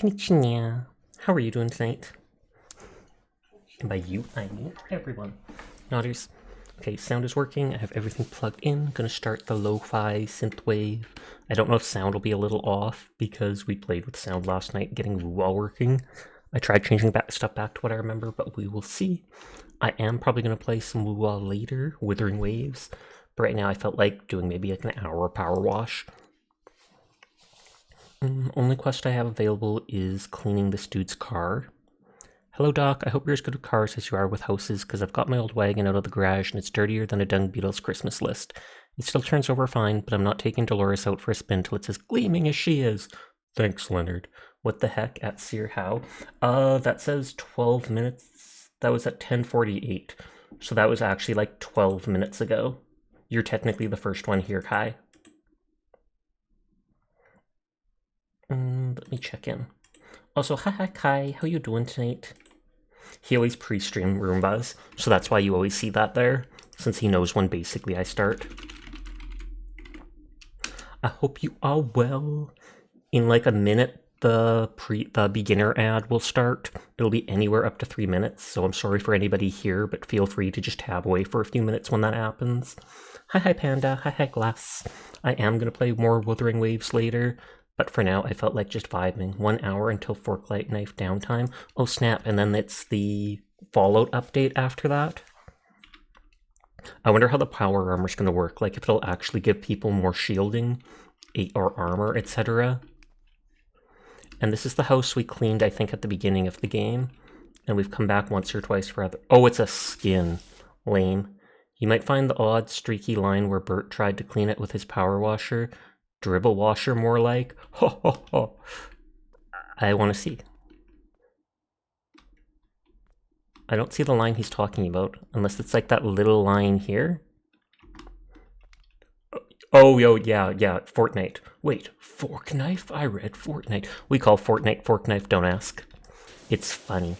Konnichiwa. How are you doing tonight? And by you, I mean everyone. Nodders. Okay, sound is working. I have everything plugged in. Gonna start the lo-fi synthwave. I don't know if sound will be a little off because we played with sound last night getting Wuthering working. I tried changing stuff back to what I remember, but we will see. I am probably gonna play some Wuthering later, Wuthering Waves. But right now I felt like doing maybe like an hour Powerwash. Only quest I have available is cleaning this dude's car. Hello, Doc. I hope you're as good with cars as you are with houses, because I've got my old wagon out of the garage and it's dirtier than a dung beetle's Christmas list. It still turns over fine, but I'm not taking Dolores out for a spin till it's as gleaming as she is. Thanks, Leonard. What the heck? At Sear how? That says 12 minutes. That was at 10:48. So that was actually like 12 minutes ago. You're technically the first one here, Kai. Let me check in. Also, hi Kai, how you doing tonight? He always pre-stream Roombas, so that's why you always see that there, since he knows when basically I start. I hope you are well. In like a minute, the beginner ad will start. It'll be anywhere up to 3 minutes, so I'm sorry for anybody here, but feel free to just tab away for a few minutes when that happens. Hi Panda, hi Glass. I am gonna play more Wuthering Waves later. But for now, I felt like just vibing. 1 hour until Fork Light Knife downtime. Oh snap, and then it's the Fallout update after that. I wonder how the power armor's gonna work, like if it'll actually give people more shielding or armor, etc. And this is the house we cleaned, I think, at the beginning of the game. And we've come back once or twice for other— oh, it's a skin. Lame. You might find the odd streaky line where Bert tried to clean it with his power washer. Dribble washer more like. Ho ho ho. I want to see. I don't see the line he's talking about, unless it's like that little line here. Oh, yo, yeah, Fortnite. Wait, fork knife? I read Fortnite. We call Fortnite fork knife, don't ask. It's funny.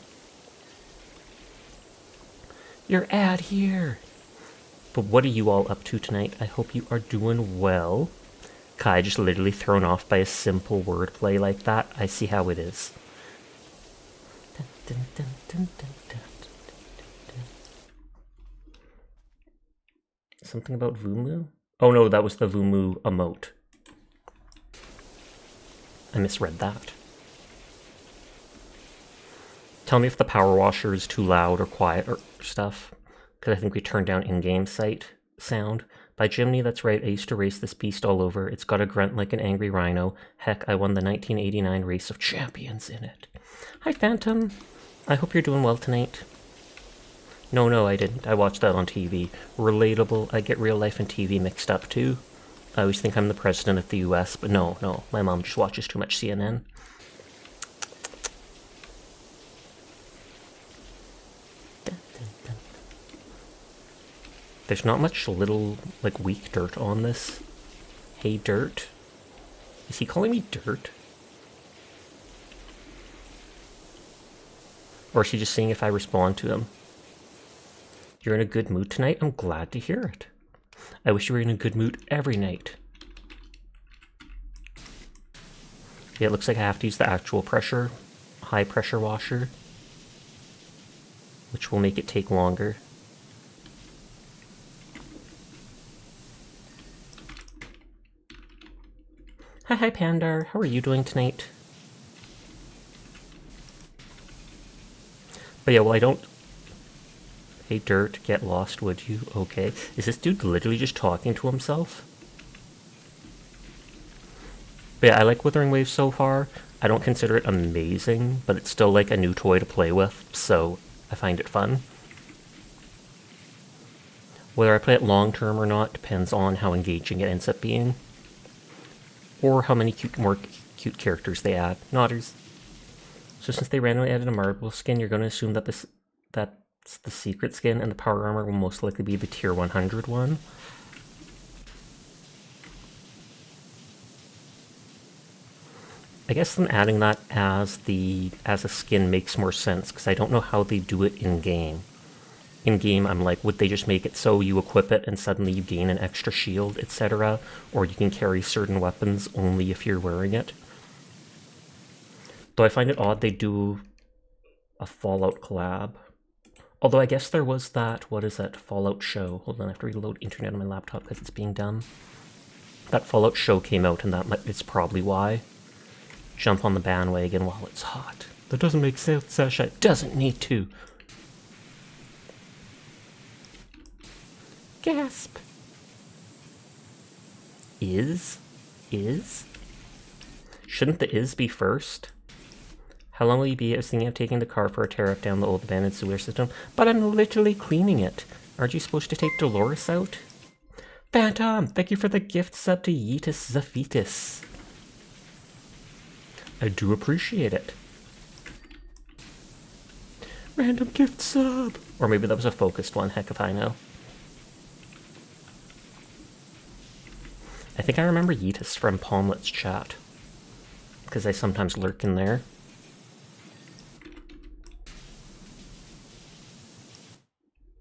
Your ad here. But what are you all up to tonight? I hope you are doing well. Kai just literally thrown off by a simple wordplay like that. I see how it is. Something about Vumu? Oh no, that was the Vumu emote. I misread that. Tell me if the power washer is too loud or quiet or stuff, because I think we turned down in-game sight sound. By Jiminy, that's right, I used to race this beast all over. It's got a grunt like an angry rhino. Heck, I won the 1989 Race of Champions in it. Hi, Phantom. I hope you're doing well tonight. No, I didn't. I watched that on TV. Relatable. I get real life and TV mixed up, too. I always think I'm the president of the US, but no. My mom just watches too much CNN. There's not much little, like, weak dirt on this. Hey, Dirt. Is he calling me Dirt? Or is he just seeing if I respond to him? You're in a good mood tonight? I'm glad to hear it. I wish you were in a good mood every night. Yeah, it looks like I have to use the actual pressure, high pressure washer, which will make it take longer. Hi Pandar, how are you doing tonight? But yeah, well I don't... Hey Dirt, get lost would you? Okay. Is this dude literally just talking to himself? But yeah, I like Wuthering Waves so far. I don't consider it amazing, but it's still like a new toy to play with, so I find it fun. Whether I play it long term or not depends on how engaging it ends up being. Or how many more cute characters they add. Nodders. So since they randomly added a marble skin, you're going to assume that that's the secret skin, and the power armor will most likely be the tier 100 one. I guess them adding that as a skin makes more sense, because I don't know how they do it in-game. In-game, I'm like, would they just make it so you equip it and suddenly you gain an extra shield, etc.? Or you can carry certain weapons only if you're wearing it? Though I find it odd they do a Fallout collab. Although I guess there was that, what is that, Fallout show. Hold on, I have to reload internet on my laptop because it's being dumb. That Fallout show came out, and it's probably why. Jump on the bandwagon while it's hot. That doesn't make sense, Sasha. It doesn't need to. Gasp. Is? Shouldn't the is be first? How long will you be? I was thinking of taking the car for a tear up down the old abandoned sewer system, but I'm literally cleaning it. Aren't you supposed to take Dolores out? Phantom, thank you for the gift sub to Yeetus Zafetus. I do appreciate it. Random gift sub. Or maybe that was a focused one, heck if I know. I think I remember Yeetus from Palmlet's chat, because I sometimes lurk in there.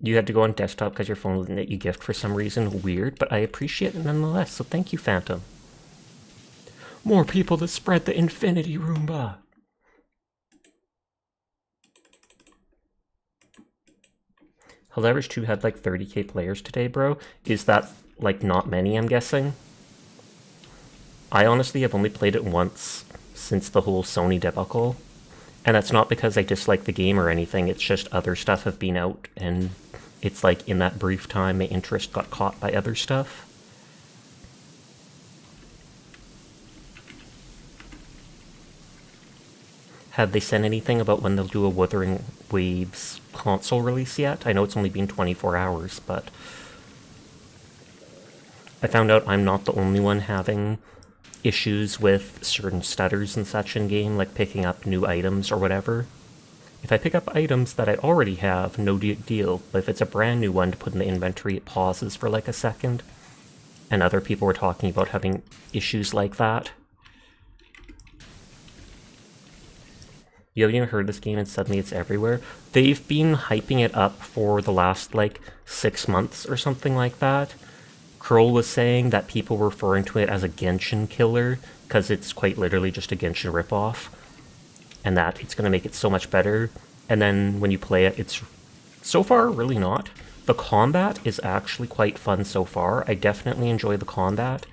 You had to go on desktop because your phone wouldn't let you gift for some reason. Weird, but I appreciate it nonetheless, so thank you, Phantom. More people to spread the infinity Roomba. Helldivers 2 had like 30k players today, bro. Is that like not many, I'm guessing? I honestly have only played it once since the whole Sony debacle. And that's not because I dislike the game or anything, it's just other stuff have been out, and it's like in that brief time my interest got caught by other stuff. Have they said anything about when they'll do a Wuthering Waves console release yet? I know it's only been 24 hours, but I found out I'm not the only one having issues with certain stutters and such in game, like picking up new items or whatever. If I pick up items that I already have, no deal, but if it's a brand new one to put in the inventory, it pauses for like a second. And other people were talking about having issues like that. You haven't even heard this game and suddenly it's everywhere. They've been hyping it up for the last like 6 months or something like that. Kroll was saying that people were referring to it as a Genshin killer because it's quite literally just a Genshin ripoff, and that it's going to make it so much better. And then when you play it, it's so far really not. The combat is actually quite fun so far. I definitely enjoy the combat.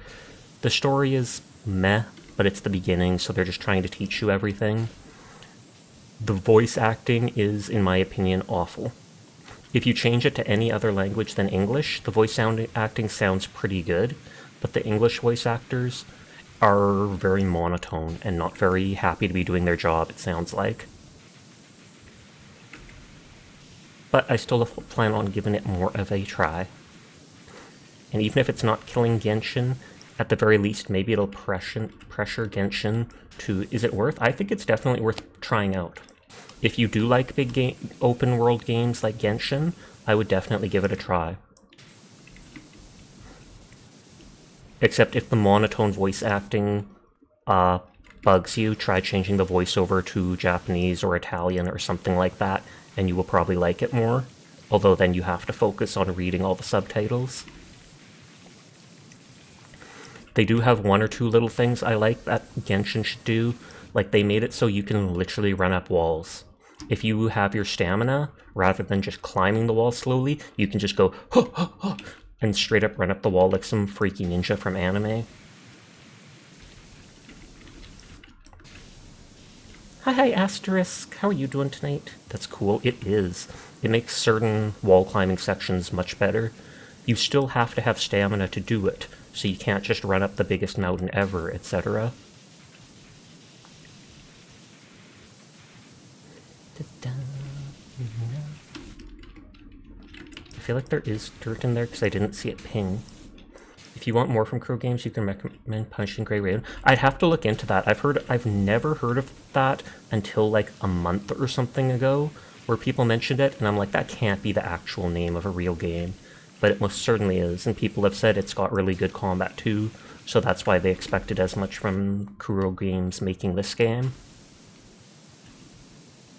The story is meh, but it's the beginning, so they're just trying to teach you everything. The voice acting is, in my opinion, awful. If you change it to any other language than English, the voice acting sounds pretty good, but the English voice actors are very monotone and not very happy to be doing their job, it sounds like. But I still plan on giving it more of a try. And even if it's not killing Genshin, at the very least, maybe it'll pressure Genshin to... Is it worth? I think it's definitely worth trying out. If you do like big open world games like Genshin, I would definitely give it a try. Except if the monotone voice acting bugs you, try changing the voiceover to Japanese or Italian or something like that, and you will probably like it more. Although then you have to focus on reading all the subtitles. They do have one or two little things I like that Genshin should do. Like, they made it so you can literally run up walls. If you have your stamina, rather than just climbing the wall slowly, you can just go, huh, huh, huh, and straight up run up the wall like some freaky ninja from anime. Hi, Asterisk. How are you doing tonight? That's cool. It is. It makes certain wall climbing sections much better. You still have to have stamina to do it, so you can't just run up the biggest mountain ever, etc. I feel like there is dirt in there because I didn't see it ping. If you want more from Crow Games, you can recommend Punishing Grey Raven. I'd have to look into that. I've never heard of that until like a month or something ago, where people mentioned it, and I'm like, that can't be the actual name of a real game. But it most certainly is, and people have said it's got really good combat too, so that's why they expected as much from Kuro Games making this game.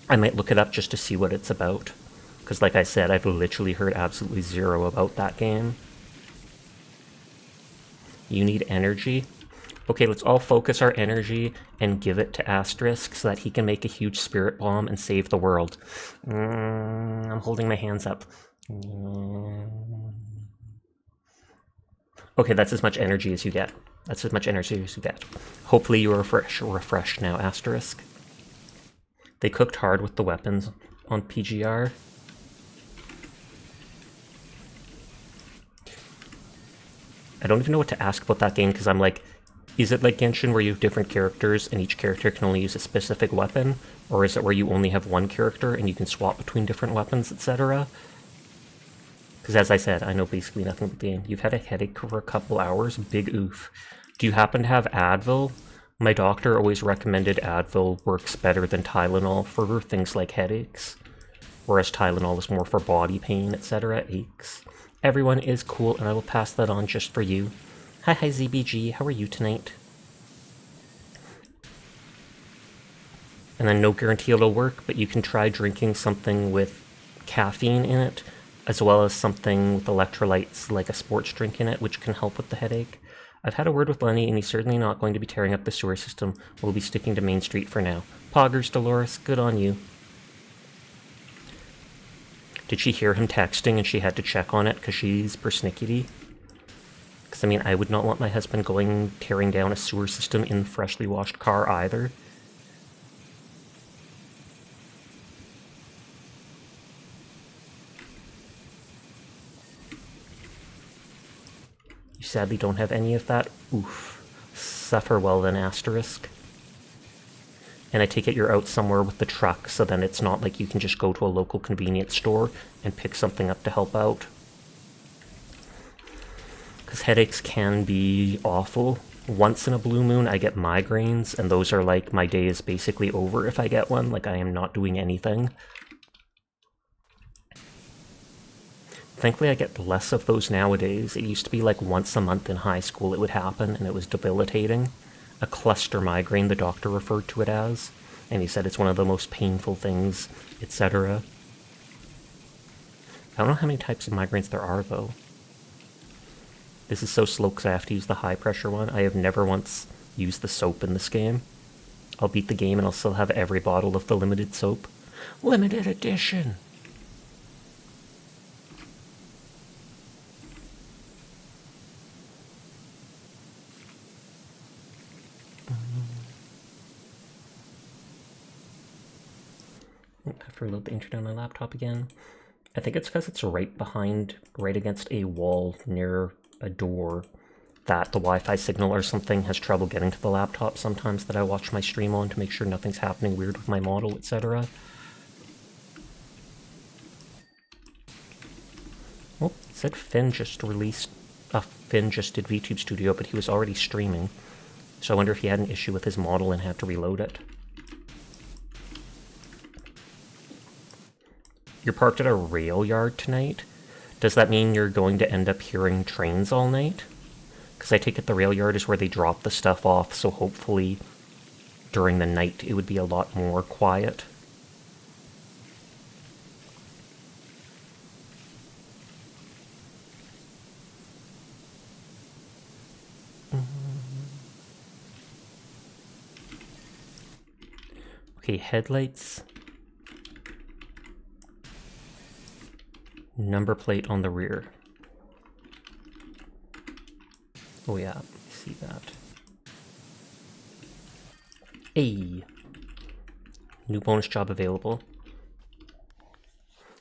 I might look it up just to see what it's about, because like I said, I've literally heard absolutely zero about that game. You need energy? Okay, let's all focus our energy and give it to Asterisk so that he can make a huge spirit bomb and save the world. I'm holding my hands up. Okay, that's as much energy as you get. That's as much energy as you get. Hopefully you are refreshed now, Asterisk. They cooked hard with the weapons on PGR. I don't even know what to ask about that game because I'm like, is it like Genshin where you have different characters and each character can only use a specific weapon? Or is it where you only have one character and you can swap between different weapons, etc.? Because as I said, I know basically nothing about the game. You've had a headache for a couple hours? Big oof. Do you happen to have Advil? My doctor always recommended Advil works better than Tylenol for things like headaches, whereas Tylenol is more for body pain, etc., aches. Everyone is cool, and I will pass that on just for you. Hi ZBG, how are you tonight? And then no guarantee it'll work, but you can try drinking something with caffeine in it, as well as something with electrolytes like a sports drink in it, which can help with the headache. I've had a word with Lenny, and he's certainly not going to be tearing up the sewer system. We'll be sticking to Main Street for now. Poggers, Dolores, good on you. Did she hear him texting and she had to check on it because she's persnickety? Because, I mean, I would not want my husband tearing down a sewer system in a freshly washed car either. You sadly don't have any of that? Oof. Suffer well then, Asterisk. And I take it you're out somewhere with the truck, so then it's not like you can just go to a local convenience store and pick something up to help out. Because headaches can be awful. Once in a blue moon, I get migraines, and those are like, my day is basically over if I get one, like I am not doing anything. Thankfully, I get less of those nowadays. It used to be like once a month in high school it would happen, and it was debilitating. A cluster migraine, the doctor referred to it as, and he said it's one of the most painful things, etc. I don't know how many types of migraines there are, though. This is so slow because I have to use the high-pressure one. I have never once used the soap in this game. I'll beat the game and I'll still have every bottle of the limited soap. Limited edition! I have to reload the internet on my laptop again. I think it's because it's right against a wall near a door, that the Wi-Fi signal or something has trouble getting to the laptop sometimes that I watch my stream on to make sure nothing's happening weird with my model, etc. Oh, it said Finn just released... Finn just did VTube Studio, but he was already streaming. So I wonder if he had an issue with his model and had to reload it. You're parked at a rail yard tonight? Does that mean you're going to end up hearing trains all night? Because I take it the rail yard is where they drop the stuff off, so hopefully during the night it would be a lot more quiet. Okay, headlights. Number plate on the rear. Oh yeah, I see that. Hey! New bonus job available.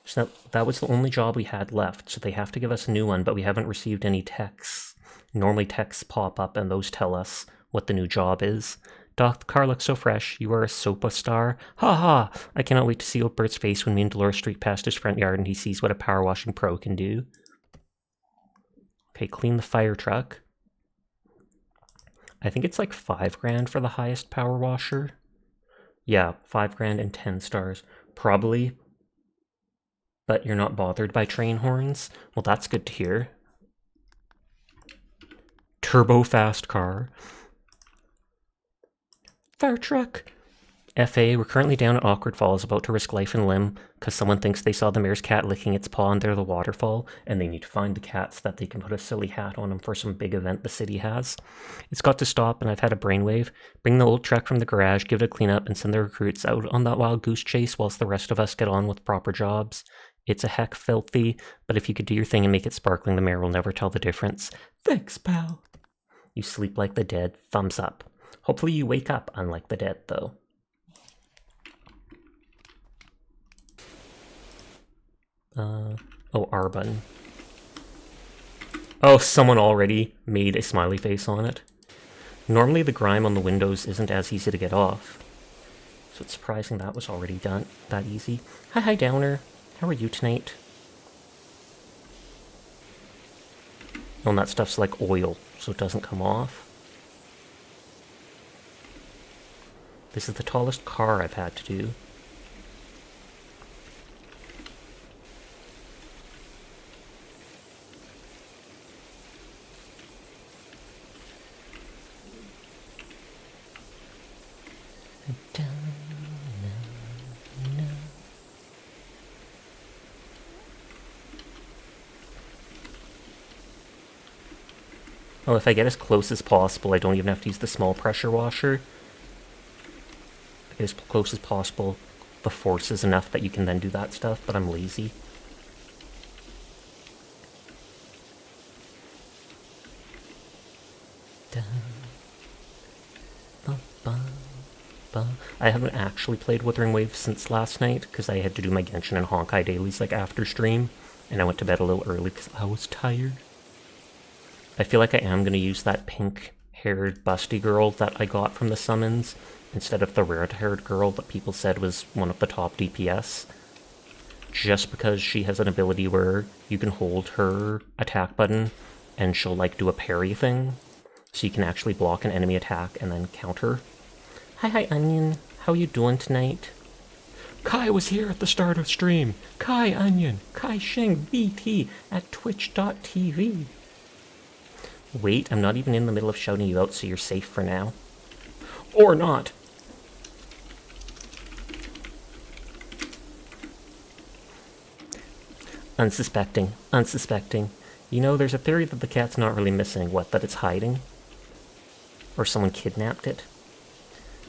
So that was the only job we had left, so they have to give us a new one, but we haven't received any texts. Normally texts pop up and those tell us what the new job is. Doc, the car looks so fresh. You are a sopa star. Ha ha! I cannot wait to see old Bert's face when me and Dolores streak past his front yard and he sees what a power washing pro can do. Okay, clean the fire truck. I think it's like $5,000 for the highest power washer. Yeah, $5,000 and 10 stars. Probably. But you're not bothered by train horns? Well, that's good to hear. Turbo fast car. Fire truck. FA, we're currently down at Awkward Falls, about to risk life and limb because someone thinks they saw the mayor's cat licking its paw under the waterfall, and they need to find the cat so that they can put a silly hat on him for some big event the city has. It's got to stop, and I've had a brainwave. Bring the old truck from the garage, give it a clean up, and send the recruits out on that wild goose chase whilst the rest of us get on with proper jobs. It's a heck filthy, but if you could do your thing and make it sparkling, the mayor will never tell the difference. Thanks, pal. You sleep like the dead. Thumbs up. Hopefully you wake up unlike the dead, though. Oh, R button. Oh, someone already made a smiley face on it. Normally the grime on the windows isn't as easy to get off, so it's surprising that was already done that easy. Hi, Downer. How are you tonight? Oh, and that stuff's like oil, so it doesn't come off. This is the tallest car I've had to do. Oh, if I get as close as possible, I don't even have to use the small pressure washer. Get as close as possible. The force is enough that you can then do that stuff, but I'm lazy. I haven't actually played Wuthering Waves since last night, because I had to do my Genshin and Honkai dailies like after stream, and I went to bed a little early because I was tired. I feel like I am going to use that pink-haired busty girl that I got from the summons, instead of the red-haired girl that people said was one of the top DPS. Just because she has an ability where you can hold her attack button, and she'll like do a parry thing, so you can actually block an enemy attack and then counter. Hi, Onion. How you doing tonight? Kai was here at the start of stream. Kai Onion. Kai Sheng VT at twitch.tv. Wait, I'm not even in the middle of shouting you out, so you're safe for now. Or not. Unsuspecting. You know, there's a theory that the cat's not really missing. What, that it's hiding? Or someone kidnapped it?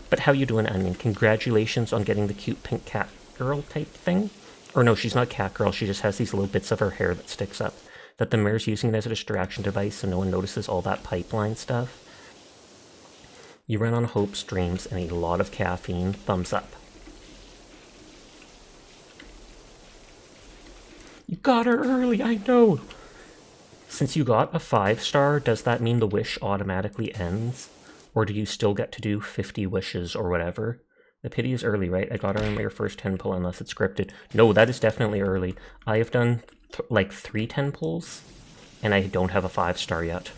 But how you doing, Onion? Congratulations on getting the cute pink cat girl type thing. Or no, she's not cat girl, she just has these little bits of her hair that sticks up. That the mayor's using it as a distraction device so no one notices all that pipeline stuff. You run on Hope streams and a lot of caffeine. Thumbs up. You got her early, I know! Since you got a 5-star, does that mean the wish automatically ends? Or do you still get to do 50 wishes or whatever? The pity is early, right? I got her in your first 10 pull unless it's scripted. No, that is definitely early. I have done like 3 10 pulls, and I don't have a 5-star yet.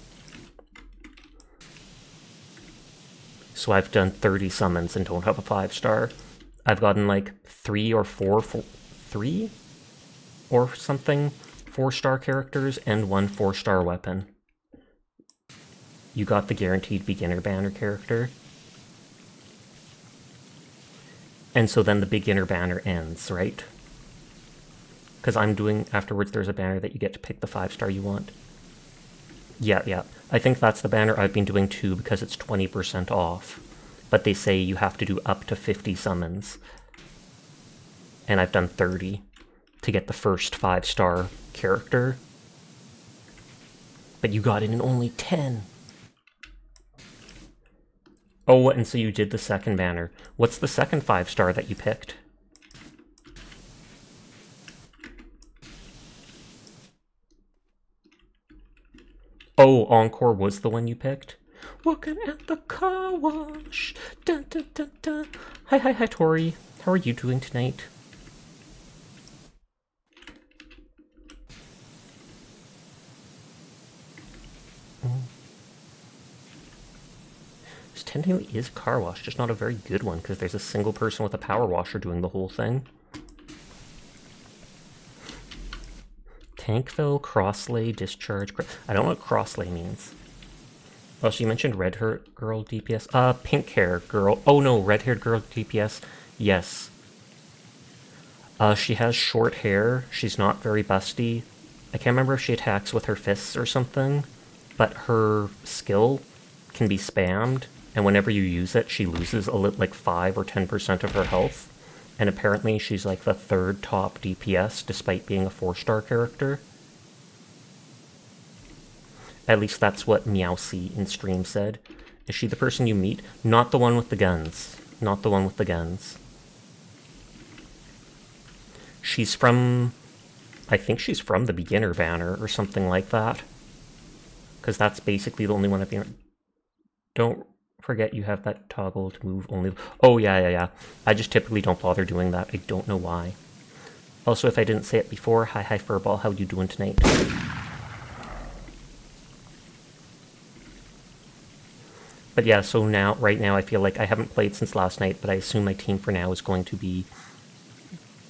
So I've done 30 summons and don't have a 5-star. I've gotten like 3 or 4 or something 4-star characters and 1 4-star weapon. You got the guaranteed beginner banner character. And so then the beginner banner ends, right? Because I'm doing, afterwards there's a banner that you get to pick the 5-star you want. Yeah. I think that's the banner I've been doing too because it's 20% off. But they say you have to do up to 50 summons. And I've done 30 to get the first 5-star character. But you got it in only 10. Oh, and so you did the second banner. What's the second 5-star that you picked? Oh, Encore was the one you picked? Working at the car wash. Dun, dun, dun, dun. Hi, Tori. How are you doing tonight? This technically is a car wash, just not a very good one, because there's a single person with a power washer doing the whole thing. Tank fill, crosslay, discharge. I don't know what crosslay means. Oh, so you mentioned red-haired girl DPS? Pink hair girl. Oh no, red-haired girl DPS. Yes. She has short hair. She's not very busty. I can't remember if she attacks with her fists or something, but her skill can be spammed, and whenever you use it, she loses like 5 or 10% of her health. And apparently she's like the 3rd top DPS, despite being a 4-star character. At least that's what Meowsy in stream said. Is she the person you meet? Not the one with the guns. Not the one with the guns. She's from... I think she's from the beginner banner or something like that. Because that's basically the only one I've been... Don't forget you have that toggle to move only... Oh, yeah. I just typically don't bother doing that. I don't know why. Also, if I didn't say it before, hi Furball, how you doing tonight? But yeah, so now, right now, I feel like I haven't played since last night, but I assume my team for now is going to be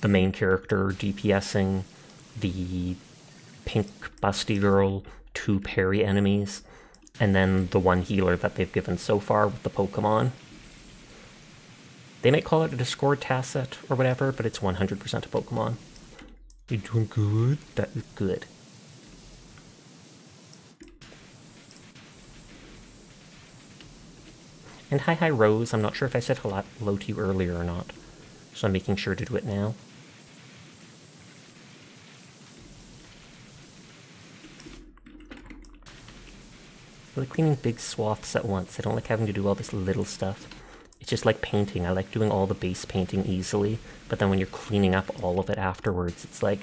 the main character DPSing, the pink busty girl, 2 parry enemies, and then the 1 healer that they've given so far with the Pokemon. They might call it a Discord tacit or whatever, but it's 100% a Pokemon. You doing good? That is good. And hi Rose, I'm not sure if I said hello to you earlier or not, so I'm making sure to do it now. I like cleaning big swaths at once. I don't like having to do all this little stuff. It's just like painting. I like doing all the base painting easily, but then when you're cleaning up all of it afterwards, it's like...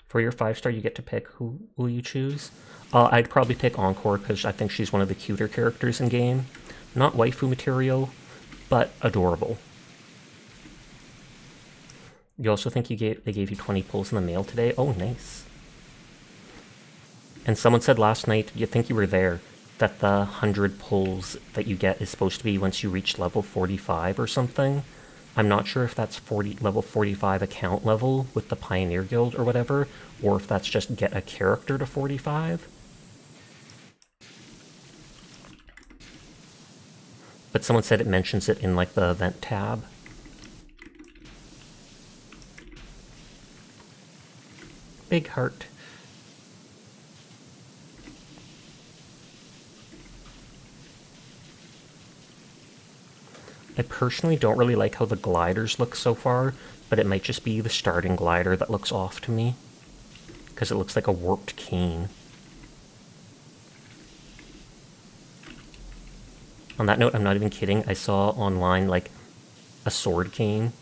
For your 5-star, you get to pick who will you choose. I'd probably pick Encore because I think she's one of the cuter characters in game. Not waifu material, but adorable. You also think they gave you 20 pulls in the mail today? Oh, nice. And someone said last night, you think you were there, that the 100 pulls that you get is supposed to be once you reach level 45 or something. I'm not sure if that's level 45 account level with the Pioneer Guild or whatever, or if that's just get a character to 45. But someone said it mentions it in like the event tab. Big heart. I personally don't really like how the gliders look so far, but it might just be the starting glider that looks off to me, because it looks like a warped cane. On that note, I'm not even kidding, I saw online like a sword cane,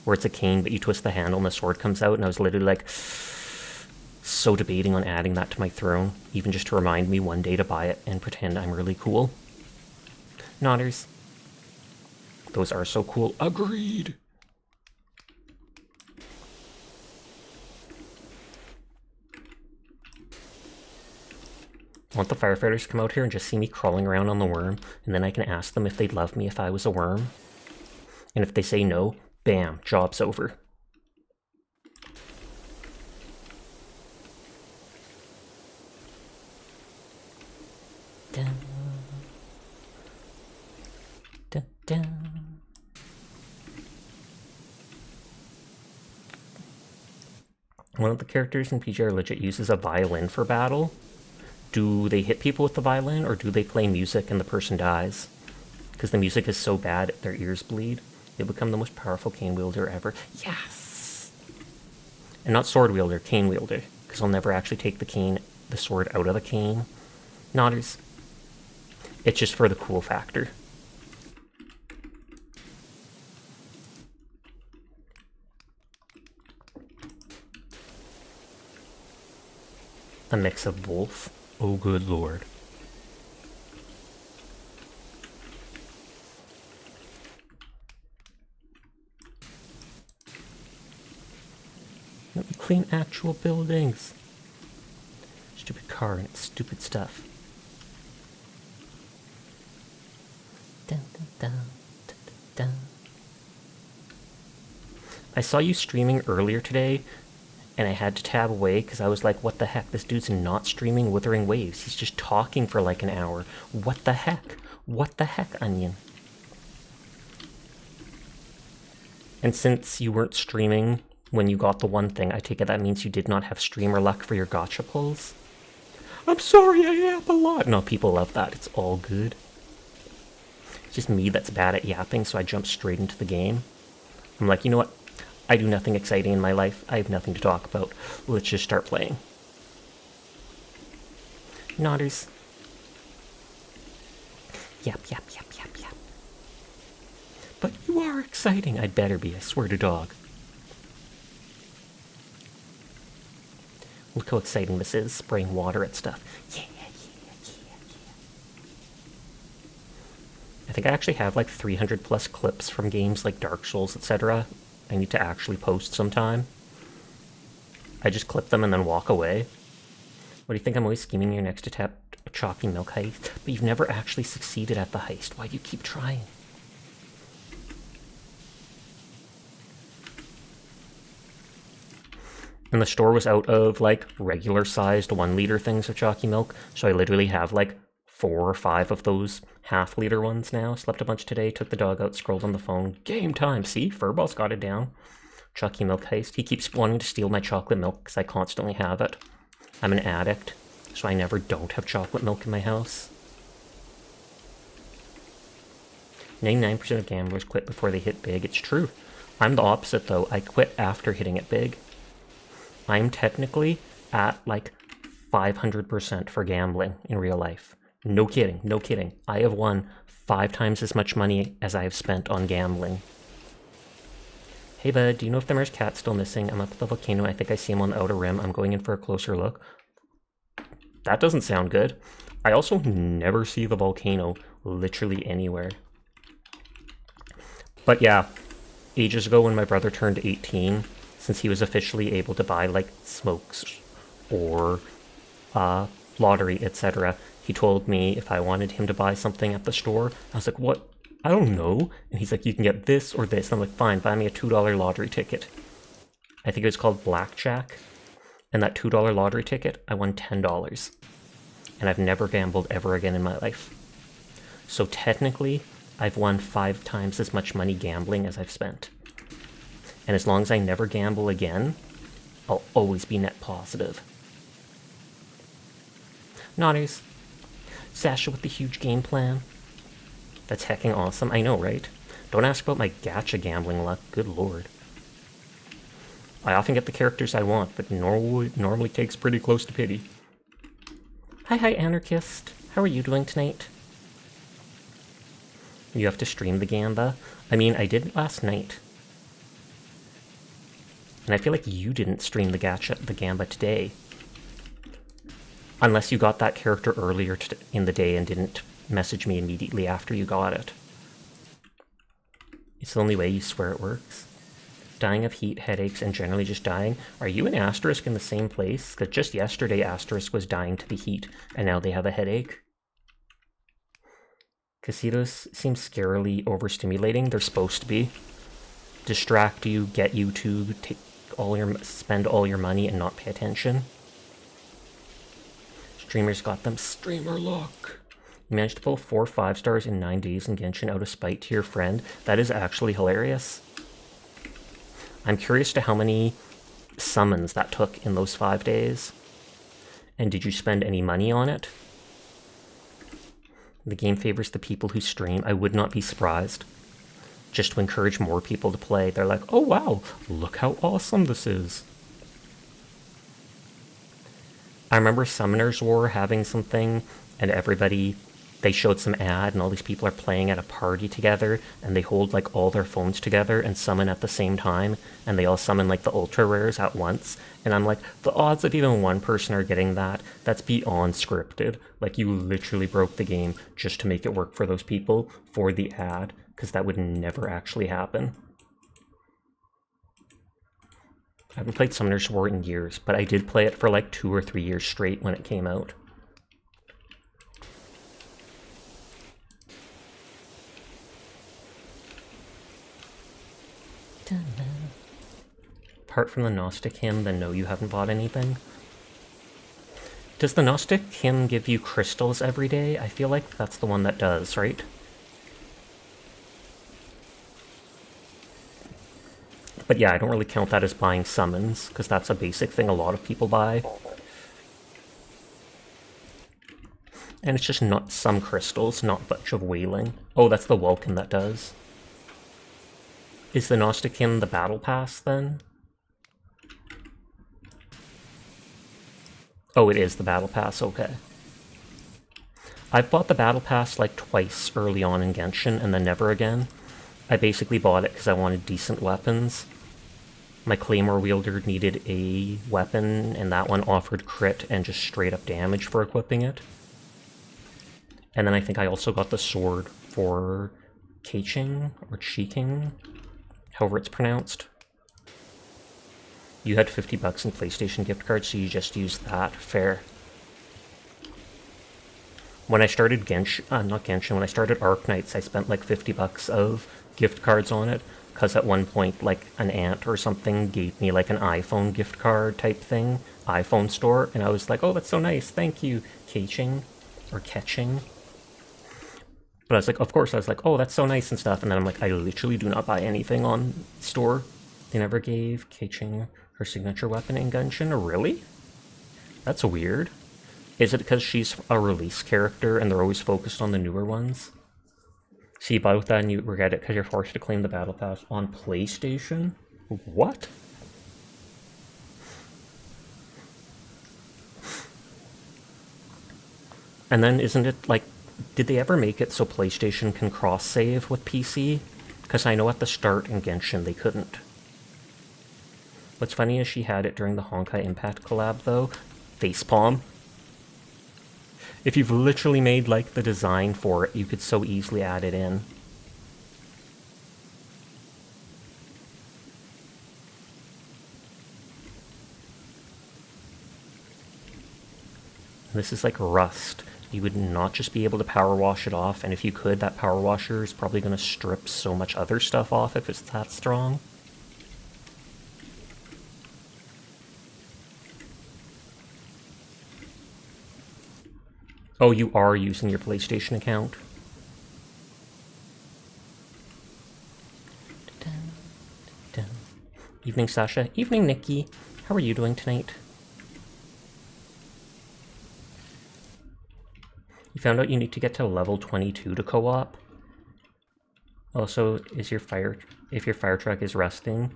where it's a cane but you twist the handle and the sword comes out, and I was literally like so debating on adding that to my throne, even just to remind me one day to buy it and pretend I'm really cool. Nodders. Those are so cool. Agreed! I want the firefighters to come out here and just see me crawling around on the worm, and then I can ask them if they'd love me if I was a worm. And if they say no, bam, job's over. Dun, dun, dun. One of the characters in PGR legit uses a violin for battle. Do they hit people with the violin, or do they play music and the person dies? Because the music is so bad, their ears bleed. They become the most powerful cane wielder ever. Yes! And not sword wielder, cane wielder. Because I'll never actually take the sword out of the cane. Nodders. It's just for the cool factor. A mix of both. Oh, good lord. Let me clean actual buildings. Stupid car and its stupid stuff. Dun, dun, dun, dun, dun. I saw you streaming earlier today, And I had to tab away because I was like, what the heck? This dude's not streaming Wuthering Waves. He's just talking for like an hour. What the heck? What the heck, Onion? And since you weren't streaming when you got the one thing, I take it that means you did not have streamer luck for your gacha pulls? I'm sorry, I yap a lot. No, people love that. It's all good. It's just me that's bad at yapping, so I jump straight into the game. I'm like, you know what? I do nothing exciting in my life. I have nothing to talk about. Let's just start playing. Nodders. Yap, yap, yap, yap, yap. But you are exciting. I'd better be, I swear to dog. Look how exciting this is, spraying water at stuff. Yeah, yeah, yeah, yeah. I think I actually have like 300 plus clips from games like Dark Souls, etc. I need to actually post sometime. I just clip them and then walk away. What do you think? I'm always scheming your next attempt a chalky milk heist, but you've never actually succeeded at the heist. Why do you keep trying? And the store was out of like regular sized 1 liter things of chalky milk, so I literally have like 4 or 5 of those half-liter ones now. Slept a bunch today, took the dog out, scrolled on the phone. Game time! See? Furball's got it down. Chalky milk heist. He keeps wanting to steal my chocolate milk because I constantly have it. I'm an addict, so I never don't have chocolate milk in my house. 99% of gamblers quit before they hit big. It's true. I'm the opposite though. I quit after hitting it big. I'm technically at like 500% for gambling in real life. No kidding, no kidding. I have won 5 times as much money as I have spent on gambling. Hey bud, do you know if the mayor's cat's still missing? I'm up at the volcano. I think I see him on the outer rim. I'm going in for a closer look. That doesn't sound good. I also never see the volcano literally anywhere. But yeah, ages ago when my brother turned 18, since he was officially able to buy like smokes or lottery, etc., he told me if I wanted him to buy something at the store. I was like, what? I don't know. And he's like, you can get this or this. And I'm like, fine, buy me a $2 lottery ticket. I think it was called Blackjack. And that $2 lottery ticket, I won $10. And I've never gambled ever again in my life. So technically, I've won 5 times as much money gambling as I've spent. And as long as I never gamble again, I'll always be net positive. Nodders. Sasha with the huge game plan. That's hecking awesome. I know, right? Don't ask about my gacha gambling luck. Good lord. I often get the characters I want, but normally takes pretty close to pity. Hi, anarchist. How are you doing tonight? You have to stream the gamba? I mean, I did last night. And I feel like you didn't stream the gamba today. Unless you got that character earlier in the day and didn't message me immediately after you got it. It's the only way you swear it works. Dying of heat, headaches, and generally just dying. Are you and Asterisk in the same place? Because just yesterday Asterisk was dying to the heat, and now they have a headache. Casitos seem scarily overstimulating. They're supposed to be. Distract you, get you to spend all your money and not pay attention. Streamers got them. Streamer luck. You managed to pull 4 5-stars in 9 days in Genshin out of spite to your friend. That is actually hilarious. I'm curious to how many summons that took in those 5 days. And did you spend any money on it? The game favors the people who stream. I would not be surprised. Just to encourage more people to play. They're like, oh wow, look how awesome this is. I remember Summoners War having something, and they showed some ad, and all these people are playing at a party together, and they hold like all their phones together and summon at the same time, and they all summon like the ultra rares at once. And I'm like, the odds that even one person are getting that's beyond scripted. Like, you literally broke the game just to make it work for those people for the ad, because that would never actually happen. I haven't played Summoners War in years, but I did play it for like 2 or 3 years straight when it came out. Apart from the Gnostic Hymn, then no, you haven't bought anything. Does the Gnostic Hymn give you crystals every day? I feel like that's the one that does, right? But yeah, I don't really count that as buying summons, because that's a basic thing a lot of people buy. And it's just not some crystals, not much of wailing. Oh, that's the Vulcan that does. Is the Gnostic Hymn the Battle Pass, then? Oh, it is the Battle Pass, okay. I've bought the Battle Pass like twice early on in Genshin, and then never again. I basically bought it because I wanted decent weapons. My Claymore wielder needed a weapon, and that one offered crit and just straight up damage for equipping it. And then I think I also got the sword for Keiching, or Cheeking, however it's pronounced. You had 50 bucks in PlayStation gift cards, so you just used that. Fair. When I started when I started Arknights, I spent like 50 bucks of gift cards on it, because at one point, like, an aunt or something gave me like an iPhone gift card type thing, iPhone store, and I was like, oh, that's so nice, thank you, Keiching, or Ketching. But I was like, of course, I was like, oh, that's so nice and stuff, and then I'm like, I literally do not buy anything on store. They never gave Keiching her signature weapon in Genshin? Really? That's weird. Is it because she's a release character and they're always focused on the newer ones? So you buy with that and you regret it because you're forced to claim the Battle Pass on PlayStation? What? And then isn't it like, did they ever make it so PlayStation can cross-save with PC? Because I know at the start in Genshin they couldn't. What's funny is she had it during the Honkai Impact collab, though. Facepalm. If you've literally made, like, the design for it, you could so easily add it in. This is like rust. You would not just be able to power wash it off, and if you could, that power washer is probably going to strip so much other stuff off if it's that strong. Oh, you are using your PlayStation account? Evening, Sasha. Evening, Nikki. How are you doing tonight? You found out you need to get to level 22 to co-op? Also, if your fire truck is rusting.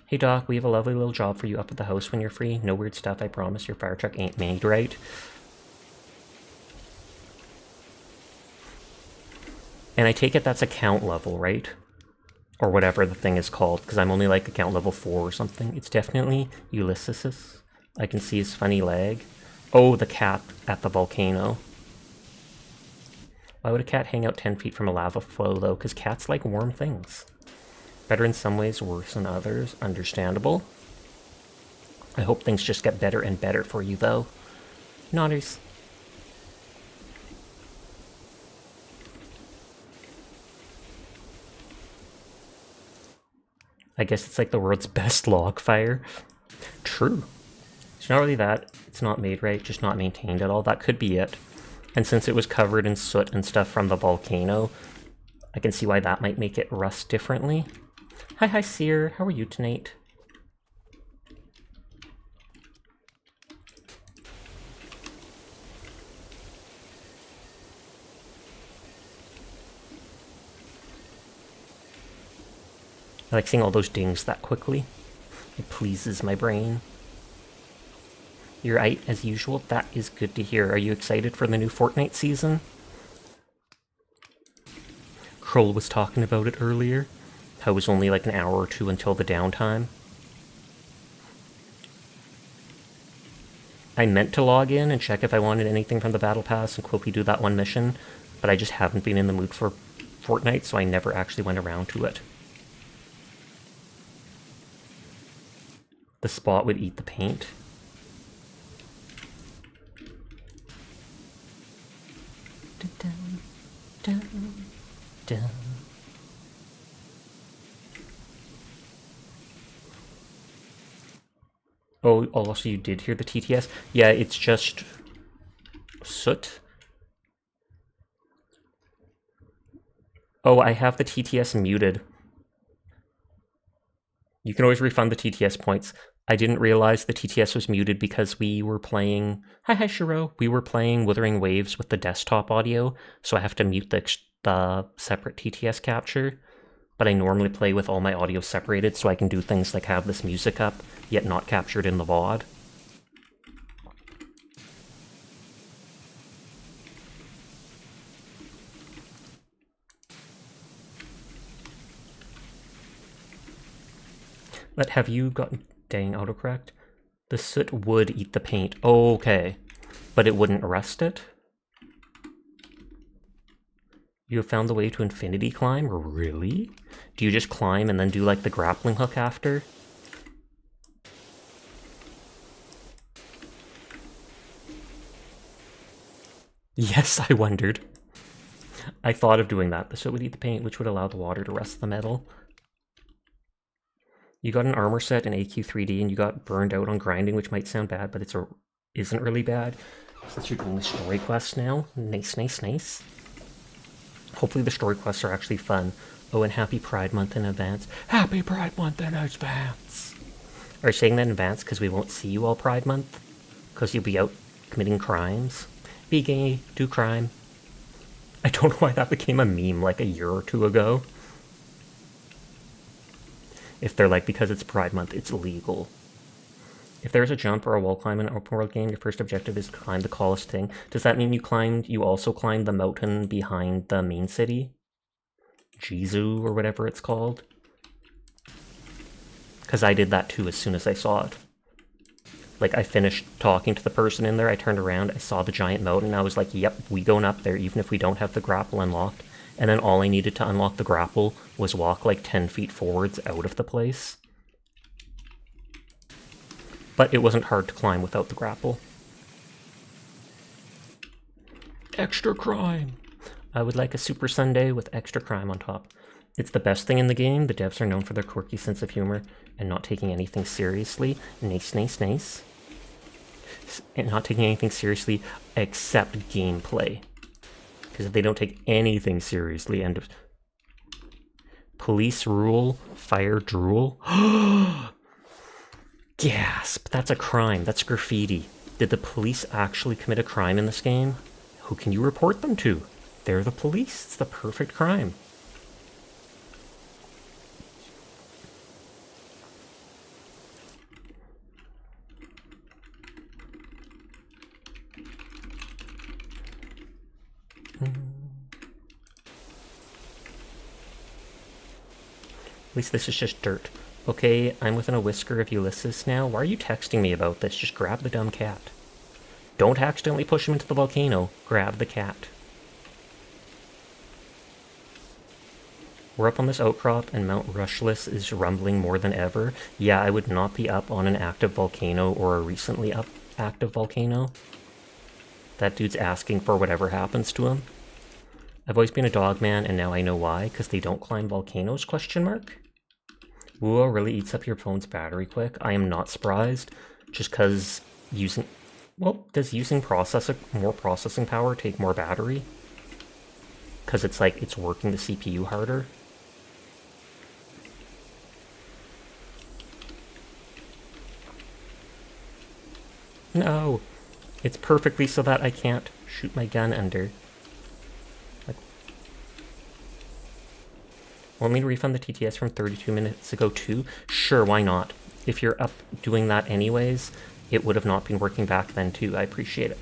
Hey Doc, we have a lovely little job for you up at the house when you're free. No weird stuff, I promise. Your fire truck ain't made right. And I take it that's account level, right? Or whatever the thing is called, because I'm only like account level 4 or something. It's definitely Ulysses. I can see his funny leg. Oh, the cat at the volcano. Why would a cat hang out 10 feet from a lava flow, though? Because cats like warm things. Better in some ways, worse in others. Understandable. I hope things just get better and better for you, though. Nodders. I guess it's like the world's best log fire. True. It's not really that. It's not made right, just not maintained at all. That could be it. And since it was covered in soot and stuff from the volcano, I can see why that might make it rust differently. Hi, Seer. How are you tonight? I like seeing all those dings that quickly. It pleases my brain. You're right, as usual. That is good to hear. Are you excited for the new Fortnite season? Kroll was talking about it earlier. How it was only like an hour or two until the downtime. I meant to log in and check if I wanted anything from the Battle Pass and quickly do that one mission, but I just haven't been in the mood for Fortnite, so I never actually went around to it. The spot would eat the paint. Oh, also you did hear the TTS? Yeah, it's just soot. Oh, I have the TTS muted. You can always refund the TTS points. I didn't realize the TTS was muted because we were playing... Hi, Shiro. We were playing Wuthering Waves with the desktop audio, so I have to mute the separate TTS capture. But I normally play with all my audio separated, so I can do things like have this music up, yet not captured in the VOD. But have you gotten... Dang, autocorrect? The soot would eat the paint. Oh, okay. But it wouldn't arrest it? You have found the way to infinity climb? Really? Do you just climb and then do like the grappling hook after? Yes, I wondered. I thought of doing that. The soot would eat the paint, which would allow the water to rust the metal. You got an armor set in AQ3D and you got burned out on grinding, which might sound bad, but isn't really bad. Since you're doing the story quests now. Nice, nice, nice. Hopefully the story quests are actually fun. Oh, and happy Pride Month in advance. Happy Pride Month in advance! Are you saying that in advance because we won't see you all Pride Month? Because you'll be out committing crimes? Be gay, do crime. I don't know why that became a meme like a year or two ago. If they're like, because it's Pride Month, it's illegal. If there's a jump or a wall climb in an open world game, your first objective is to climb the tallest thing. Does that mean you also climbed the mountain behind the main city? Jizu or whatever it's called? Because I did that too as soon as I saw it. Like, I finished talking to the person in there, I turned around, I saw the giant mountain, and I was like, yep, we going up there even if we don't have the grapple unlocked. And then all I needed to unlock the grapple was walk like 10 feet forwards out of the place. But it wasn't hard to climb without the grapple. Extra crime! I would like a Super Sundae with extra crime on top. It's the best thing in the game. The devs are known for their quirky sense of humor and not taking anything seriously. Nice, nice, nice. And not taking anything seriously except gameplay. Because if they don't take anything seriously, and police rule, fire drool. Gasp! That's a crime. That's graffiti. Did the police actually commit a crime in this game? Who can you report them to? They're the police. It's the perfect crime. At least this is just dirt. Okay, I'm within a whisker of Ulysses now. Why are you texting me about this? Just grab the dumb cat. Don't accidentally push him into the volcano. Grab the cat. We're up on this outcrop and Mount Rushless is rumbling more than ever. Yeah, I would not be up on an active volcano or a recently up active volcano. That dude's asking for whatever happens to him. I've always been a dog man and now I know why, because they don't climb volcanoes, question mark? Wuo really eats up your phone's battery quick. I am not surprised, just because using... Well, does using more processing power take more battery? Because it's like, it's working the CPU harder. No! It's perfectly so that I can't shoot my gun under. Like, want me to refund the TTS from 32 minutes ago too? Sure, why not? If you're up doing that anyways, it would have not been working back then too. I appreciate it.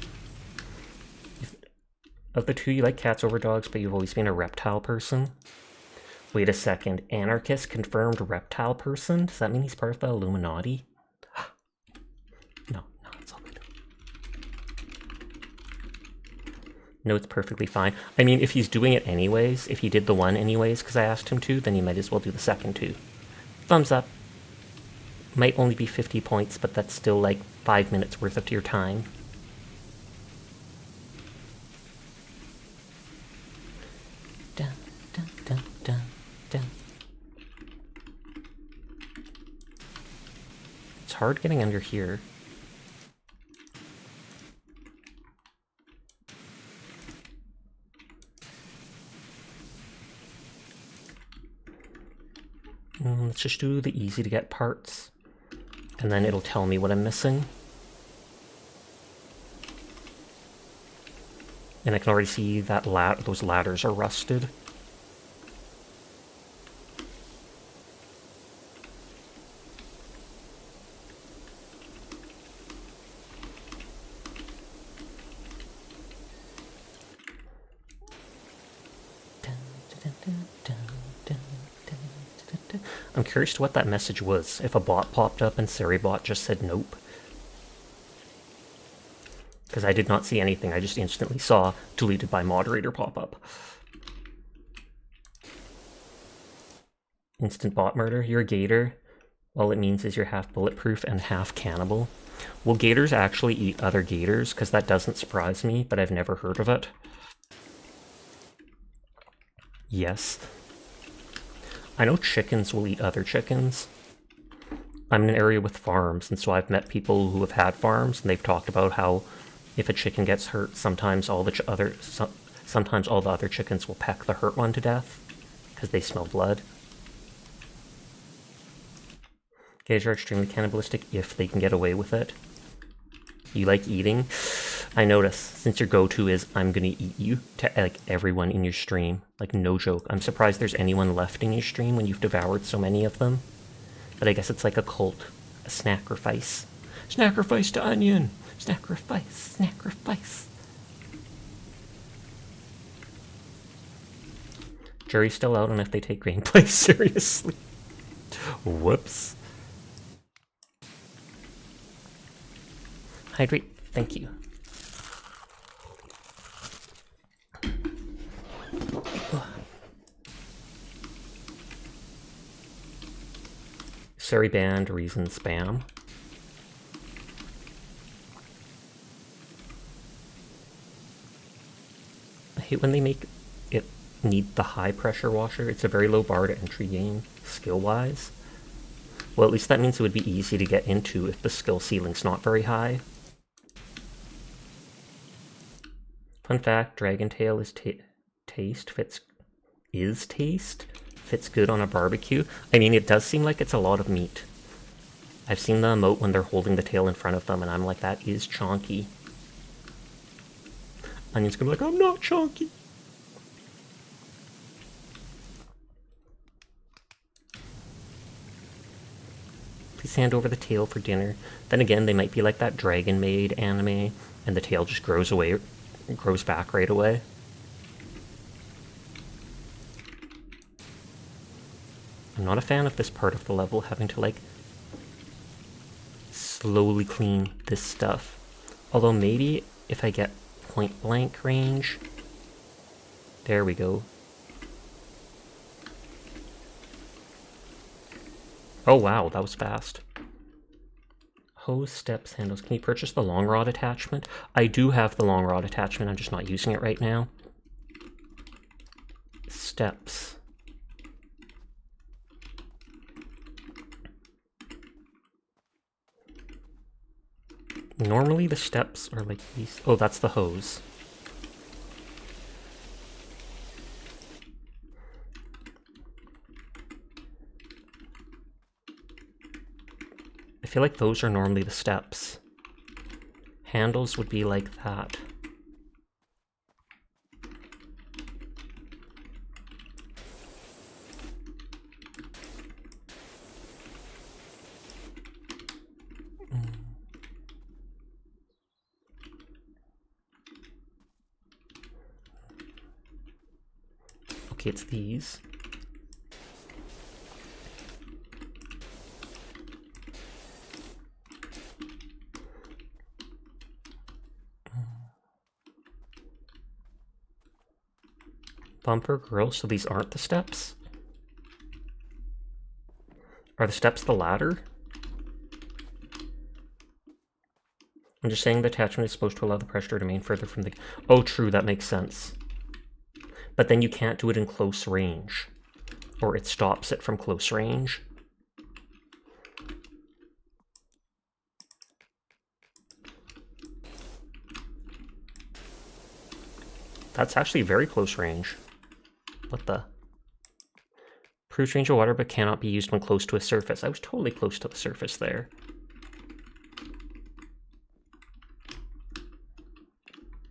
Of the two, you like cats over dogs, but you've always been a reptile person? Wait a second. Anarchist confirmed reptile person? Does that mean he's part of the Illuminati? No, it's all good. No, it's perfectly fine. I mean, if he's doing it anyways, if he did the one anyways because I asked him to, then he might as well do the second too. Thumbs up. Might only be 50 points, but that's still like 5 minutes worth of your time. Dun, dun, dun, dun, dun. It's hard getting under here. Let's just do the easy to get parts, and then it'll tell me what I'm missing. And I can already see that those ladders are rusted. I'm curious to what that message was, if a bot popped up and Seribot just said nope. Because I did not see anything, I just instantly saw deleted by moderator pop up. Instant bot murder? You're a gator? All it means is you're half bulletproof and half cannibal. Will gators actually eat other gators? Because that doesn't surprise me, but I've never heard of it. Yes. I know chickens will eat other chickens. I'm in an area with farms, and so I've met people who have had farms, and they've talked about how if a chicken gets hurt, sometimes all the other chickens will peck the hurt one to death because they smell blood. Gators are extremely cannibalistic if they can get away with it. You like eating? I notice, since your go-to is I'm gonna eat you to like everyone in your stream, like no joke. I'm surprised there's anyone left in your stream when you've devoured so many of them. But I guess it's like a cult, a snacrifice. Snacrifice to onion! Snacrifice, snacrifice. Jury's still out on if they take gameplay seriously. Whoops. Hydrate, thank you. Sari banned reason spam. I hate when they make it need the high pressure washer. It's a very low bar to entry game, skill-wise. Well, at least that means it would be easy to get into if the skill ceiling's not very high. Fun fact, Dragon Tail is taste fits good on a barbecue. I mean, it does seem like it's a lot of meat. I've seen the emote when they're holding the tail in front of them, and I'm like, that is chonky. Onion's gonna be like, I'm not chonky. Please hand over the tail for dinner. Then again, they might be like that Dragon Maid anime, and the tail just grows back right away. I'm not a fan of this part of the level, having to like slowly clean this stuff. Although maybe if I get point blank range. There we go. Oh wow, that was fast. Hose, steps, handles. Can you purchase the long rod attachment? I do have the long rod attachment, I'm just not using it right now. Steps. Normally the steps are like these. Oh, that's the hose. I feel like those are normally the steps. Handles would be like that. Okay, it's these. Bumper, girl, so these aren't the steps? Are the steps the ladder? I'm just saying the attachment is supposed to allow the pressure to remain further from the... Oh, true, that makes sense. But then you can't do it in close range, or it stops it from close range. That's actually very close range. What the? Proves range of water but cannot be used when close to a surface. I was totally close to the surface there.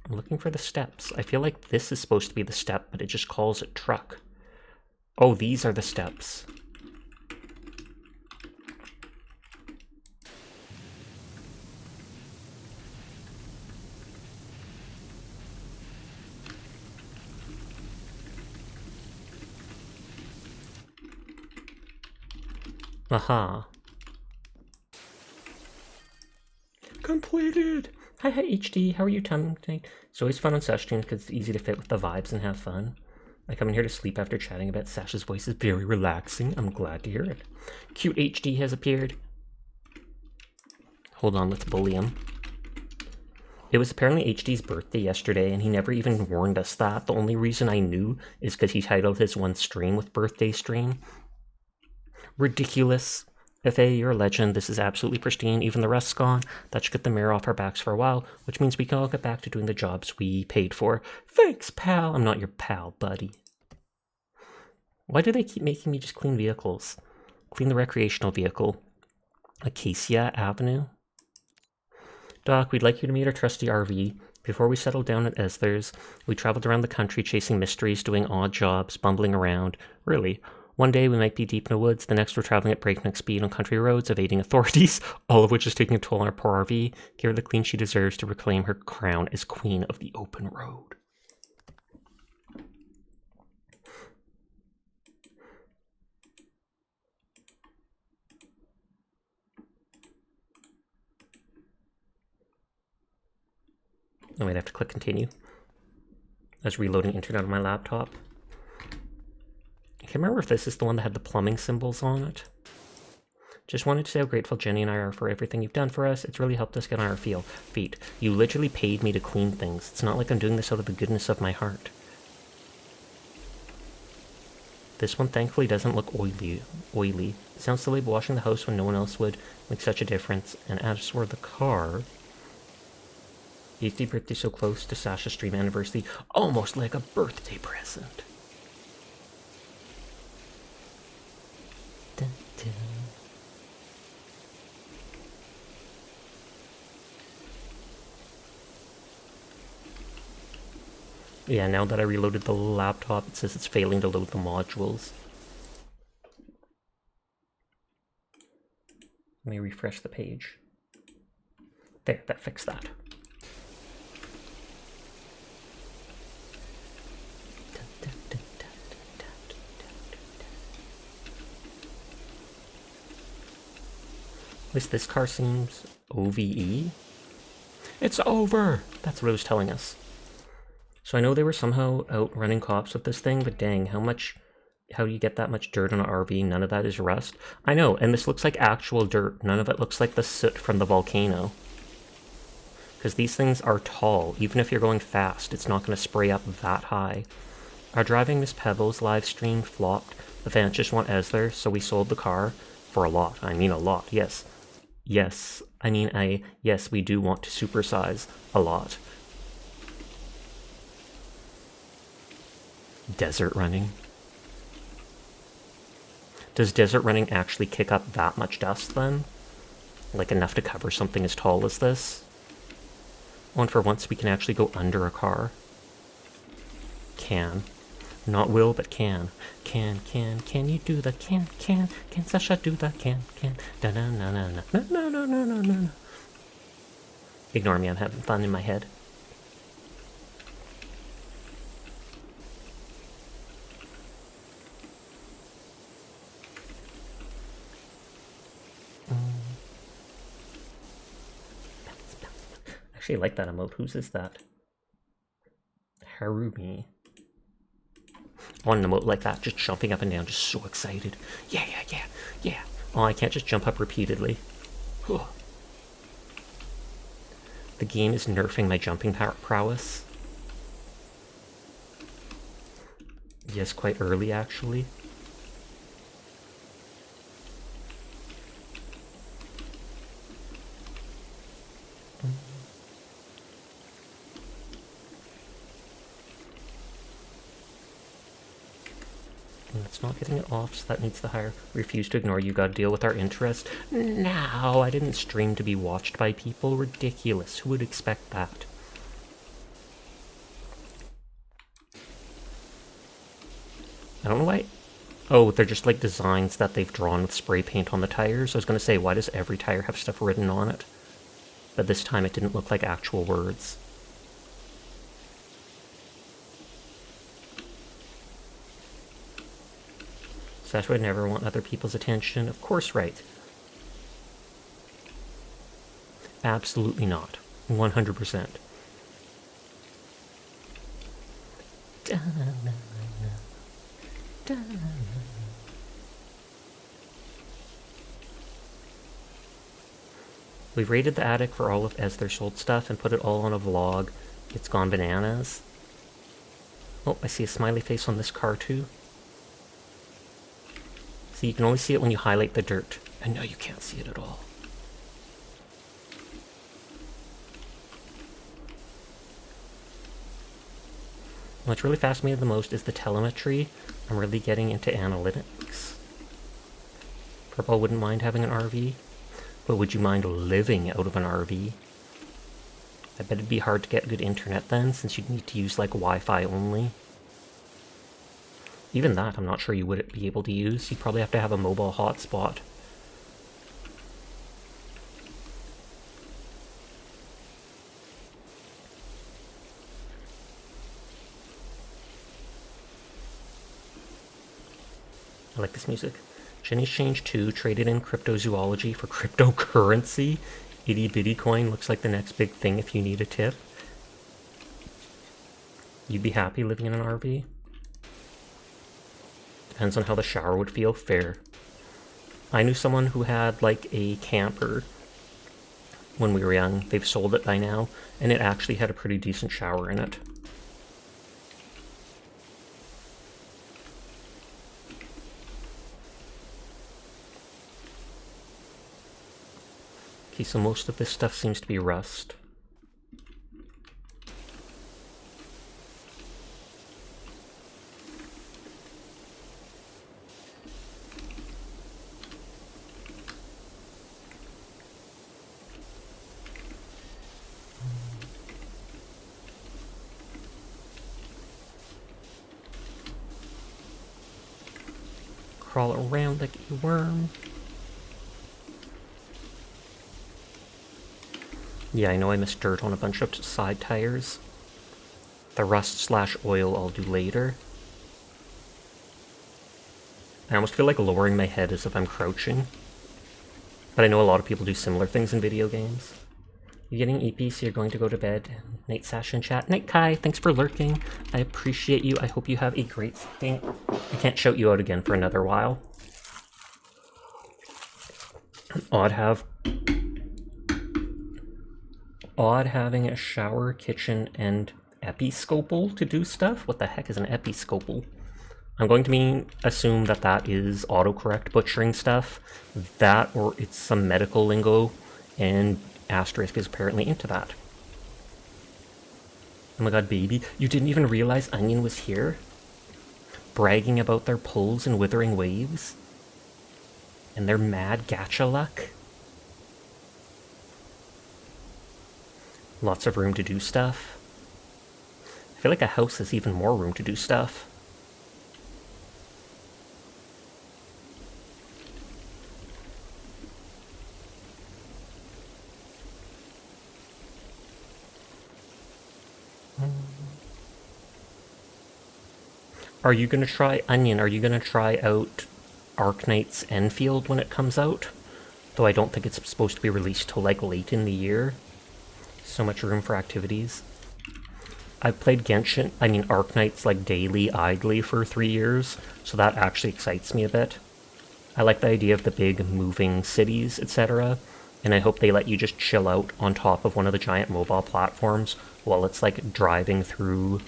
I'm looking for the steps. I feel like this is supposed to be the step, but it just calls it truck. Oh, these are the steps. Aha. Completed! Hi HD, how are you tonight? It's always fun on Sash streams because it's easy to fit with the vibes and have fun. I come in here to sleep after chatting a bit. Sash's voice is very relaxing. I'm glad to hear it. Cute HD has appeared. Hold on, let's bully him. It was apparently HD's birthday yesterday, and he never even warned us that. The only reason I knew is because he titled his one stream with birthday stream. Ridiculous. FA, you're a legend. This is absolutely pristine. Even the rest's gone. That should get the mirror off our backs for a while, which means we can all get back to doing the jobs we paid for. Thanks, pal. I'm not your pal, buddy. Why do they keep making me just clean vehicles? Clean the recreational vehicle. Acacia Avenue? Doc, we'd like you to meet our trusty RV. Before we settled down at Esler's, we traveled around the country chasing mysteries, doing odd jobs, bumbling around. Really. One day we might be deep in the woods, the next we're traveling at breakneck speed on country roads, evading authorities, all of which is taking a toll on our poor RV. Give her the clean she deserves to reclaim her crown as queen of the open road. I might have to click continue. I was reloading internet on my laptop. I can't remember if this is the one that had the plumbing symbols on it. Just wanted to say how grateful Jenny and I are for everything you've done for us. It's really helped us get on our feet. You literally paid me to clean things. It's not like I'm doing this out of the goodness of my heart. This one thankfully doesn't look oily. It sounds silly, but washing the house when no one else would makes such a difference. And as for the car... 80th birthday so close to Sasha's stream anniversary. Almost like a birthday present. Dun, dun. Yeah, now that I reloaded the laptop, it says it's failing to load the modules. Let me refresh the page. There, that fixed that. At least this car seems OVE. It's over! That's what it was telling us. So I know they were somehow out running cops with this thing, but dang, how do you get that much dirt on an RV? None of that is rust. I know, and this looks like actual dirt. None of it looks like the soot from the volcano. Because these things are tall. Even if you're going fast, it's not going to spray up that high. Our Driving Miss Pebbles live stream flopped. The fans just want Esler, so we sold the car for a lot. I mean a lot, yes. Yes, yes, we do want to supersize a lot. Desert running. Does desert running actually kick up that much dust then? Like enough to cover something as tall as this? Oh, and for once we can actually go under a car. Can. Not will, but can. Can you do the can Sasha do the can, no. Ignore me, I'm having fun in my head. I actually like that emote. Whose is that? Harumi. I want an emote like that, just jumping up and down, just so excited. Yeah. Oh, I can't just jump up repeatedly. The game is nerfing my jumping prowess. Yes, quite early, actually. And it's not getting it off, so that needs the higher. Refuse to ignore you, gotta deal with our interest. No, I didn't stream to be watched by people. Ridiculous. Who would expect that? I don't know why. Oh, they're just like designs that they've drawn with spray paint on the tires. I was gonna say, why does every tire have stuff written on it? But this time it didn't look like actual words. So that's why I never want other people's attention. Of course, right. Absolutely not. 100%. We raided the attic for all of Esther's sold stuff and put it all on a vlog. It's gone bananas. Oh, I see a smiley face on this car too. See, you can only see it when you highlight the dirt. And no, you can't see it at all. What's really fascinating the most is the telemetry. I'm really getting into analytics. Purple wouldn't mind having an RV. But would you mind living out of an RV? I bet it'd be hard to get good internet then, since you'd need to use like Wi-Fi only. Even that, I'm not sure you would be able to use. You'd probably have to have a mobile hotspot. I like this music. Jenny's changed too, traded in cryptozoology for cryptocurrency. Itty bitty coin looks like the next big thing if you need a tip. You'd be happy living in an RV? Depends on how the shower would feel. Fair. I knew someone who had like a camper when we were young. They've sold it by now, and it actually had a pretty decent shower in it. Okay, so most of this stuff seems to be rust. Crawl around like a worm. Yeah, I know I missed dirt on a bunch of side tires. The rust/oil I'll do later. I almost feel like lowering my head as if I'm crouching. But I know a lot of people do similar things in video games. You're getting EP, so you're going to go to bed. Night Sash in chat. Night Kai, thanks for lurking. I appreciate you. I hope you have a great thing. I can't shout you out again for another while. Odd having a shower, kitchen, and episcopal to do stuff? What the heck is an episcopal? I'm going to assume that that is autocorrect butchering stuff. That, or it's some medical lingo, and Asterisk is apparently into that. Oh my god, baby. You didn't even realize Onion was here? Bragging about their pulls and Wuthering Waves? And their mad gacha luck? Lots of room to do stuff. I feel like a house has even more room to do stuff. Are you gonna try, Onion, are you gonna try out Arknight's Enfield when it comes out? Though I don't think it's supposed to be released till like late in the year. So much room for activities. I've played Arknight's like daily, idly for 3 years, so that actually excites me a bit. I like the idea of the big moving cities, etc., and I hope they let you just chill out on top of one of the giant mobile platforms while it's like driving through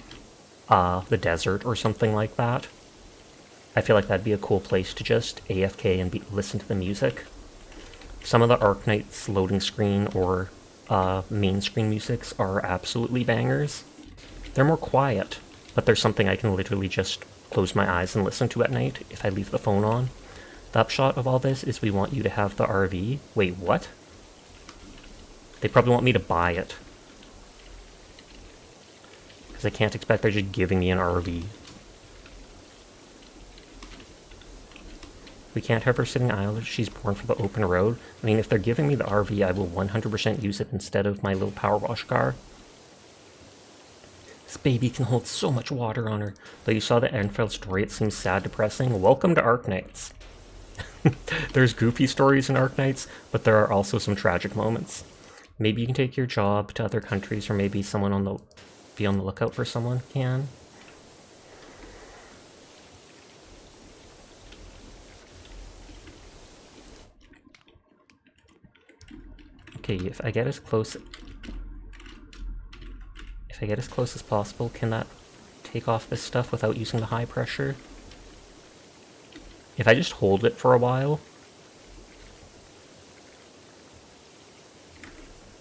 the desert or something like that. I feel like that'd be a cool place to just AFK and listen to the music. Some of the Arknight's loading screen or main screen musics are absolutely bangers. They're more quiet, but there's something I can literally just close my eyes and listen to at night if I leave the phone on. The upshot of all this is we want you to have the RV. Wait, what? They probably want me to buy it. Because I can't expect they're just giving me an RV. We can't have her sitting idle. She's born for the open road. I mean, if they're giving me the RV, I will 100% use it instead of my little Powerwash car. This baby can hold so much water on her. Though you saw the Enfield story, it seems sad, depressing. Welcome to Arknights. There's goofy stories in Arknights, but there are also some tragic moments. Maybe you can take your job to other countries, or maybe someone be on the lookout for someone can. Okay, if I get as close as possible, can that take off this stuff without using the high pressure? If I just hold it for a while,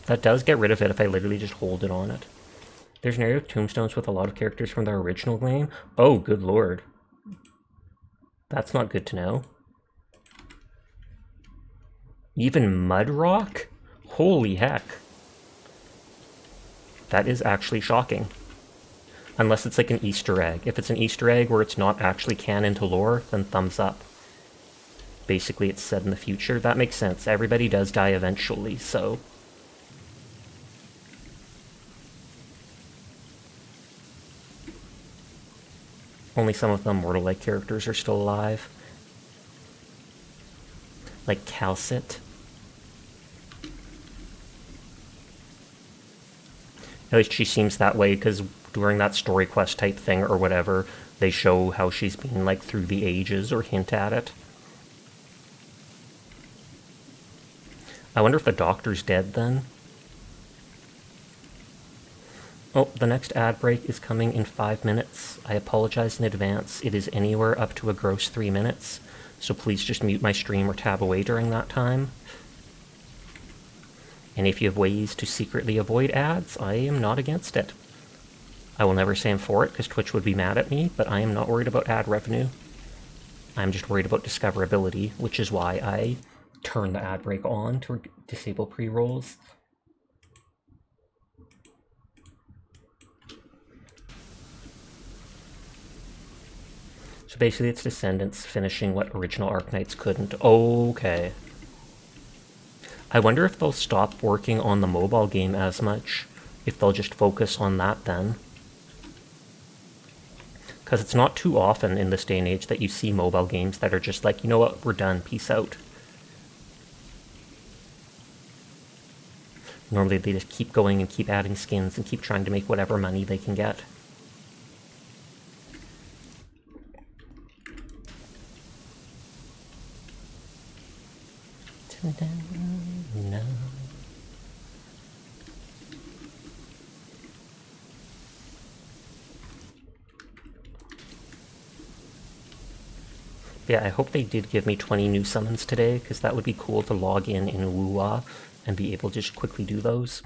that does get rid of it if I literally just hold it on it. There's an area of tombstones with a lot of characters from the original game. Oh, good lord. That's not good to know. Even Mudrock? Holy heck. That is actually shocking. Unless it's like an Easter egg. If it's an Easter egg where it's not actually canon to lore, then thumbs up. Basically, it's set in the future. That makes sense. Everybody does die eventually, so... Only some of the mortal-like characters are still alive. Like Calcit. At least she seems that way, because during that story quest type thing or whatever, they show how she's been, like, through the ages, or hint at it. I wonder if the doctor's dead, then? Oh, the next ad break is coming in 5 minutes. I apologize in advance. It is anywhere up to a gross 3 minutes, so please just mute my stream or tab away during that time. And if you have ways to secretly avoid ads, I am not against it. I will never say I'm for it, because Twitch would be mad at me, but I am not worried about ad revenue. I'm just worried about discoverability, which is why I turn the ad break on to disable pre-rolls. So basically it's Descendants finishing what original Arknights couldn't. Okay. I wonder if they'll stop working on the mobile game as much, if they'll just focus on that then. Because it's not too often in this day and age that you see mobile games that are just like, you know what, we're done, peace out. Normally they just keep going and keep adding skins and keep trying to make whatever money they can get. No. Yeah, I hope they did give me 20 new summons today, because that would be cool to log in Wuwa and be able to just quickly do those.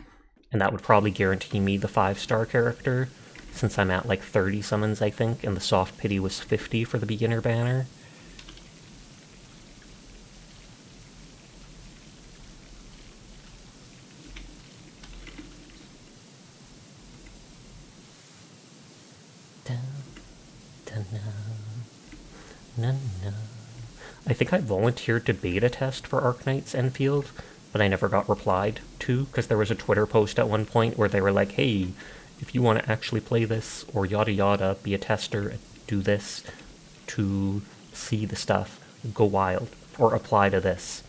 And that would probably guarantee me the 5-star character, since I'm at like 30 summons, I think, and the soft pity was 50 for the beginner banner. No. I think I volunteered to beta test for Arknights Enfield, but I never got replied to, because there was a Twitter post at one point where they were like, hey, if you want to actually play this, or yada yada, be a tester, do this to see the stuff, go wild, or apply to this.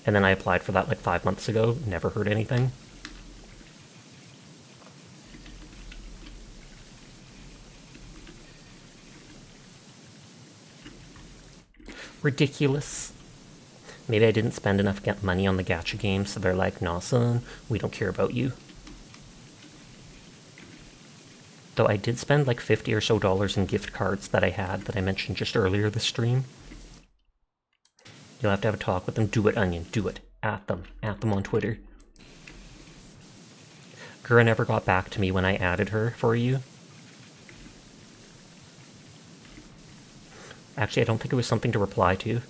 And then I applied for that like 5 months ago, never heard anything. Ridiculous. Maybe I didn't spend enough money on the gacha game, so they're like, nah son, we don't care about you. Though I did spend like $50 or so in gift cards that I had that I mentioned just earlier this stream. You'll have to have a talk with them. Do it, Onion, do it. At them on Twitter. Gura never got back to me when I added her for you. Actually, I don't think it was something to reply to.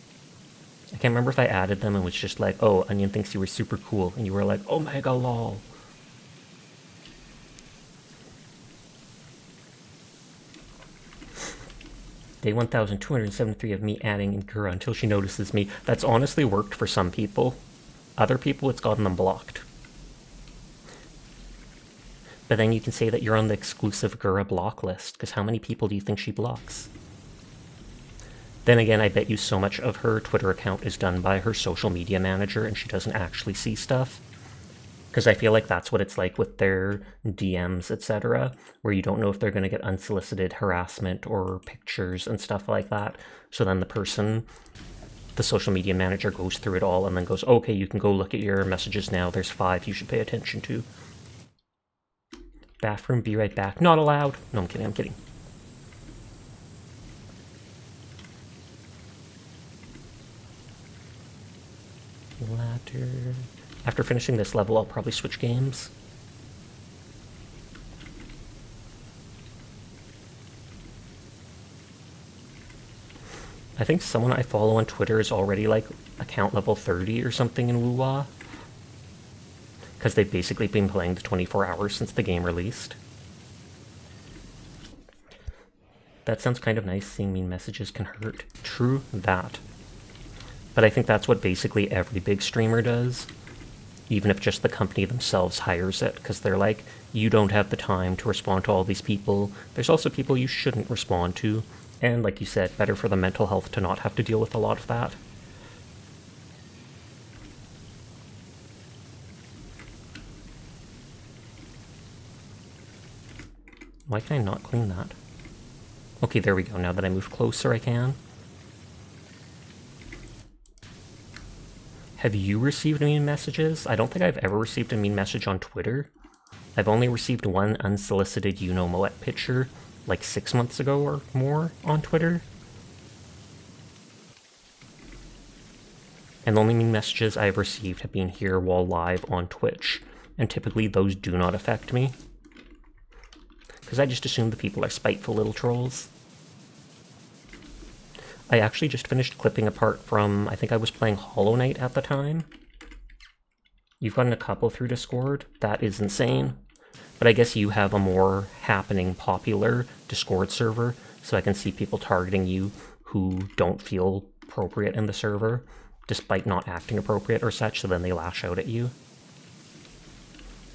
I can't remember if I added them and was just like, oh, Onion thinks you were super cool, and you were like, Omega lol. Day 1273 of me adding Gura until she notices me. That's honestly worked for some people. Other people, it's gotten them blocked. But then you can say that you're on the exclusive Gura block list, because how many people do you think she blocks? Then again, I bet you so much of her Twitter account is done by her social media manager and she doesn't actually see stuff. Because I feel like that's what it's like with their DMs, etc., where you don't know if they're going to get unsolicited harassment or pictures and stuff like that. So then the social media manager goes through it all and then goes, okay, you can go look at your messages now. There's 5 you should pay attention to. Bathroom, be right back. Not allowed. No, I'm kidding, I'm kidding. Ladder. After finishing this level, I'll probably switch games. I think someone I follow on Twitter is already like account level 30 or something in Wuwa. Because they've basically been playing the 24 hours since the game released. That sounds kind of nice, seeing mean messages can hurt. True that. But I think that's what basically every big streamer does. Even if just the company themselves hires it, because they're like, you don't have the time to respond to all these people. There's also people you shouldn't respond to. And like you said, better for the mental health to not have to deal with a lot of that. Why can I not clean that? Okay, there we go. Now that I move closer, I can. Have you received mean messages? I don't think I've ever received a mean message on Twitter. I've only received one unsolicited Moet picture, like 6 months ago or more on Twitter. And the only mean messages I've received have been here while live on Twitch, and typically those do not affect me. Because I just assume the people are spiteful little trolls. I actually just finished clipping apart from, I think I was playing Hollow Knight at the time. You've gotten a couple through Discord. That is insane. But I guess you have a more happening, popular Discord server, so I can see people targeting you who don't feel appropriate in the server, despite not acting appropriate or such, so then they lash out at you.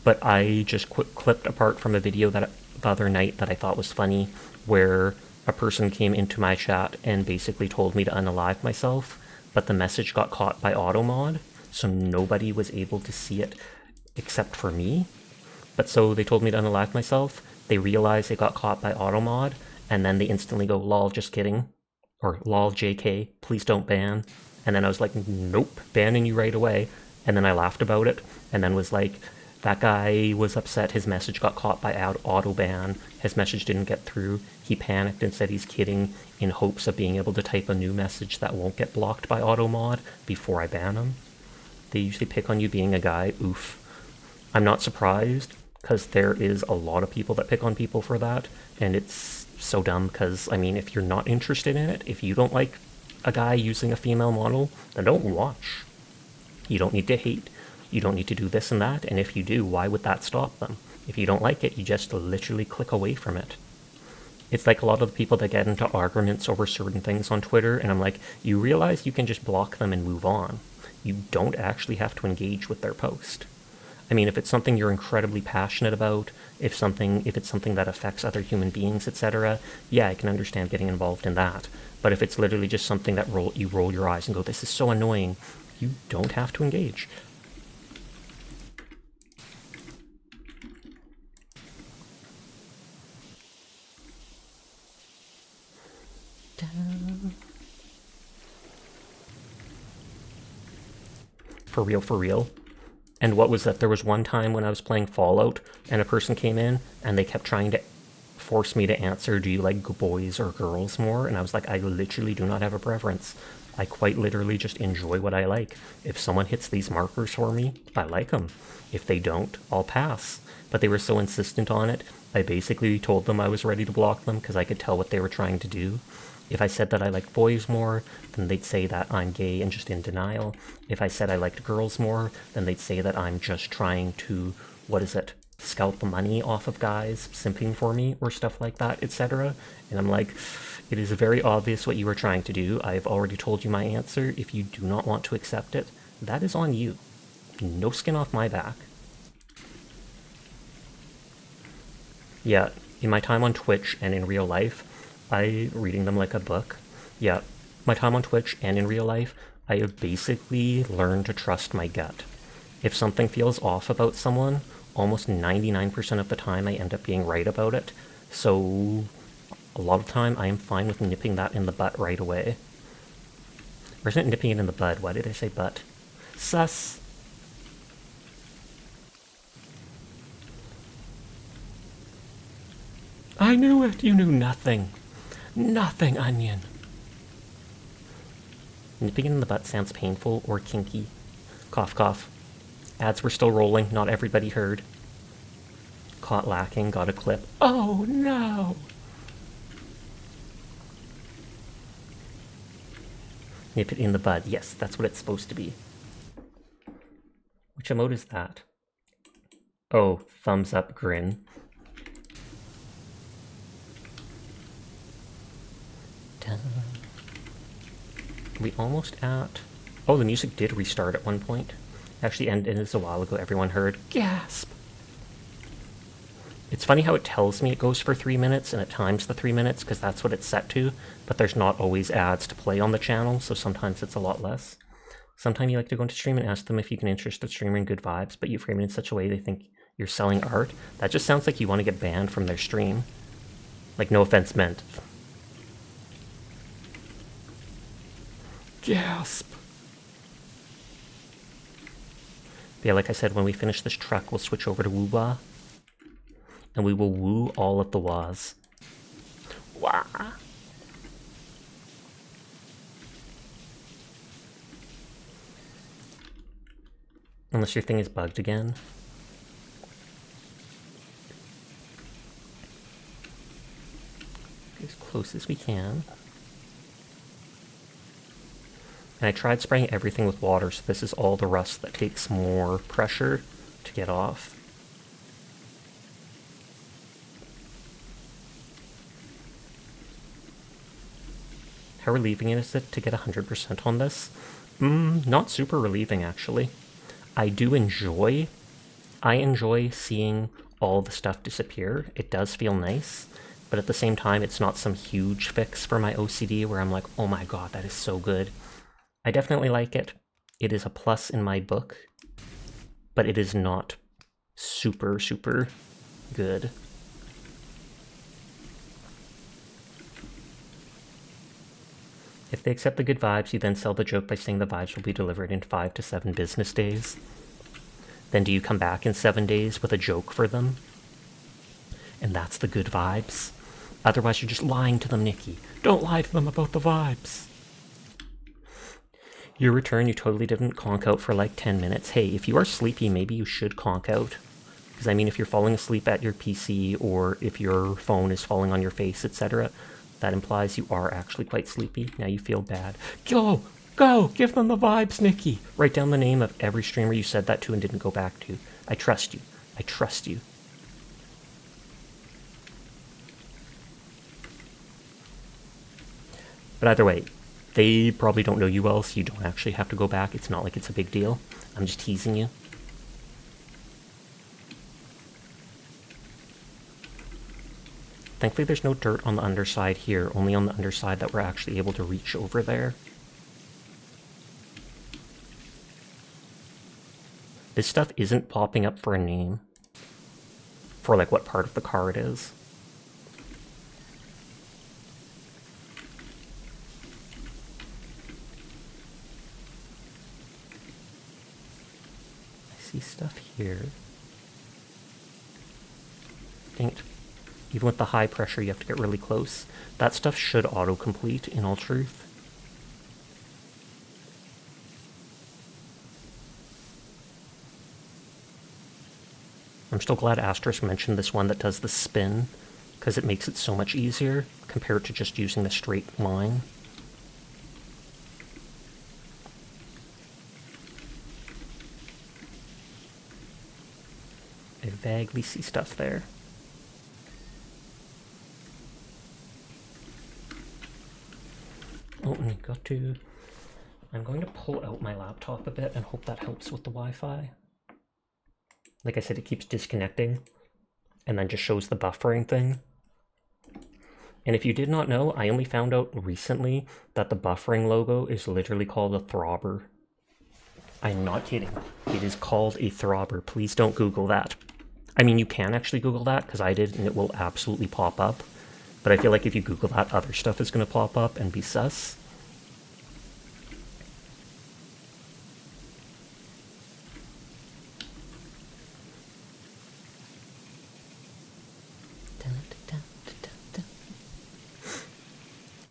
But I just clipped apart from a video that the other night that I thought was funny, where a person came into my chat and basically told me to unalive myself, but the message got caught by automod, so nobody was able to see it except for me. But so they told me to unalive myself, they realized it got caught by automod, and then they instantly go, lol, just kidding. Or lol, JK, please don't ban. And then I was like, nope, banning you right away. And then I laughed about it, and then was like, that guy was upset his message got caught by auto-ban, his message didn't get through, he panicked and said he's kidding in hopes of being able to type a new message that won't get blocked by automod before I ban him. They usually pick on you being a guy, oof. I'm not surprised, because there is a lot of people that pick on people for that, and it's so dumb, because, I mean, if you're not interested in it, if you don't like a guy using a female model, then don't watch. You don't need to hate. You don't need to do this and that, and if you do, why would that stop them? If you don't like it, you just literally click away from it. It's like a lot of the people that get into arguments over certain things on Twitter, and I'm like, you realize you can just block them and move on. You don't actually have to engage with their post. I mean, if it's something you're incredibly passionate about, if it's something that affects other human beings, etc., yeah, I can understand getting involved in that. But if it's literally just something that you roll your eyes and go, this is so annoying, you don't have to engage. For real, for real. And what was that? There was one time when I was playing Fallout, and a person came in, and they kept trying to force me to answer, do you like boys or girls more? And I was like, I literally do not have a preference. I quite literally just enjoy what I like. If someone hits these markers for me, I like them. If they don't, I'll pass. But they were so insistent on it, I basically told them I was ready to block them because I could tell what they were trying to do. If I said that I liked boys more, then they'd say that I'm gay and just in denial. If I said I liked girls more, then they'd say that I'm just trying to, scalp money off of guys simping for me or stuff like that, etc. And I'm like, it is very obvious what you are trying to do. I've already told you my answer. If you do not want to accept it, that is on you. No skin off my back. Yeah, in my time on Twitch and in real life, reading them like a book. Yeah, my time on Twitch and in real life, I have basically learned to trust my gut. If something feels off about someone, almost 99% of the time I end up being right about it. So a lot of the time I am fine with nipping that in the butt right away. Or isn't it nipping it in the bud? Why did I say butt? Sus. I knew it. You knew nothing. Nothing, Onion. Nipping it in the butt sounds painful or kinky. Cough, cough. Ads were still rolling. Not everybody heard. Caught lacking. Got a clip. Oh, no. Nip it in the bud. Yes, that's what it's supposed to be. Which emote is that? Oh, thumbs up grin. Are we almost at... Oh, the music did restart at one point. Actually ended a while ago. Everyone heard gasp. It's funny how it tells me it goes for 3 minutes and it times the 3 minutes because that's what it's set to, but there's not always ads to play on the channel, so sometimes it's a lot less. Sometimes you like to go into stream and ask them if you can interest the streamer in good vibes, but you frame it in such a way they think you're selling art. That just sounds like you want to get banned from their stream. Like, no offense meant. Gasp. But yeah, like I said, when we finish this truck, we'll switch over to woo-wah. And we will woo all of the wahs. Wah! Unless your thing is bugged again. As close as we can. And I tried spraying everything with water, so this is all the rust that takes more pressure to get off. How relieving is it to get 100% on this? Not super relieving, actually. I enjoy seeing all the stuff disappear. It does feel nice, but at the same time, it's not some huge fix for my OCD where I'm like, oh my god, that is so good. I definitely like it. It is a plus in my book, but it is not super, super good. If they accept the good vibes, you then sell the joke by saying the vibes will be delivered in 5 to 7 business days. Then do you come back in 7 days with a joke for them? And that's the good vibes? Otherwise you're just lying to them, Nikki. Don't lie to them about the vibes. Your return, you totally didn't conk out for like 10 minutes. Hey, if you are sleepy, maybe you should conk out. Because I mean, if you're falling asleep at your PC or if your phone is falling on your face, etc., that implies you are actually quite sleepy. Now you feel bad. Go! Give them the vibes, Nikki! Write down the name of every streamer you said that to and didn't go back to. I trust you. I trust you. But either way, they probably don't know you well, so you don't actually have to go back. It's not like it's a big deal. I'm just teasing you. Thankfully there's no dirt on the underside here, only on the underside that we're actually able to reach over there. This stuff isn't popping up for a name. For like what part of the car it is. I see stuff here. Dang it. Even with the high pressure, you have to get really close. That stuff should auto-complete, in all truth. I'm still glad Asterisk mentioned this one that does the spin, because it makes it so much easier compared to just using the straight line. I vaguely see stuff there. Oh, and I got to... I'm going to pull out my laptop a bit and hope that helps with the Wi-Fi. Like I said, it keeps disconnecting and then just shows the buffering thing. And if you did not know, I only found out recently that the buffering logo is literally called a throbber. I'm not kidding. It is called a throbber. Please don't Google that. I mean, you can actually Google that, because I did, and it will absolutely pop up. But I feel like if you Google that, other stuff is going to pop up and be sus.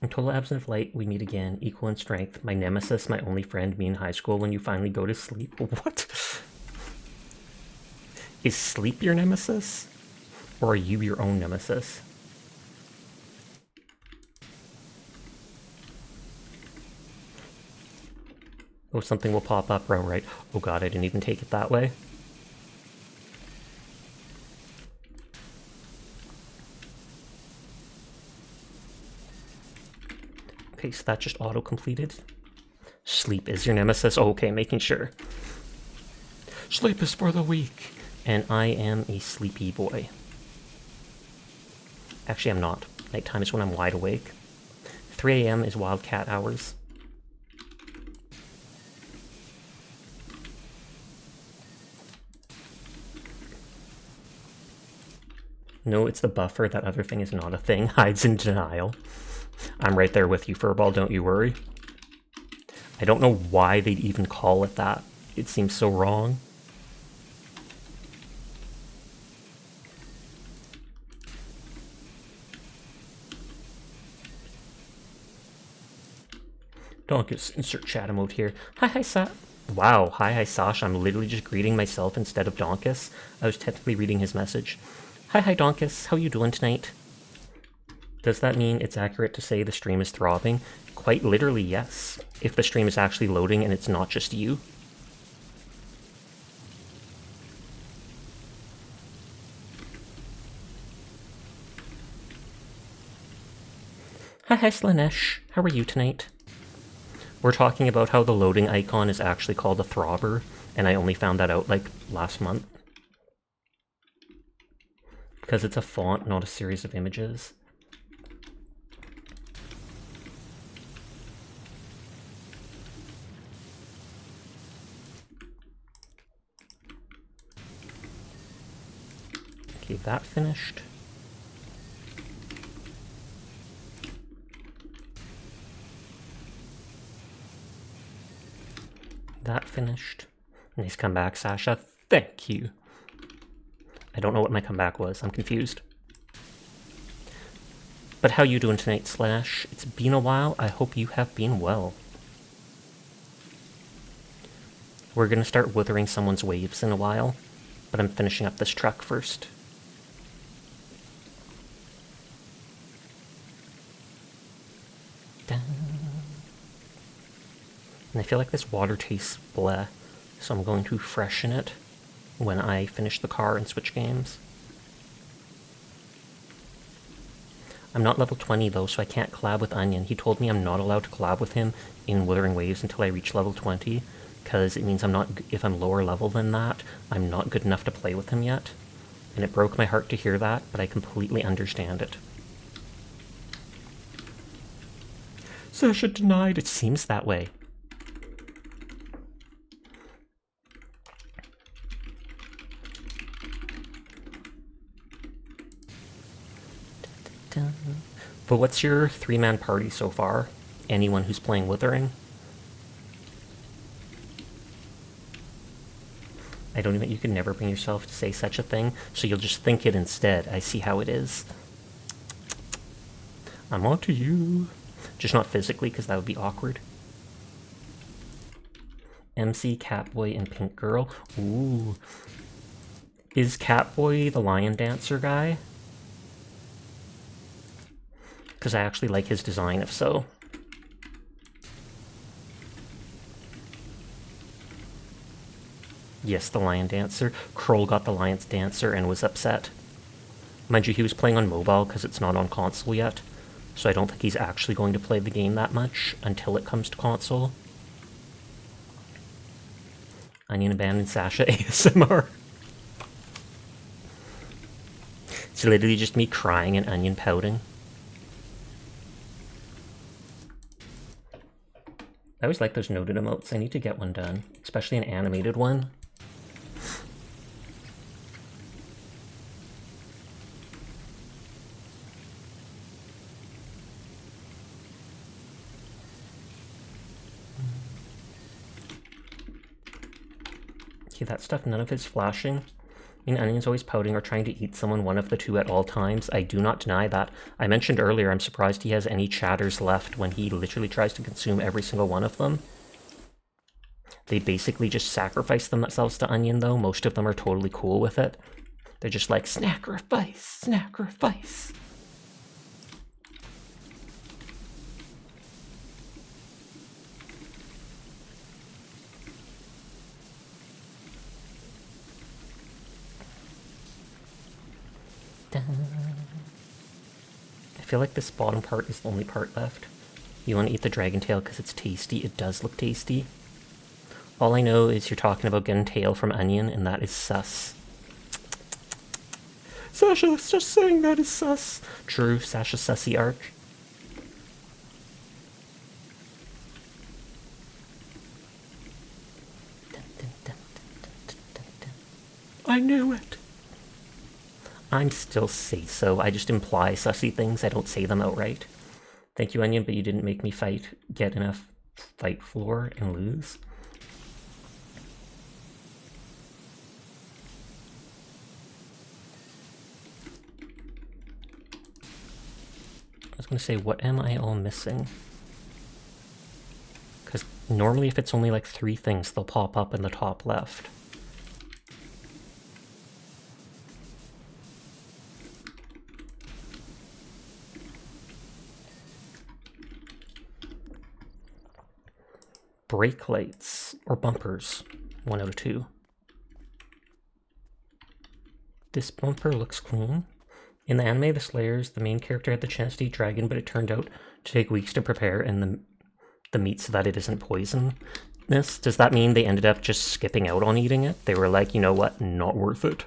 In total absence of light, we meet again, equal in strength. My nemesis, my only friend, me in high school when you finally go to sleep. What? Is sleep your nemesis? Or are you your own nemesis? Oh, something will pop up, oh, right. Oh god, I didn't even take it that way. Okay, so that just auto-completed. Sleep is your nemesis? Oh, okay, making sure. Sleep is for the weak. And I am a sleepy boy. Actually, I'm not. Nighttime is when I'm wide awake. 3 a.m. is wildcat hours. No, it's the buffer. That other thing is not a thing. Hides in denial. I'm right there with you, Furball, don't you worry. I don't know why they'd even call it that. It seems so wrong. Donkus, insert chat emote here. Hi, Wow, hi, Sasha. I'm literally just greeting myself instead of Donkus. I was technically reading his message. Hi, Donkus. How you doing tonight? Does that mean it's accurate to say the stream is throbbing? Quite literally, yes. If the stream is actually loading and it's not just you. Hi, Slanesh. How are you tonight? We're talking about how the loading icon is actually called a throbber, and I only found that out, like, last month. Because it's a font, not a series of images. Okay, that finished. That finished. Nice comeback, Sasha. Thank you. I don't know what my comeback was. I'm confused. But how you doing tonight, Slash? It's been a while. I hope you have been well. We're gonna start wuthering someone's waves in a while, but I'm finishing up this truck first. And I feel like this water tastes bleh, so I'm going to freshen it when I finish the car and switch games. I'm not level 20 though, so I can't collab with Onion. He told me I'm not allowed to collab with him in Wuthering Waves until I reach level 20, because it means if I'm lower level than that, I'm not good enough to play with him yet. And it broke my heart to hear that, but I completely understand it. Sasha denied. It seems that way. But what's your 3-man party so far? Anyone who's playing Wuthering? I don't even... You can never bring yourself to say such a thing, so you'll just think it instead. I see how it is. I'm on to you. Just not physically, because that would be awkward. MC, Catboy, and Pink Girl. Ooh. Is Catboy the lion dancer guy? because I actually like his design, if so. Yes, the Lion Dancer. Kroll got the Lion's Dancer and was upset. Mind you, he was playing on mobile because it's not on console yet, so I don't think he's actually going to play the game that much until it comes to console. Onion abandoned Sasha ASMR. It's literally just me crying and Onion pouting. I always like those noted emotes. I need to get one done, especially an animated one. Okay, that stuff, none of it's flashing. I mean, Onion's always pouting or trying to eat someone, one of the two at all times. I do not deny that. I mentioned earlier, I'm surprised he has any chatters left when he literally tries to consume every single one of them. They basically just sacrifice themselves to Onion, though. Most of them are totally cool with it. They're just like, sacrifice, sacrifice. I feel like this bottom part is the only part left. You want to eat the dragon tail because it's tasty. It does look tasty. All I know is you're talking about getting tail from Onion, and that is sus. Sasha's just saying that is sus. True, Sasha's sussy arc. I knew it. I'm still say-so. I just imply sussy things. I don't say them outright. Thank you, Onion, but you didn't make me get enough fight floor and lose. I was going to say, what am I all missing? Because normally if it's only like 3 things, they'll pop up in the top left. Brake lights, or bumpers, 1 out of 2. This bumper looks clean. In the anime, the Slayers, the main character had the chance to eat dragon, but it turned out to take weeks to prepare and the meat so that it isn't poisonous. Does that mean they ended up just skipping out on eating it? They were like, you know what, not worth it.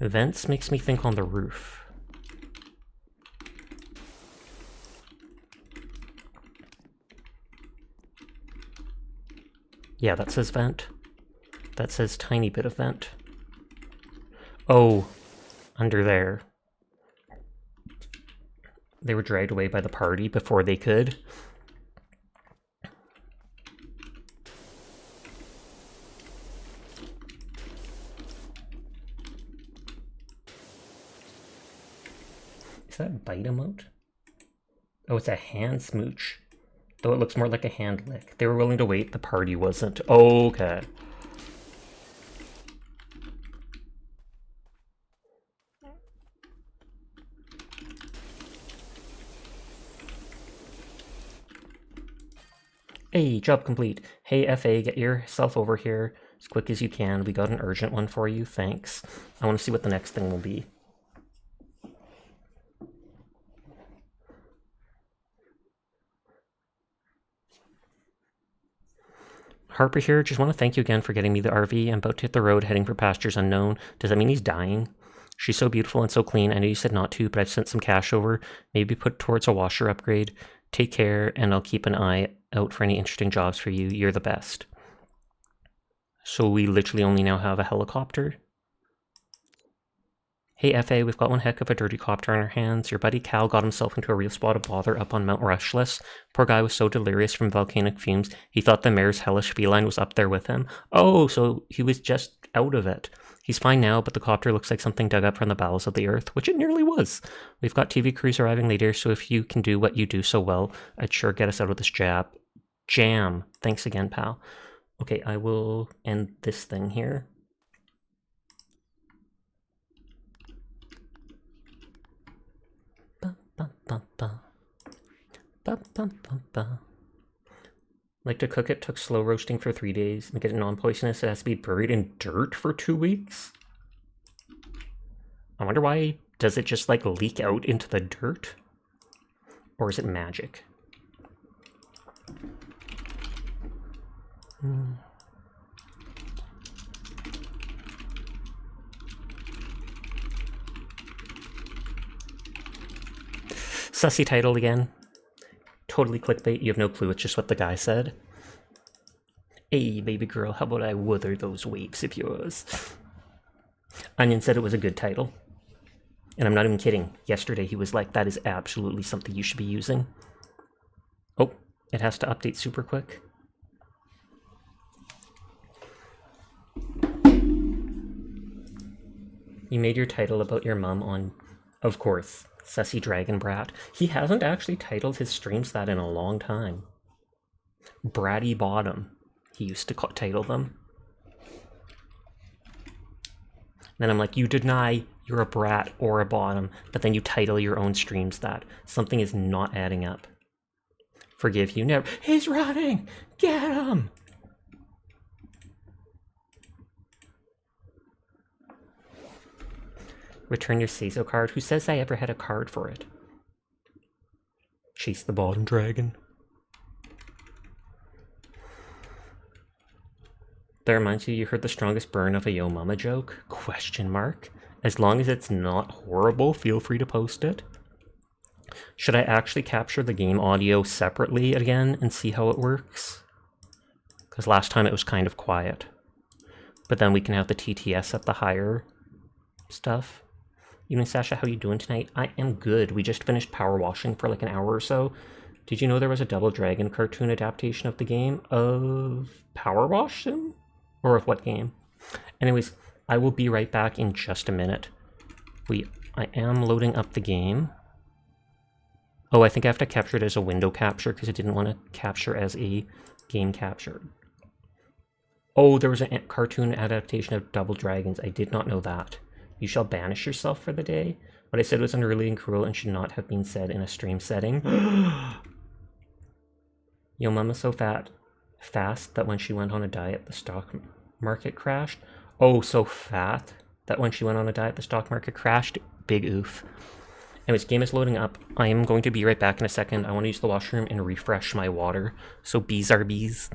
Vents makes me think on the roof. Yeah, that says vent. That says tiny bit of vent. Oh, under there. They were dragged away by the party before they could. Is that bite emote? Oh, it's a hand smooch. Though it looks more like a hand lick. They were willing to wait, the party wasn't. Okay. Hey, job complete. Hey, FA, get yourself over here as quick as you can. We got an urgent one for you, thanks. I want to see what the next thing will be. Harper here, just want to thank you again for getting me the RV. I'm about to hit the road, heading for pastures unknown. Does that mean he's dying? She's so beautiful and so clean. I know you said not to, but I've sent some cash over. Maybe put towards a washer upgrade. Take care, and I'll keep an eye out for any interesting jobs for you. You're the best. So we literally only now have a helicopter? Hey FA, we've got one heck of a dirty copter on our hands. Your buddy Cal got himself into a real spot of bother up on Mount Rushless. Poor guy was so delirious from volcanic fumes, he thought the mayor's hellish feline was up there with him. Oh, so he was just out of it. He's fine now, but the copter looks like something dug up from the bowels of the earth, which it nearly was. We've got TV crews arriving later, so if you can do what you do so well, I'd sure get us out of this jam. Thanks again, pal. Okay, I will end this thing here. Bum, bum, bum. Like to cook it, took slow roasting for 3 days. Make it non-poisonous, it has to be buried in dirt for 2 weeks? I wonder why, does it just like leak out into the dirt? Or is it magic? Sussy title again. Totally clickbait, you have no clue, it's just what the guy said. Hey, baby girl, how about I wither those waves of yours? Onion said it was a good title. And I'm not even kidding. Yesterday he was like, that is absolutely something you should be using. Oh, it has to update super quick. You made your title about your mom on, of course, Sussy Dragon Brat. He hasn't actually titled his streams that in a long time. Bratty Bottom, he used to title them. Then I'm like, you deny you're a brat or a bottom, but then you title your own streams that. Something is not adding up. Forgive you never. He's running! Get him! Return your Seizo card. Who says I ever had a card for it? Chase the bottom dragon. That reminds you heard the strongest burn of a Yo Mama joke? Question mark. As long as it's not horrible, feel free to post it. Should I actually capture the game audio separately again and see how it works? Because last time it was kind of quiet. But then we can have the TTS at the higher stuff. Evening, Sasha, how you doing tonight? I am good. We just finished power washing for like an hour or so. Did you know there was a Double Dragon cartoon adaptation of the game of Powerwash soon? Or of what game? Anyways, I will be right back in just a minute. I am loading up the game. Oh, I think I have to capture it as a window capture because I didn't want to capture as a game capture. Oh, there was a cartoon adaptation of Double Dragons. I did not know that. You shall banish yourself for the day. What I said was unruly and cruel and should not have been said in a stream setting. Yo, mama's so fast that when she went on a diet, the stock market crashed. Oh, so fat that when she went on a diet, the stock market crashed. Big oof. Anyways, game is loading up. I am going to be right back in a second. I want to use the washroom and refresh my water. So bees are bees.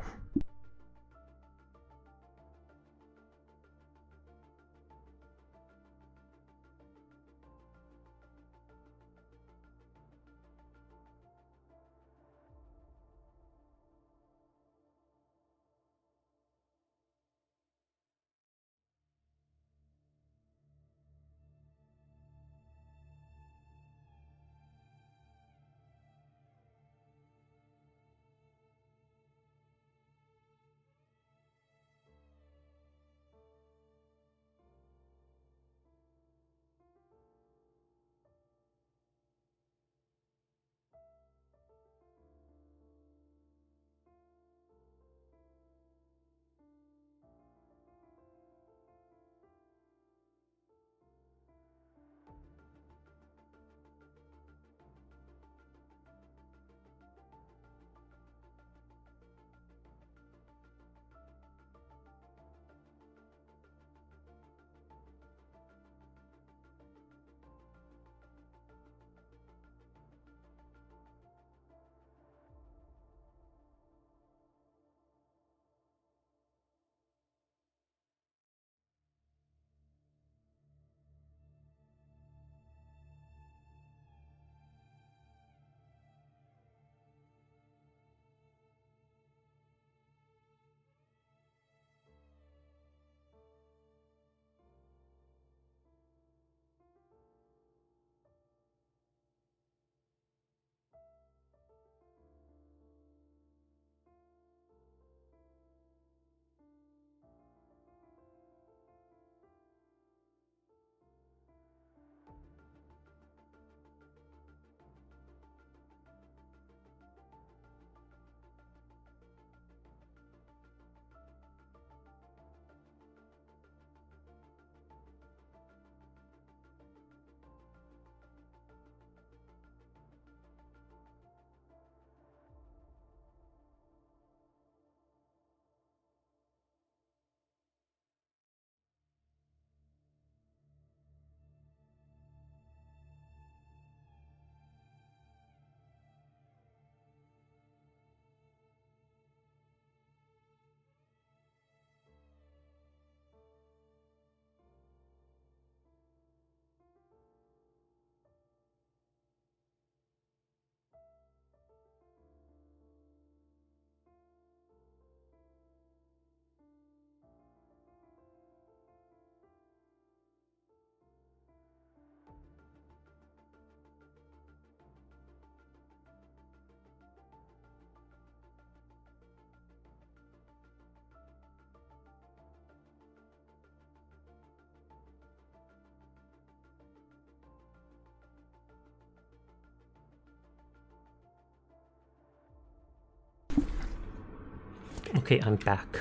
Okay, I'm back.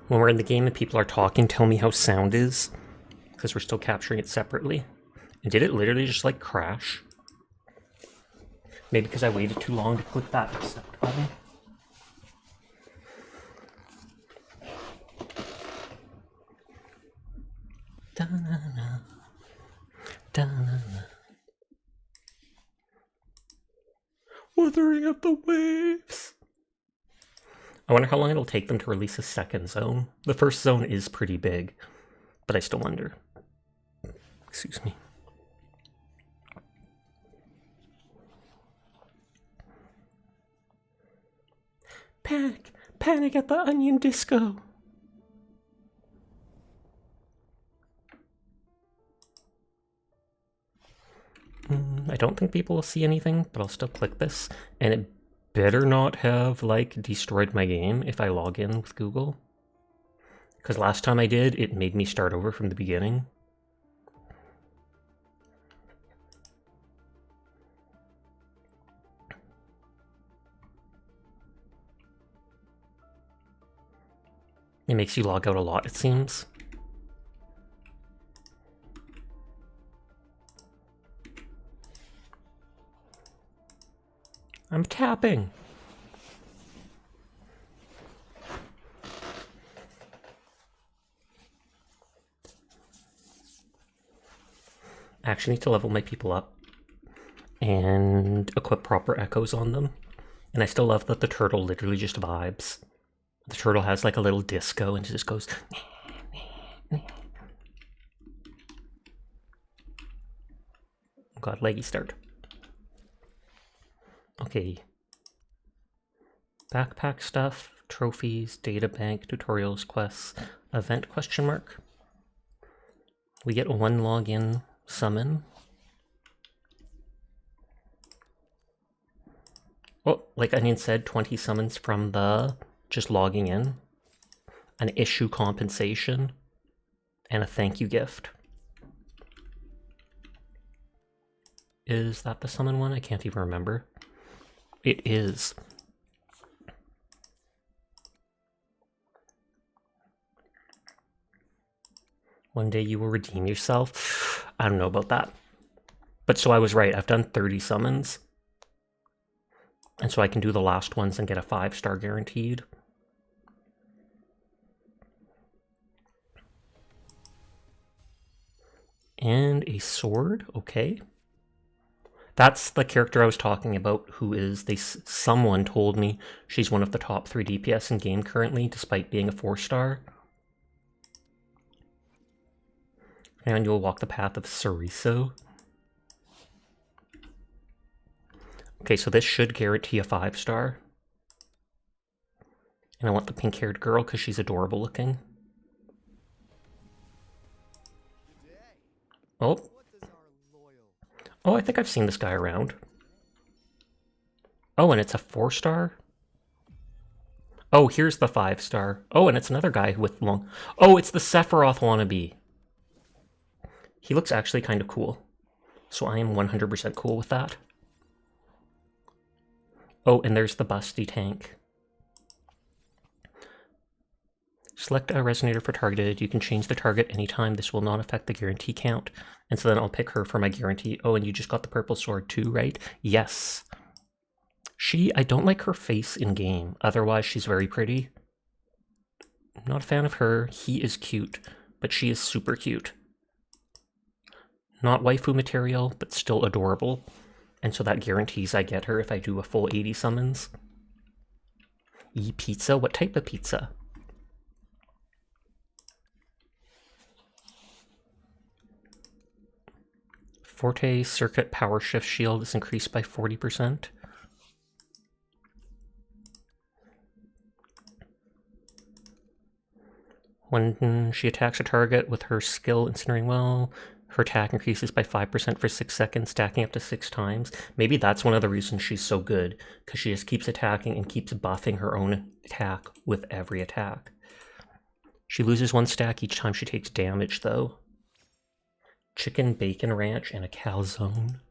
When we're in the game and people are talking, tell me how sound is, because we're still capturing it separately. And did it literally just like crash? Maybe because I waited too long to click that accept button. Da-na-na. Da-na-na. Wuthering at the waves. I wonder how long it'll take them to release a second zone. The first zone is pretty big, but I still wonder. Excuse me. Panic! Panic at the Onion Disco! I don't think people will see anything, but I'll still click this. And it better not have, like, destroyed my game if I log in with Google. Because last time I did, it made me start over from the beginning. It makes you log out a lot, it seems. I'm tapping. I actually need to level my people up and equip proper echoes on them. And I still love that the turtle literally just vibes. The turtle has like a little disco and it just goes. Oh god, leggy start. Okay. Backpack stuff, trophies, databank, tutorials, quests, event question mark. We get one login summon. Oh, like Onion said, 20 summons from the just logging in. An issue compensation. And a thank you gift. Is that the summon one? I can't even remember. It is. One day you will redeem yourself. I don't know about that. But so I was right. I've done 30 summons. And so I can do the last ones and get a 5-star guaranteed. And a sword. Okay. That's the character I was talking about, who is, someone told me she's one of the top 3 DPS in game currently, despite being a 4-star. And you'll walk the path of Ceriso. Okay, so this should guarantee a 5-star. And I want the pink-haired girl because she's adorable looking. Oh. Oh, I think I've seen this guy around. Oh, and it's a 4-star? Oh, here's the 5-star. Oh, and it's another guy with long... Oh, it's the Sephiroth wannabe. He looks actually kind of cool. So I am 100% cool with that. Oh, and there's the busty tank. Select a resonator for targeted. You can change the target anytime. This will not affect the guarantee count. And so then I'll pick her for my guarantee. Oh, and you just got the purple sword too, right? Yes. I don't like her face in game. Otherwise, she's very pretty. I'm not a fan of her. He is cute, but she is super cute. Not waifu material, but still adorable. And so that guarantees I get her if I do a full 80 summons. Pizza? What type of pizza? Forte Circuit Power Shift Shield is increased by 40%. When she attacks a target with her skill Incinerating Well, her attack increases by 5% for 6 seconds, stacking up to 6 times. Maybe that's one of the reasons she's so good, because she just keeps attacking and keeps buffing her own attack with every attack. She loses 1 stack each time she takes damage, though. Chicken Bacon Ranch and a calzone.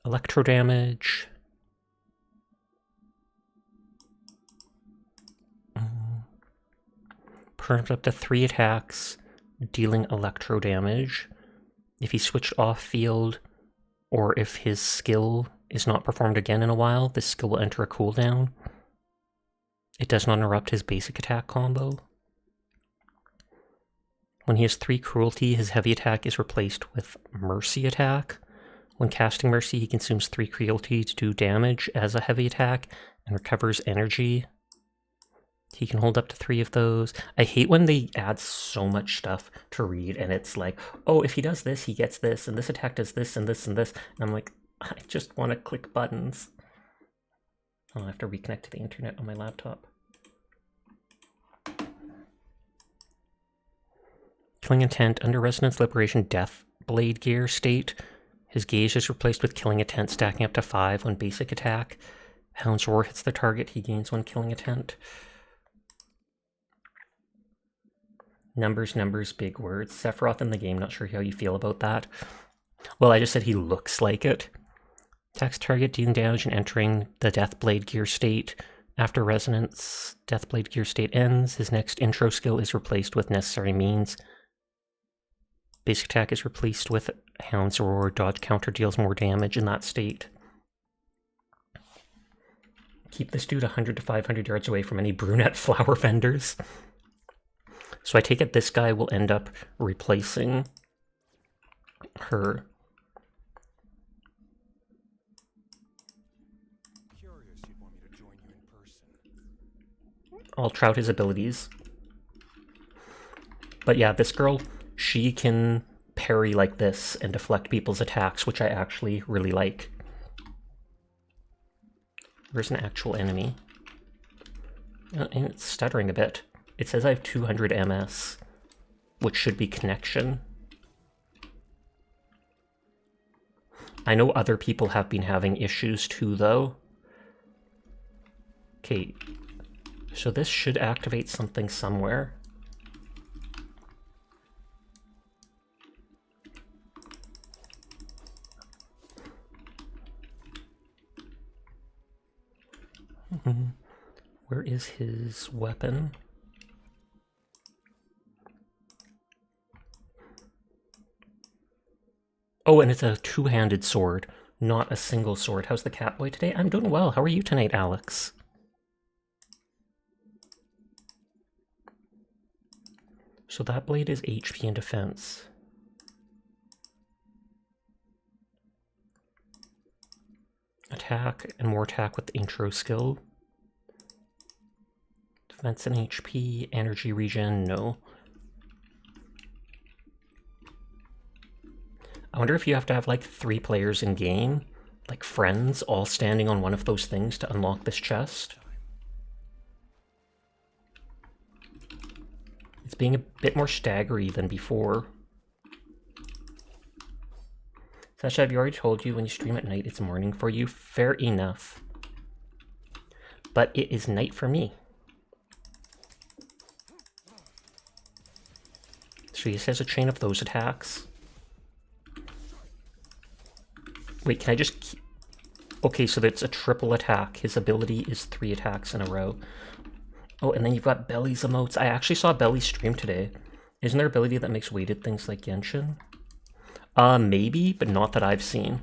Electro damage. Perms up to 3 attacks, dealing electro damage. If he switched off field, or if his skill is not performed again in a while, this skill will enter a cooldown. It does not interrupt his basic attack combo. When he has 3 cruelty, his heavy attack is replaced with mercy attack. When casting mercy, he consumes 3 cruelty to do damage as a heavy attack and recovers energy. He can hold up to 3 of those. I hate when they add so much stuff to read and it's like, oh, if he does this, he gets this, and this attack does this, and this, and this. And I'm like, I just want to click buttons. I'll have to reconnect to the internet on my laptop. Killing Intent, under Resonance Liberation Death Blade Gear state. His gauge is replaced with Killing Intent, stacking up to 5 when basic attack. Hound's Roar hits the target, he gains 1 Killing Intent. Numbers, big words. Sephiroth in the game, not sure how you feel about that. Well, I just said he looks like it. Attacks target, dealing damage and entering the Deathblade Gear state. After Resonance, Deathblade Gear state ends. His next intro skill is replaced with Necessary Means. Basic attack is replaced with Hound's Roar. Dodge counter deals more damage in that state. Keep this dude 100 to 500 yards away from any brunette flower vendors. So I take it this guy will end up replacing her. I'll trout his abilities. But yeah, this girl, she can parry like this and deflect people's attacks, which I actually really like. Where's an actual enemy? And it's stuttering a bit. It says I have 200 MS, which should be connection. I know other people have been having issues too, though. Okay, so this should activate something somewhere. Where is his weapon? Oh, and it's a two-handed sword, not a single sword. How's the Catboy today? I'm doing well. How are you tonight, Alex? So that blade is HP and defense. Attack and more attack with the intro skill. Defense and HP, energy regen, no. I wonder if you have to have like 3 players in game, like friends, all standing on one of those things to unlock this chest. It's being a bit more staggery than before. Sasha, have you already told you when you stream at night it's morning for you? Fair enough. But it is night for me. So he has a chain of those attacks. Wait, can I just... Okay, so that's a triple attack. His ability is 3 attacks in a row. Oh, and then you've got Belly's emotes. I actually saw Belly's stream today. Isn't there ability that makes weighted things like Genshin? Maybe, but not that I've seen.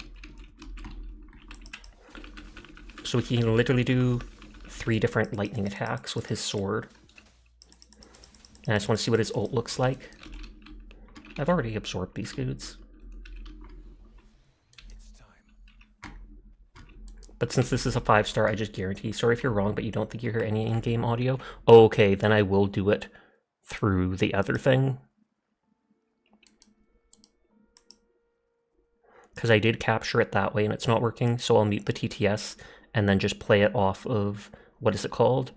So he can literally do 3 different lightning attacks with his sword. And I just want to see what his ult looks like. I've already absorbed these dudes. But since this is a 5-star, I just guarantee. Sorry if you're wrong, but you don't think you hear any in-game audio? Okay, then I will do it through the other thing. Because I did capture it that way and it's not working, so I'll mute the TTS and then just play it off of, what is it called?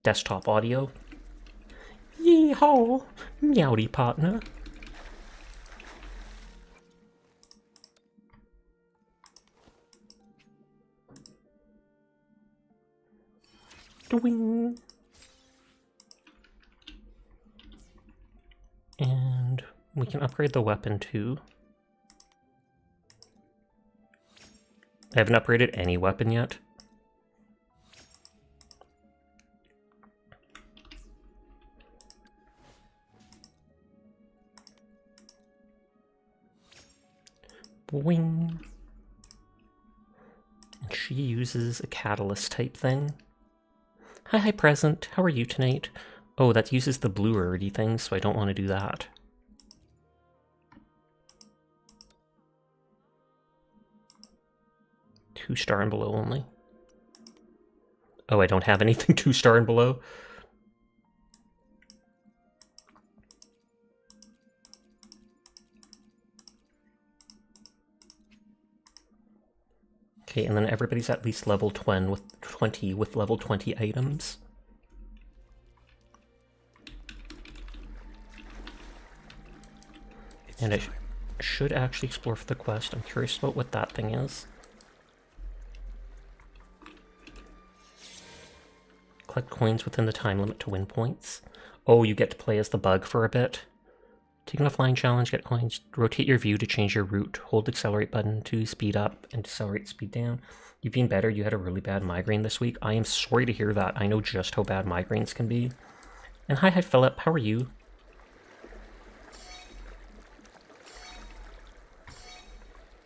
Desktop audio. Yee-haw, meowdy partner. Doing. And we can upgrade the weapon too. I haven't upgraded any weapon yet. Boing. And she uses a catalyst type thing. Hi, Present. How are you tonight? Oh, that uses the blue rarity thing, so I don't want to do that. Two-star and below only. Oh, I don't have anything 2-star and below. Okay, and then everybody's at least level 20 with level 20 items. And I should actually explore for the quest. I'm curious about what that thing is. Collect coins within the time limit to win points. Oh, you get to play as the bug for a bit. Taking a flying challenge, get coins. Rotate your view to change your route. Hold accelerate button to speed up and decelerate speed down. You've been better. You had a really bad migraine this week. I am sorry to hear that. I know just how bad migraines can be. And hi, Philip. How are you?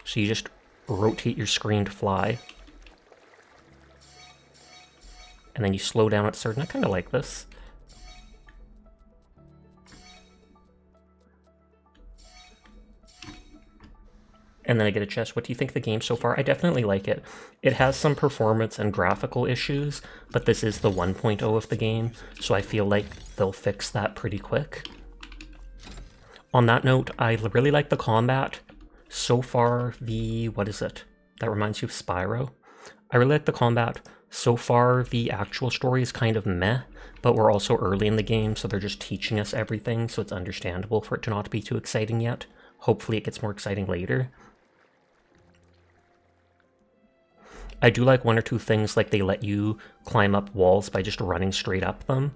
So you just rotate your screen to fly. And then you slow down at certain. I kind of like this. And then I get a chest. What do you think of the game so far? I definitely like it. It has some performance and graphical issues, but this is the 1.0 of the game, so I feel like they'll fix that pretty quick. On that note, I really like the combat. So far, what is it? That reminds you of Spyro. I really like the combat. So far, the actual story is kind of meh, but we're also early in the game, so they're just teaching us everything, so it's understandable for it to not be too exciting yet. Hopefully it gets more exciting later. I do like one or two things, like they let you climb up walls by just running straight up them.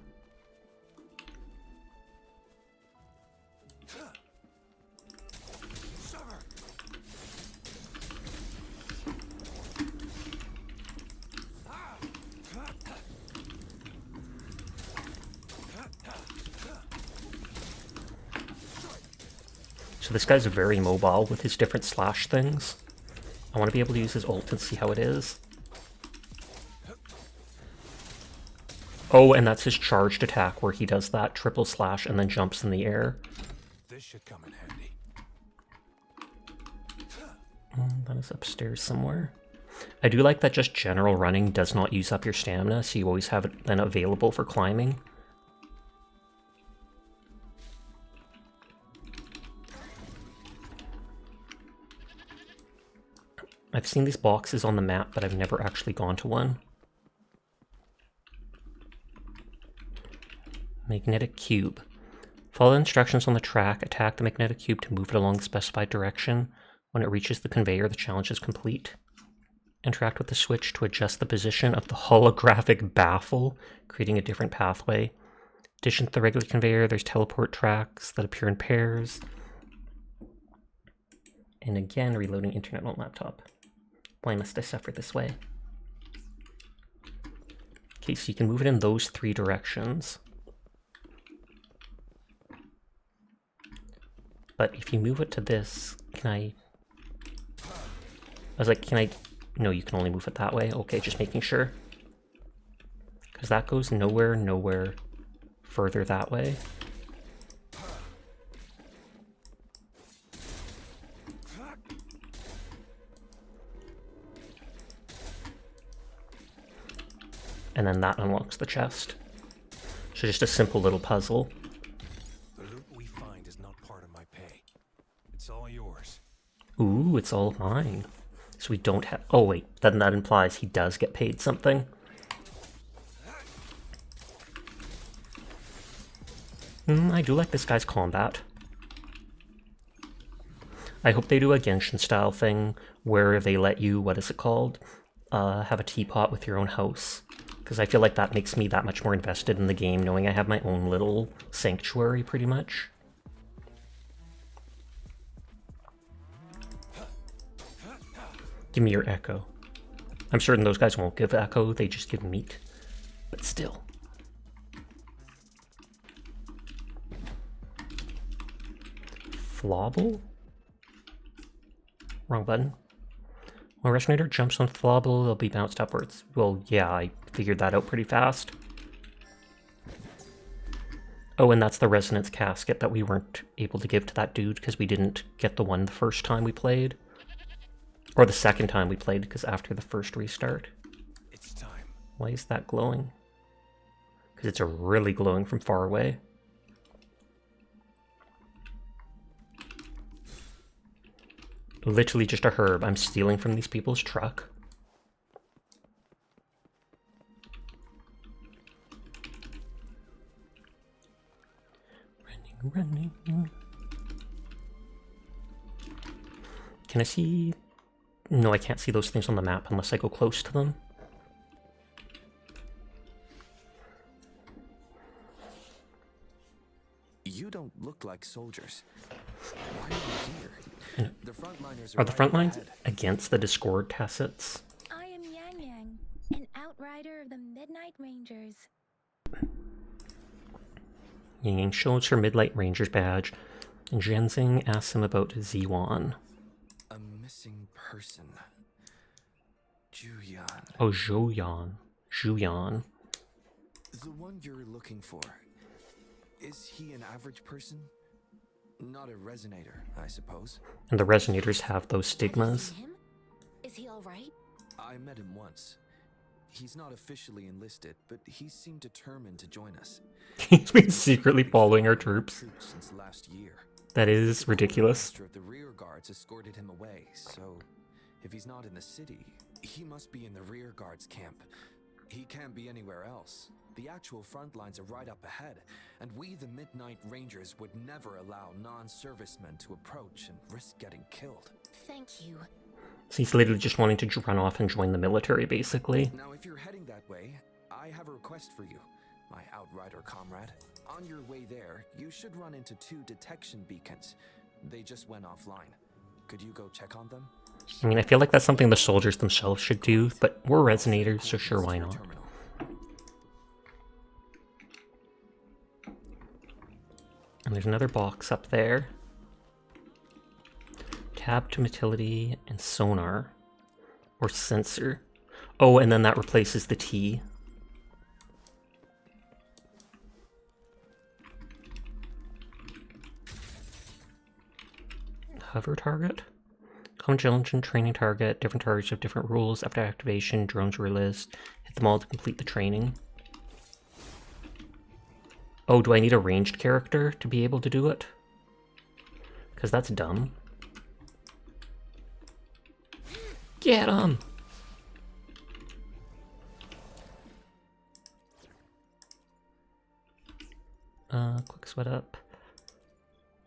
So this guy's very mobile with his different slash things. I want to be able to use his ult and see how it is. Oh, and that's his charged attack where he does that triple slash and then jumps in the air. This should come in handy. That is upstairs somewhere. I do like that just general running does not use up your stamina, so you always have it then available for climbing. I've seen these boxes on the map, but I've never actually gone to one. Magnetic cube. Follow the instructions on the track, attack the magnetic cube to move it along the specified direction. When it reaches the conveyor, the challenge is complete. Interact with the switch to adjust the position of the holographic baffle, creating a different pathway. In addition to the regular conveyor, there's teleport tracks that appear in pairs. And again, reloading internet on laptop. Why must I suffer this way? Okay, so you can move it in those 3 directions. But if you move it to this, can I was like, can I... No, you can only move it that way. Okay, just making sure. Because that goes nowhere further that way. And then that unlocks the chest. So just a simple little puzzle. The loot we find is not part of my pay. It's all yours. Ooh, it's all mine. So we don't have... Oh wait, then that implies he does get paid something. I do like this guy's combat. I hope they do a Genshin style thing where they let you, what is it called? Have a teapot with your own house. Because I feel like that makes me that much more invested in the game, knowing I have my own little sanctuary, pretty much. Give me your echo. I'm certain those guys won't give echo, they just give meat. But still. Flobble? Wrong button. When a resonator jumps on Flobble, they'll be bounced upwards. Well, yeah, I figured that out pretty fast. Oh, and that's the resonance casket that we weren't able to give to that dude because we didn't get the one the first time we played. Or the second time we played, because after the first restart. It's time. Why is that glowing? Because it's really glowing from far away. Literally just a herb I'm stealing from these people's truck. Running. Can I see? No, I can't see those things on the map unless I go close to them. You don't look like soldiers. Why are you here? The frontliners Are the front lines against the Discord tacits? I am Yang Yang, an outrider of the Midnight Rangers. Yang Yang shows her Midnight Rangers badge, and Zhenzing asks him about Ziwan. A missing person. Juyan. Oh, Zhuyan. Zhuyan. The one you're looking for. Is he an average person? Not a resonator, I suppose. And the resonators have those Have you stigmas. seen him? Is he all right? I met him once. He's not officially enlisted, but he seemed determined to join us. He's been secretly following our troops. Since last year. That is ridiculous. The the rear guards escorted him away, so if he's not in the city, he must be in the rear guards camp. He can't be anywhere else. The actual front lines are right up ahead, and we, the Midnight Rangers, would never allow non-servicemen to approach and risk getting killed. Thank you. So he's literally just wanting to run off and join the military, basically. Now, if you're heading that way, I have a request for you, my outrider comrade. On your way there, you should run into 2 detection beacons. They just went offline. Could you go check on them? I mean, I feel like that's something the soldiers themselves should do, but we're resonators, so sure, why not? Terminal. And there's another box up there. Tab to motility and sonar. Or sensor. Oh, and then that replaces the T. Hover target. Common challenge and training target. Different targets have different rules. After activation, drones are released. Hit them all to complete the training. Oh, do I need a ranged character to be able to do it? Because that's dumb. Get him! Quick sweat up.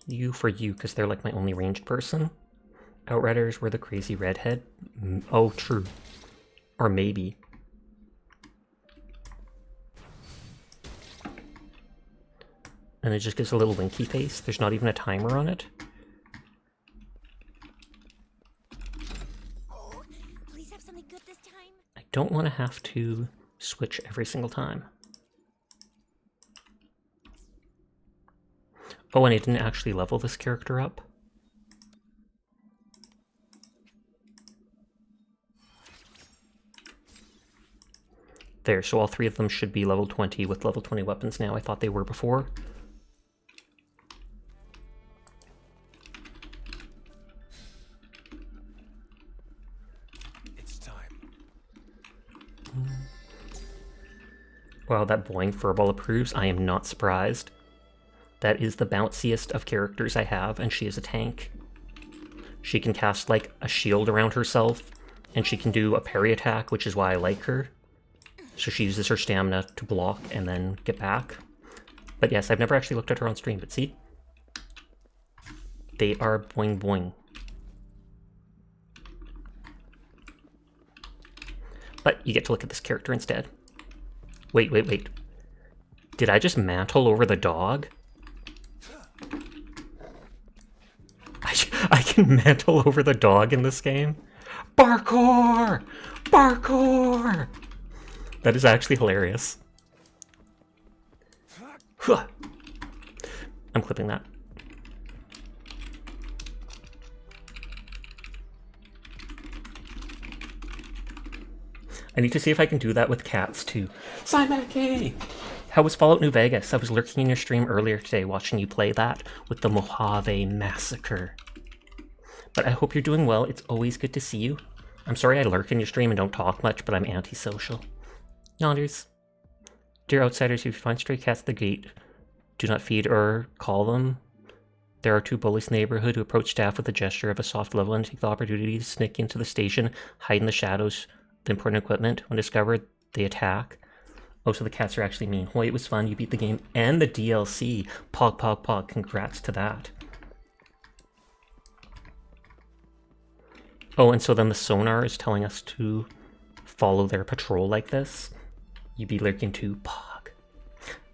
You for you, because they're like my only ranged person. Outriders were the crazy redhead. Oh, true. Or maybe. And it just gives a little winky face. There's not even a timer on it. Oh, please have something good this time. I don't want to have to switch every single time. Oh, and I didn't actually level this character up. There, so all 3 of them should be level 20 with level 20 weapons now. I thought they were before. It's time. Wow, that boing furball approves. I am not surprised. That is the bounciest of characters I have, and she is a tank. She can cast like a shield around herself, and she can do a parry attack, which is why I like her. So she uses her stamina to block and then get back. But yes, I've never actually looked at her on stream, but see? They are boing boing. But you get to look at this character instead. Wait. Did I just mantle over the dog? I can mantle over the dog in this game? Parkour! Parkour! That is actually hilarious. I'm clipping that. I need to see if I can do that with cats too. Simaki! How was Fallout New Vegas? I was lurking in your stream earlier today watching you play that with the Mojave Massacre. But I hope you're doing well. It's always good to see you. I'm sorry I lurk in your stream and don't talk much, but I'm antisocial. Yonders. Dear outsiders, if you find stray cats at the gate, do not feed or call them. There are two bullies in the neighborhood who approach staff with a gesture of a soft level and take the opportunity to sneak into the station, hide in the shadows of the important equipment. When discovered, they attack. Oh, so the cats are actually mean. Hoy, it was fun. You beat the game and the DLC. Pog, pog, pog. Congrats to that. Oh, and so then the sonar is telling us to follow their patrol like this. You be lurking too. Pog.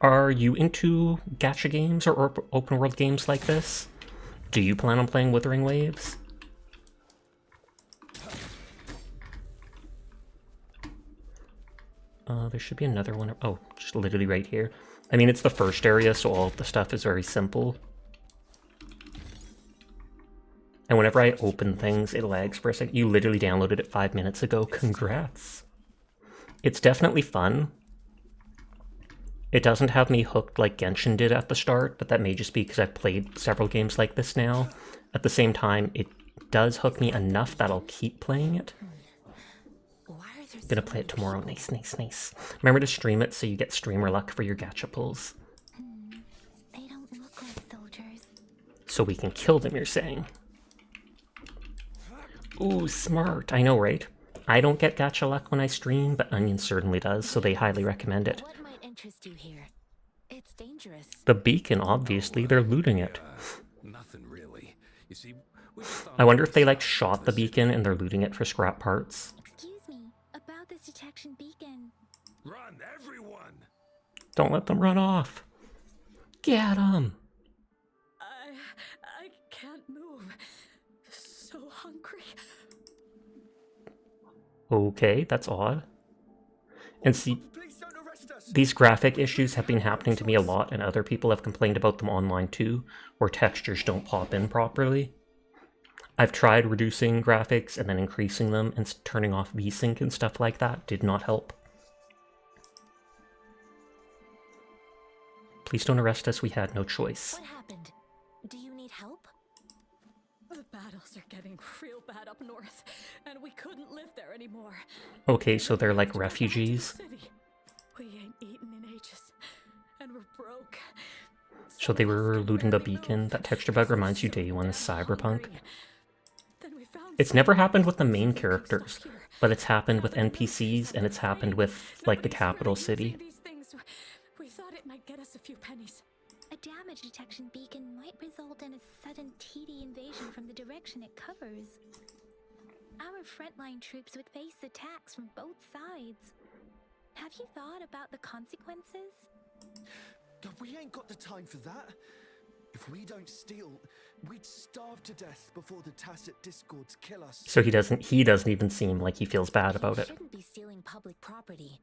Are you into gacha games or open world games like this? Do you plan on playing Wuthering Waves? There should be another one. Oh, just literally right here. I mean, it's the first area, so all of the stuff is very simple. And whenever I open things, it lags for a second. You literally downloaded it 5 minutes ago. Congrats. It's definitely fun. It doesn't have me hooked like Genshin did at the start, but that may just be because I've played several games like this now. At the same time, it does hook me enough that I'll keep playing it. Gonna play it tomorrow. Nice, nice, nice. Remember to stream it so you get streamer luck for your gacha pulls. They don't look like soldiers. So we can kill them, you're saying? Ooh, smart. I know, right? I don't get gacha luck when I stream, but Onion certainly does, so they highly recommend it. What might interest you here? It's dangerous. The beacon, obviously. They're looting it. Nothing really. You see, I wonder if they, like, shot the beacon and they're looting it for scrap parts. Excuse me, about this detection beacon. run, everyone! Don't let them run off. Get them. I can't move. So hungry. Okay, that's odd. And see, these graphic issues have been happening to me a lot, and other people have complained about them online too, where textures don't pop in properly. I've tried reducing graphics and then increasing them and turning off VSync and stuff like that. Did not help. Please don't arrest us, we had no choice. What happened? Do you need help? The battles are getting real bad up north, and we couldn't live there anymore. Okay, so they're like refugees. We ain't eaten in ages, and we're broke. So they were looting the beacon. That texture bug reminds you day one is Cyberpunk. It's never happened with the main characters, but it's happened with NPCs, and it's happened with, like, the capital city. We thought it might get us a few pennies. A damage detection beacon might result in a sudden TD invasion from the direction it covers. Our frontline troops would face attacks from both sides. Have you thought about the consequences? We ain't got the time for that. If we don't steal, we'd starve to death before the tacit discords kill us. So he doesn't even seem like he feels bad about it. Shouldn't be stealing public property.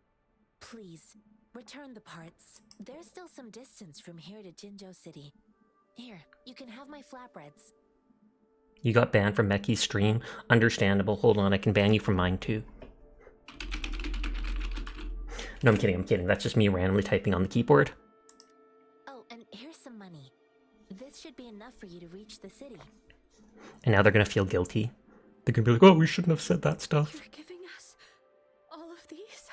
Please, return the parts. There's still some distance from here to Jinzhou City. Here, you can have my flatbreads. You got banned from Meki's stream? Understandable. Hold on, I can ban you from mine too. No, I'm kidding. That's just me randomly typing on the keyboard. Oh, and here's some money. This should be enough for you to reach the city. And now they're gonna feel guilty. They're gonna be like, oh, we shouldn't have said that stuff. You're giving us all of these?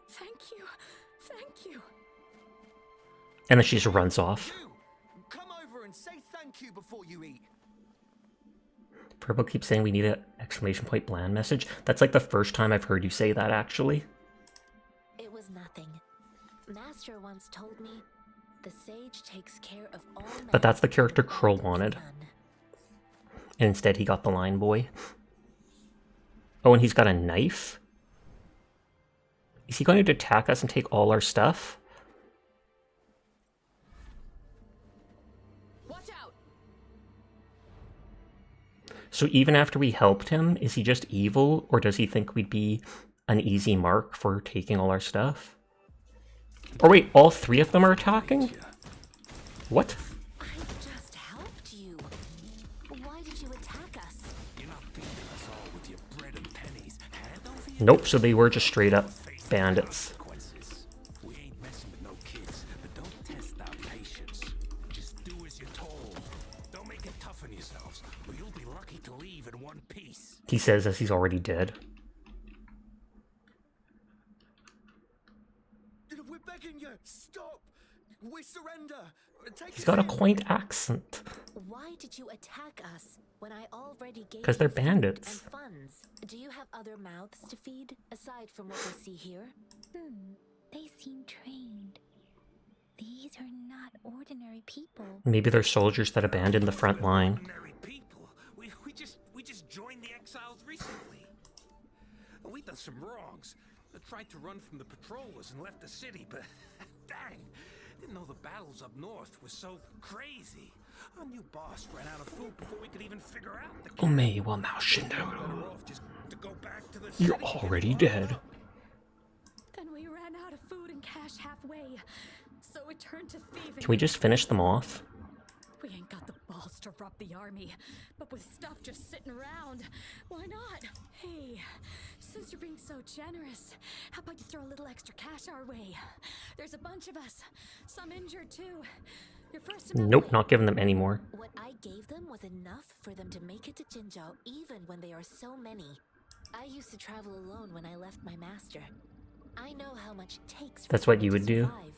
Thank you. Thank you. And then she just runs off. You! Come over and say thank you before you eat. Purple keeps saying we need an exclamation point bland message. That's like the first time I've heard you say that, actually. It was nothing. Master once told me, the sage takes care of all men. But that's the character Curl wanted. None. And instead he got the line boy. Oh, and he's got a knife? Is he going to attack us and take all our stuff? Watch out. So even after we helped him, is he just evil? Or does he think we'd be an easy mark for taking all our stuff. Or wait, all 3 of them are attacking? What? I just helped you. Why did you attack us? You're not feeding us all with your bread and pennies. Hand over your Nope, so they were just straight up bandits. consequences. We ain't messing with no kids, but don't test our patience. Just do as you're told. Don't make it tough on yourselves, or you'll be lucky to leave in one piece. He says as he's already dead. We're begging you, stop! We surrender! Take He's us got a in. quaint accent. Why did you attack us when I already gave 'Cause you they're food bandits. and funds? Do you have other mouths to feed aside from what we see here? They seem trained. These are not ordinary people. Maybe they're soldiers that abandoned the front line. Ordinary people. We just joined the exiles recently. We done some wrongs. I tried to run from the patrollers and left the city, but dang, didn't know the battles up north were so crazy. Our new boss ran out of food before we could even figure out the camp. Better off just to go back to the You're city and already get dead. Then we ran out of food and cash halfway, so we turned to thieving. Can we just finish them off? We ain't got the balls to rob the army, but with stuff just sitting around, why not? Hey, since you're being so generous, how about you throw a little extra cash our way? There's a bunch of us, some injured too. Your first amount. Nope, not giving them any more. What I gave them was enough for them to make it to Jinzhou even when they are so many. I used to travel alone when I left my master. I know how much it takes for That's what someone you to would do? survive.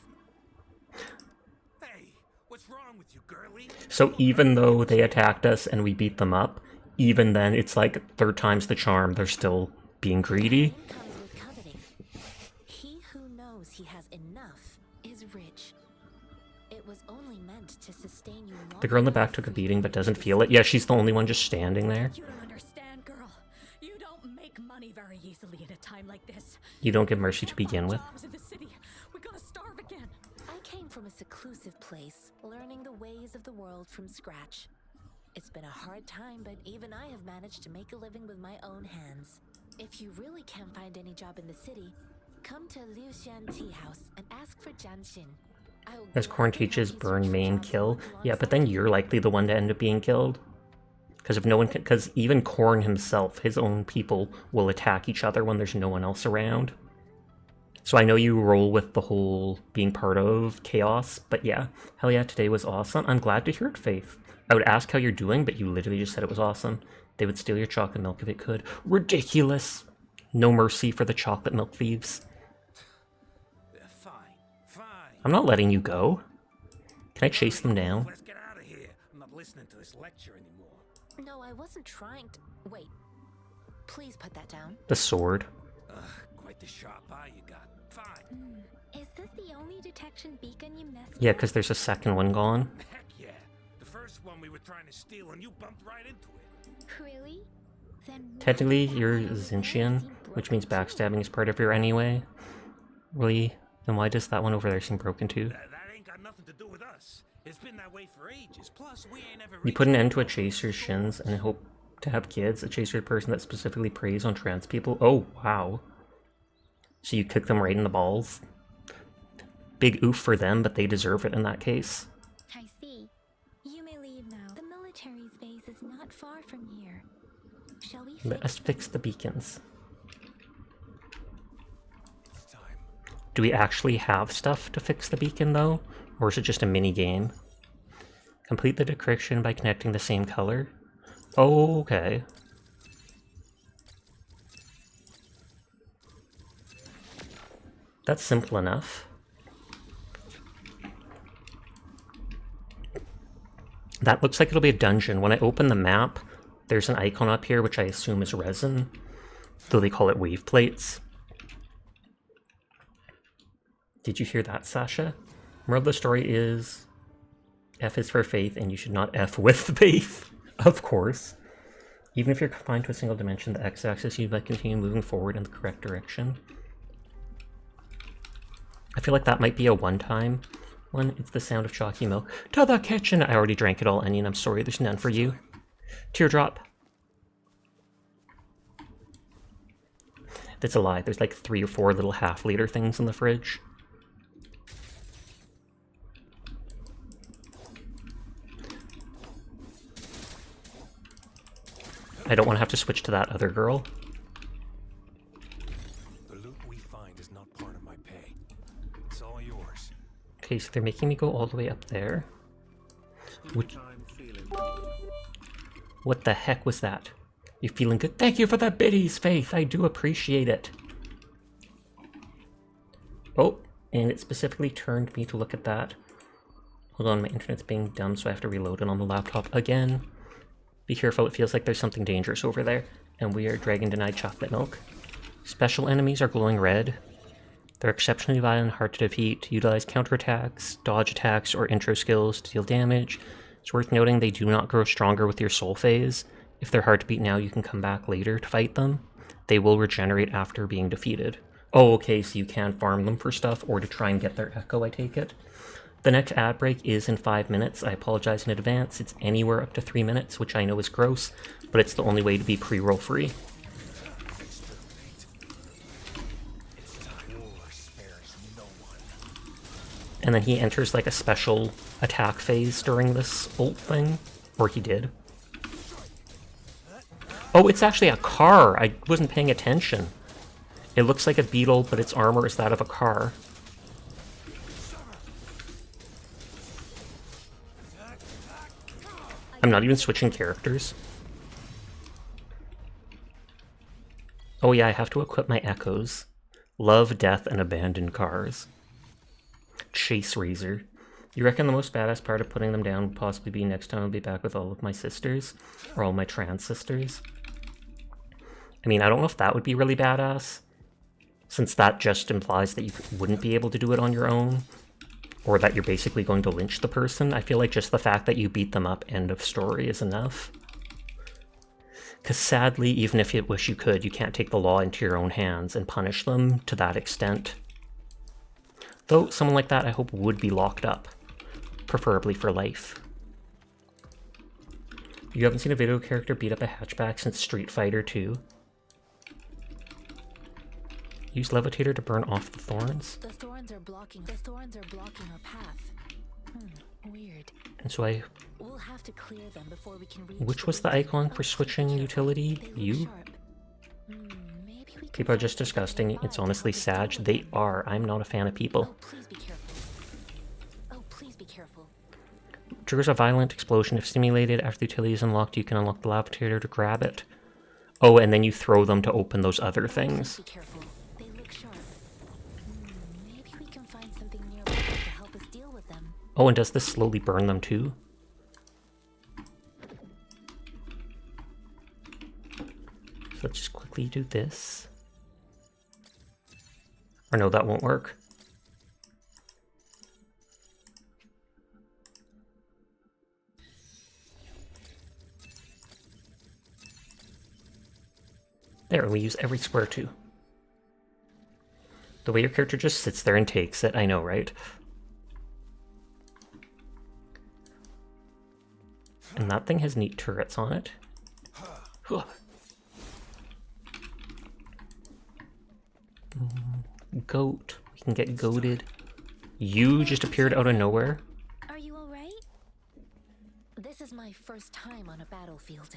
Hey, what's wrong with you, girlie? So even though they attacked us and we beat them up, even then it's like 3rd time's the charm. They're still being greedy. Pain comes with coveting. He who knows he has enough is rich. It was only meant to sustain you long The girl in the back enough took a for you beating to but doesn't make feel it. Yeah, she's the only one just standing there. You don't understand, girl. You don't make money very easily at a time like this. You don't give mercy to Can't begin find with. jobs in the city. We're gonna starve again. I came from a seclusive place, learning the ways of the world from scratch. It's been a hard time, but even I have managed to make a living with my own hands. If you really can't find any job in the city, come to Liuxian Tea House and ask for Jianxin. I will As Korn gladly teaches, help you burn, search for main, jobs kill. and work Yeah, but then alongside you're likely the one to end up being killed. Because if no one can, because even Korn himself, his own people, will attack each other when there's no one else around. So I know you roll with the whole being part of chaos, but yeah, hell yeah, today was awesome. I'm glad to hear it, Faith. I would ask how you're doing, but you literally just said it was awesome. They would steal your chocolate milk if it could. Ridiculous! No mercy for the chocolate milk thieves. Fine, fine. I'm not letting you go. Can I chase them down? Let's get out of here. I'm not listening to this lecture anymore. No, I wasn't trying to. Wait. Please put that down. The sword. Quite the sharp eye you got. Fine. Is this the only detection beacon you messed Yeah, with? because there's a second one gone. Heck yeah. The first one we were trying to steal and you bumped right into it. Really? Then why Technically, does that you're one over there Zintian, seem which means broken too? backstabbing is part of your anyway. Really? Then why does that one over there seem broken too? That ain't got nothing to do with us. It's been that way for ages. Plus, we ain't ever You reached put an end to a the chaser's full shins and force. hope to have kids. A chaser person that specifically preys on trans people. Oh, wow. So you kick them right in the balls? Big oof for them, but they deserve it in that case. I see. You may leave now. The military's base is not far from here. Shall we Let us fix fix the beacons. It's time. Do we actually have stuff to fix the beacon though? Or is it just a mini game? Complete the decryption by connecting the same color? Oh, okay. That's simple enough. That looks like it'll be a dungeon. When I open the map, there's an icon up here, which I assume is resin, though they call it wave plates. Did you hear that, Sasha? Moral of the story is F is for faith, and you should not F with faith. Of course. Even if you're confined to a single dimension, the x-axis, you might continue moving forward in the correct direction. I feel like that might be a one-time one. It's the sound of chalky milk. To the kitchen! I already drank it all, Onion. I'm sorry, there's none for you. Teardrop. That's a lie. There's like 3 or 4 little half-liter things in the fridge. I don't want to have to switch to that other girl. The loot we find is not part of my pay. It's all yours. Okay, so they're making me go all the way up there. What the heck was that? You feeling good? Thank you for the biddies, Faith. I do appreciate it. Oh, and it specifically turned me to look at that. Hold on, my internet's being dumb, so I have to reload it on the laptop again. Be careful, it feels like there's something dangerous over there. And we are Dragon Denied Chocolate Milk. Special enemies are glowing red. They're exceptionally violent and hard to defeat. Utilize counterattacks, dodge attacks, or intro skills to deal damage. It's worth noting they do not grow stronger with your soul phase. If they're hard to beat now, you can come back later to fight them. They will regenerate after being defeated. Oh, okay, so you can farm them for stuff, or to try and get their echo, I take it. The next ad break is in 5 minutes. I apologize in advance. It's anywhere up to 3 minutes, which I know is gross, but it's the only way to be pre-roll free. And then he enters like a special attack phase during this ult thing, or he did. Oh, it's actually a car. I wasn't paying attention. It looks like a beetle, but its armor is that of a car. I'm not even switching characters. Oh yeah, I have to equip my echoes. Love, death, and abandoned cars. Chase Razor. You reckon the most badass part of putting them down would possibly be next time I'll be back with all of my sisters? Or all my trans sisters? I mean, I don't know if that would be really badass, since that just implies that you wouldn't be able to do it on your own. Or that you're basically going to lynch the person. I feel like just the fact that you beat them up, end of story, is enough. Because sadly, even if you wish you could, you can't take the law into your own hands and punish them to that extent. Though, someone like that I hope would be locked up. Preferably for life. You haven't seen a video character beat up a hatchback since Street Fighter 2. Use levitator to burn off the thorns. The thorns are blocking our path. Weird. And so We'll have to clear them before we can reach. Which was the icon for switching utility? You? People are just disgusting. It's honestly sad. They are. I'm not a fan of people. Please be careful. Triggers a violent explosion if stimulated. After the utility is unlocked, you can unlock the levitator to grab it. Oh, and then you throw them to open those other things. Be careful. They look sharp. Maybe we can find something nearby to help us deal with them. Oh, and does this slowly burn them too? So let's just quickly do this. Or no, that won't work. There, we use every square too. The way your character just sits there and takes it, I know, right? And that thing has neat turrets on it. Goat. We can get goated. You just appeared out of nowhere. Are you alright? This is my first time on a battlefield.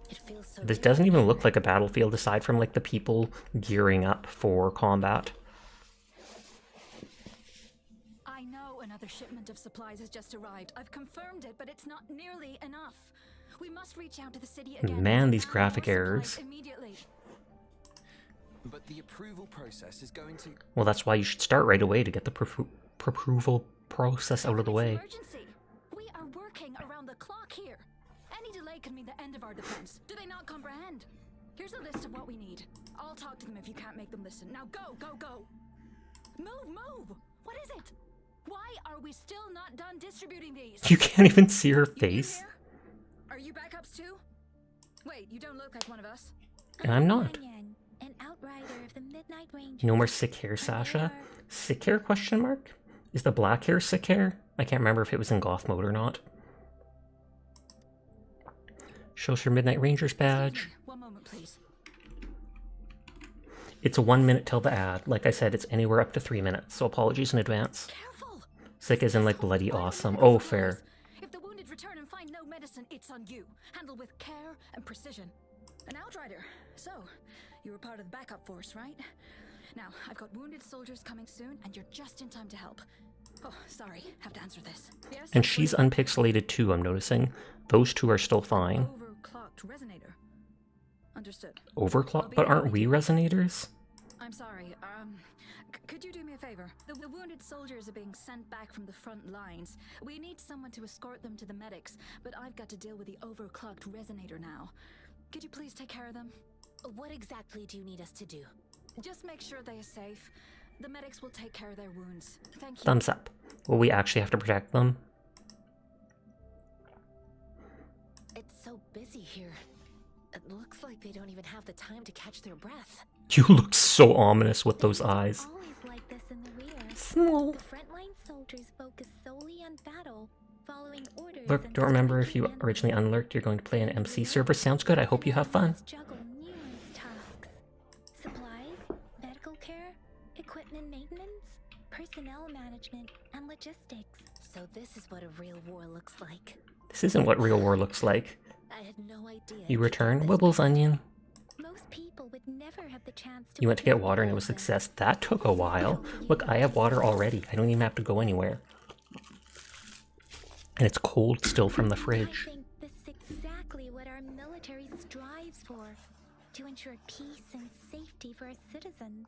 It feels so This doesn't even look like a battlefield aside from like the people gearing up for combat. I know another shipment of supplies has just arrived. I've confirmed it, but it's not nearly enough. We must reach out to the city again. Man, these and graphic more errors. supplies immediately. But the approval process is going to... Well, that's why you should start right away to get the approval process out of the It's way. emergency. We are working around the clock here. Any delay could mean the end of our defense. Do they not comprehend? Here's a list of what we need. I'll talk to them if you can't make them listen. Now go, go, go. Move. What is it? Why are we still not done distributing these? You can't even see her You in face. there? Are you backups too? Wait, you don't look like one of us. And I'm not. Yan, an outrider of the Midnight Rangers. No more sick hair, Sasha. Sick hair, question mark? Is the black hair sick hair? I can't remember if it was in goth mode or not. Shows your Midnight Rangers Excuse badge. me, one moment, please. It's 1 minute till the ad. Like I said, it's anywhere up to 3 minutes, so apologies in advance. Careful! Sick as in like bloody Why are the awesome. medical Oh, supplies? fair. If the wounded return and find no medicine, it's on you. Handle with care and precision. An outrider. So, you were part of the backup force, right? Now, I've got wounded soldiers coming soon, and you're just in time to help. Oh, sorry. Have to answer this. Yes? And she's unpixelated too, I'm noticing. Those two are still fine. Overclocked resonator. Understood. Overclock? But aren't we resonators? I'm sorry, could you do me a favor? The wounded soldiers are being sent back from the front lines. We need someone to escort them to the medics, but I've got to deal with the overclocked resonator now. Could you please take care of them? What exactly do you need us to do? Just make sure they are safe. The medics will take care of their wounds. Thank you. Thumbs up. Will we actually have to protect them? It's so busy here. It looks like they don't even have the time to catch their breath. You look so ominous with those eyes. Always like this in the rear. Small. The frontline soldiers focus solely on battle, following orders. Look, and don't remember if you striking originally enemies. unlurked, you're going to play an MC server. Sounds good. I hope you have fun. Juggle numerous tasks: supplies, medical care, equipment maintenance, personnel management, and logistics. So this is what a real war looks like. This isn't what real war looks like. I had no idea. You it could return? get this Wibbles onion. Most people would never have the chance to. You went to get witness water and it all was a of this. success. That took a while. Look, I have water already. I don't even have to go anywhere. And it's cold still from the fridge. I think this is exactly what our military strives for, to ensure peace and safety for our citizens.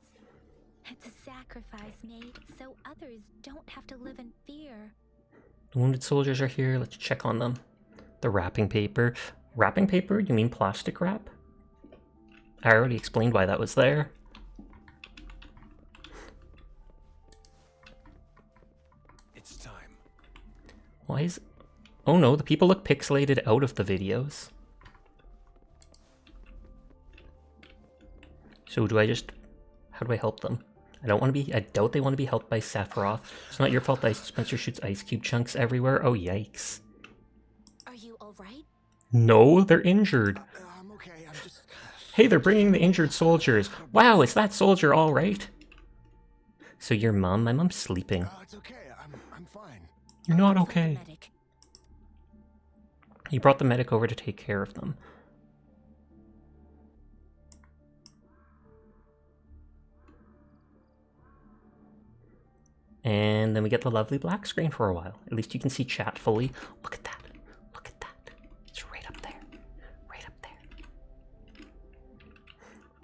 It's a sacrifice made so others don't have to live in fear. The wounded soldiers are here. Let's check on them. The wrapping paper. Wrapping paper? You mean plastic wrap? I already explained why that was there. It's time. Why is... Oh no, the people look pixelated out of the videos. So do I just... How do I help them? I don't want to be... I doubt they want to be helped by Sephiroth. It's not your fault that Spencer shoots ice cube chunks everywhere. Oh, yikes. Are you alright? No, they're injured. I'm okay. I'm just. Hey, they're bringing the injured soldiers. Wow, is that soldier all right? So your mom? My mom's sleeping. It's okay. I'm fine. You're not Find the okay. medic. He brought the medic over to take care of them. And then we get the lovely black screen for a while. At least you can see chat fully. Look at that. Look at that. It's right up there. Right up there.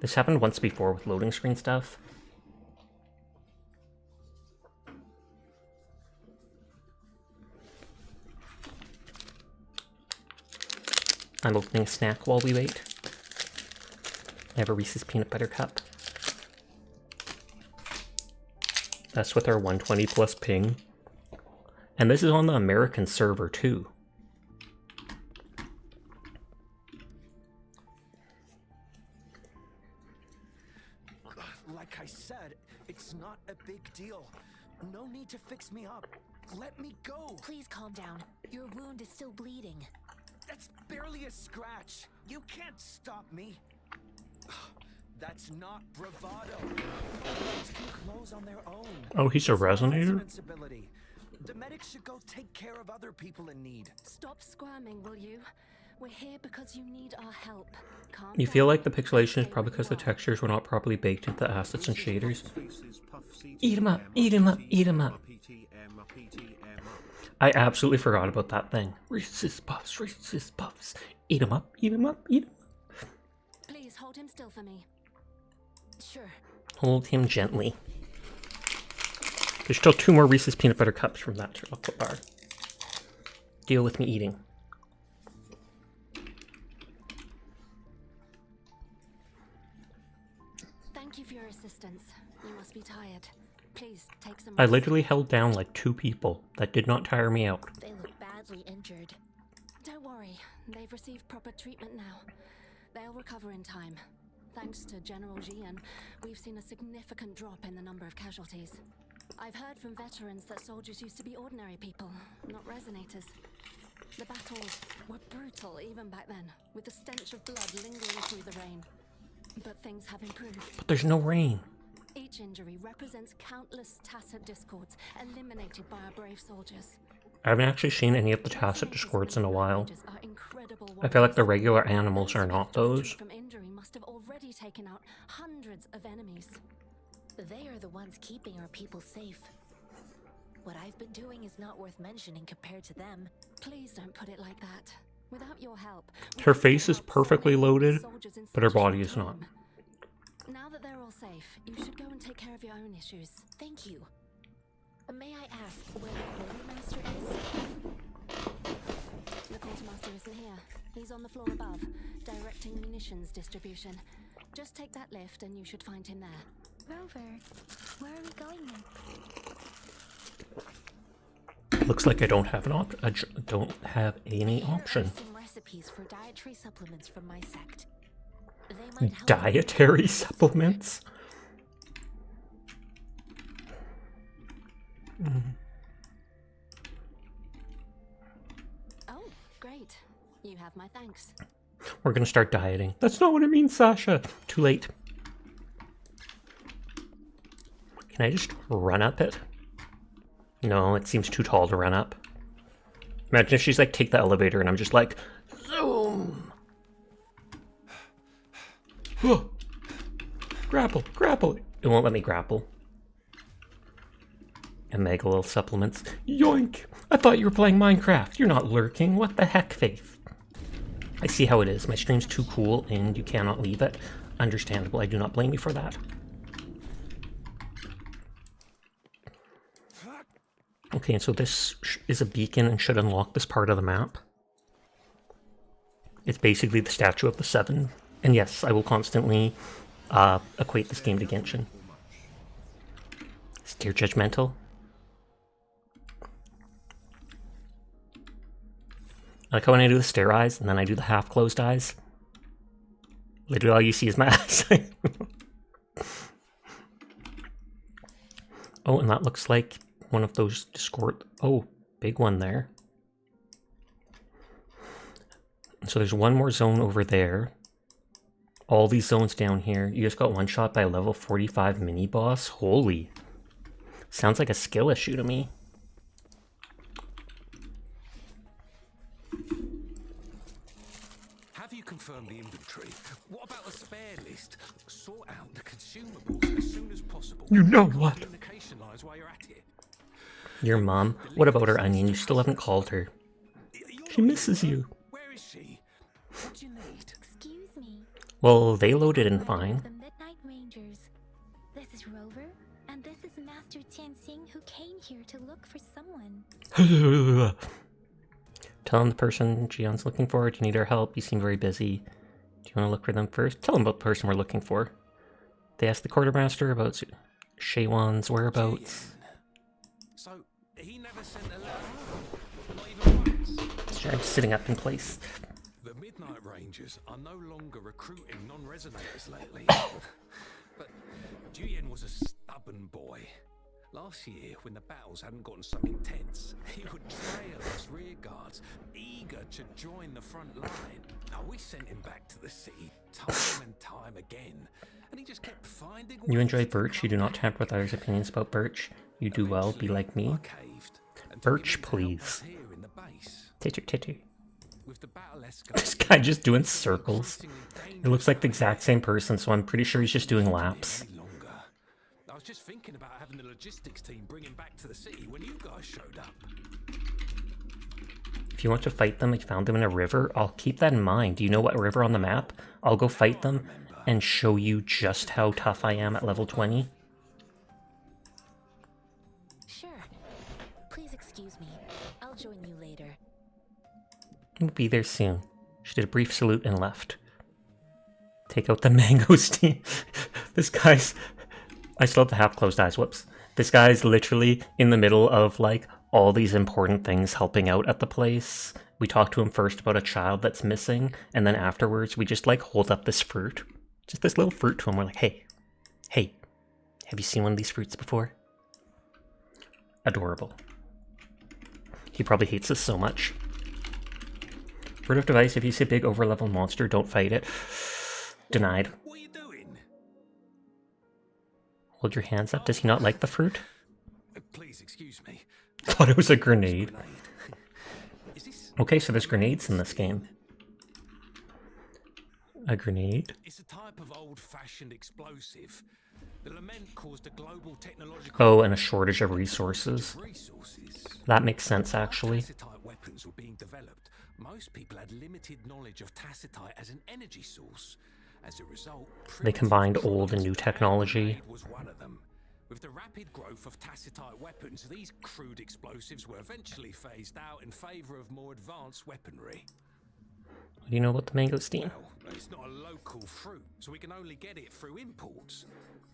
This happened once before with loading screen stuff. I'm opening a snack while we wait. I have a Reese's peanut butter cup. That's with our 120 plus ping. And this is on the American server too. Like I said, it's not a big deal. No need to fix me up. Let me go. Please calm down. Your wound is still bleeding. That's barely a scratch. You can't stop me. That's not bravado. Wounds can close on their own. Oh, he's a It's not resonator? resonance ability. The medics should go take care of other people in need. Stop squirming, will you? We're here because you need our help. Calm You feel down. like the pixelation is Stay probably where because you the are. textures were not properly baked into the assets and shaders. Eat 'em up, eat 'em up, eat 'em up. I absolutely forgot about that thing. Reese's Puffs, Reese's Puffs. Eat 'em up, eat 'em up, eat 'em up. Please hold him still for me. Sure. Hold him gently. There's still 2 more Reese's peanut butter cups from that chocolate bar. Deal with me eating. Thank you for your assistance. You must be tired. Please take some I rest. literally held down like 2 people. That did not tire me out. They look badly injured. Don't worry. They've received proper treatment now. They'll recover in time. Thanks to General Jian, we've seen a significant drop in the number of casualties. I've heard from veterans that soldiers used to be ordinary people, not resonators. The battles were brutal even back then, with the stench of blood lingering through the rain. But things have improved. But there's no rain. Each injury represents countless tacit discords eliminated by our brave soldiers. I haven't actually seen any of the tacit discords in a while. Rangers are incredible I feel like the warriors. regular animals are not those. From injury must have already taken out hundreds of enemies. They are the ones keeping our people safe. What I've been doing is not worth mentioning compared to them. Please don't put it like that. Without your help, Her face is perfectly loaded, but her body is not. Now that they're all safe, you should go and take care of your own issues. Thank you. May I ask where the quartermaster is? The quartermaster isn't here. He's on the floor above, directing munitions distribution. Just take that lift and you should find him there. Rover, where are we going next? Looks like I don't have don't have any option. Here are some recipes for dietary supplements from my sect. They might help Dietary supplements? Oh, great. You have my thanks. We're gonna start dieting. That's not what it means, Sasha. Too late. Can I just run up it? No, it seems too tall to run up. Imagine if she's like, take the elevator, and I'm just like, zoom! Grapple, grapple! It won't let me grapple. And mega little supplements. Yoink! I thought you were playing Minecraft. You're not lurking. What the heck, Faith? I see how it is. My stream's too cool, and you cannot leave it. Understandable. I do not blame you for that. Okay, and so this is a beacon and should unlock this part of the map. It's basically the statue of the Seven. And yes, I will constantly equate this game to Genshin. Steer judgmental. I like how when I do the stare eyes and then I do the half closed eyes. Literally all you see is my eyes. Oh, and that looks like one of those Discord. Oh, big one there. So there's one more zone over there. All these zones down here. You just got one shot by a level 45 mini boss. Holy. Sounds like a skill issue to me. Have you confirmed the inventory? What about the spare list? Sort out the consumables as soon as possible. You know what? Communication lines while you're at it. Your mom? What about her, Onion? You still haven't called her. She misses you. Where is she? What do you need? Excuse me. Well, they loaded in Member of fine. The Midnight Rangers. This is Rover, and this is Master Tianxing, who came here to look for someone. Tell him the person Gion's looking for. Do you need our help? You seem very busy. Do you want to look for them first? Tell him about the person we're looking for. They asked the quartermaster about Shaywan's whereabouts. So, he never sent a letter? Not even once? I'm sitting up in place. The Midnight Rangers are no longer recruiting non-resonators lately. But Juyen was a stubborn boy. Last year, when the battles hadn't gotten so intense, he would trail us rear guards, eager to join the front line. Now, we sent him back to the city time and time again, and he just kept finding You ways enjoy to Birch. You do come not tamper with others' opinions about Birch. You do well. Be like me. I caved and took Birch, him in to help please. us here in the base. Titter, titter. With the battle This escalating, guy just doing circles. increasingly It looks like the dangerous exact same person, so I'm pretty sure he's just doing any laps. longer. I was just thinking about having the logistics team bring him back to the city when you guys showed up. If you want to fight them, I found them in a river. I'll keep that in mind. Do you know what river on the map? I'll go fight them and show you just how tough I am at level 20. Sure. Please excuse me. I'll join you later. We'll be there soon. She did a brief salute and left. Take out the mango steam. This guy's... I still have the half-closed eyes. Whoops. This guy's literally in the middle of, like, all these important things helping out at the place. We talk to him first about a child that's missing, and then afterwards we just, like, hold up this fruit. Just this little fruit to him. We're like, hey, have you seen one of these fruits before? Adorable. He probably hates us so much. Word of advice, if you see a big over-level monster, don't fight it. Denied. What are you doing? Hold your hands up. Does he not like the fruit? Please excuse me. Thought it was a grenade. Is this Okay, so there's grenades in this game. A grenade? It's a type of old-fashioned explosive. The lament caused a global technological Oh, and a shortage of resources. That makes sense, actually. Tacitite weapons were being developed. Most people had limited knowledge of tacitite as an energy source. As a result, They combined old and new technology. was one of them. With the rapid growth of tacitite weapons, these crude explosives were eventually phased out in favor of more advanced weaponry. What do you know about the mangosteen? Well, it's not a local fruit, so we can only get it through imports.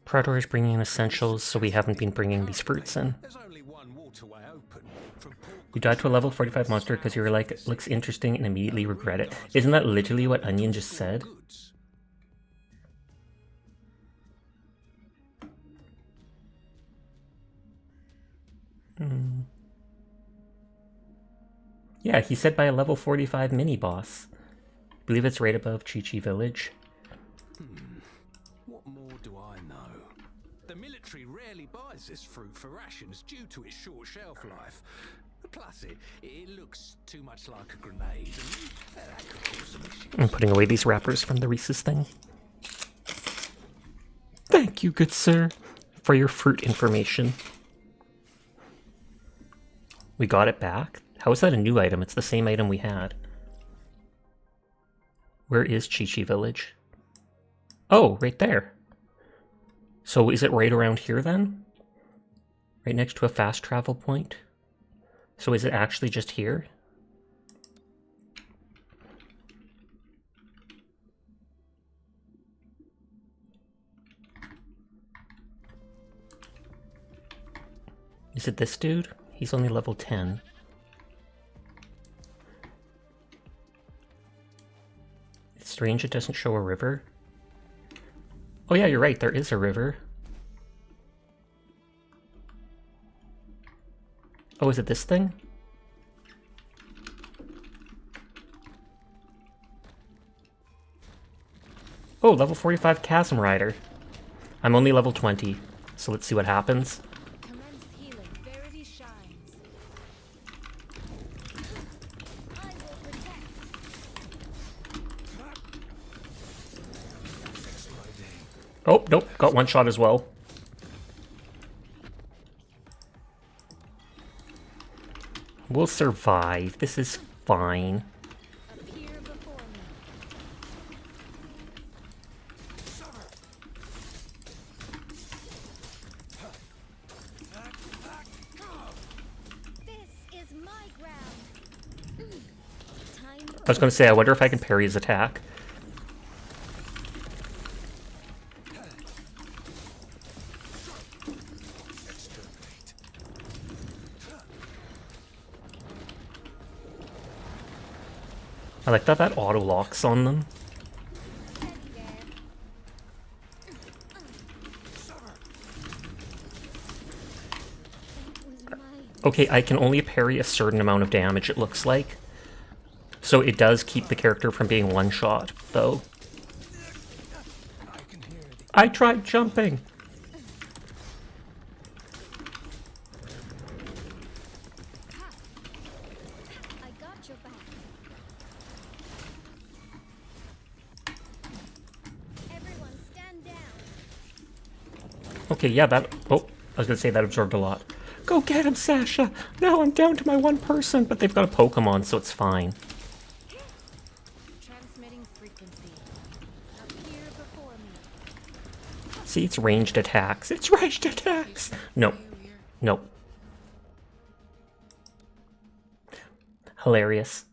Predator is bringing in essentials, so we haven't been bringing these fruits in. There's only one waterway open. From You died to a level 45 monster because you were like, it looks interesting and immediately regret it. Isn't that literally what Onion just said? Yeah, he said by a level 45 mini-boss. I believe it's right above Chi-Chi Village. What more do I know? The military rarely buys this fruit for rations due to its short shelf life. Plus, it looks too much like a grenade, and that could cause some issues. I'm putting away these wrappers from the Reese's thing. Thank you, good sir, for your fruit information. We got it back? How is that a new item? It's the same item we had. Where is Chi-Chi Village? Oh, right there. So is it right around here then? Right next to a fast travel point? So is it actually just here? Is it this dude? He's only level 10. It's strange it doesn't show a river. Oh yeah, you're right, there is a river. Oh, is it this thing? Oh, level 45 Chasm Rider. I'm only level 20, so let's see what happens. Commence healing. Verity shines. I will protect. Oh, nope, got one shot as well. We'll survive. This is fine. Appear before me. This is my ground. Time. I was going to say, I wonder if I can parry his attack. I like that that auto locks on them. Okay, I can only parry a certain amount of damage, it looks like. So it does keep the character from being one-shot, though. I tried jumping! I got your back. Everyone stand down. Okay, yeah, that... Oh, I was gonna say that absorbed a lot. Go get him, Sasha! Now I'm down to my one person, but they've got a Pokemon, so it's fine. Transmitting frequency. Appear before me. See, it's ranged attacks. It's ranged attacks! No. No. Hilarious.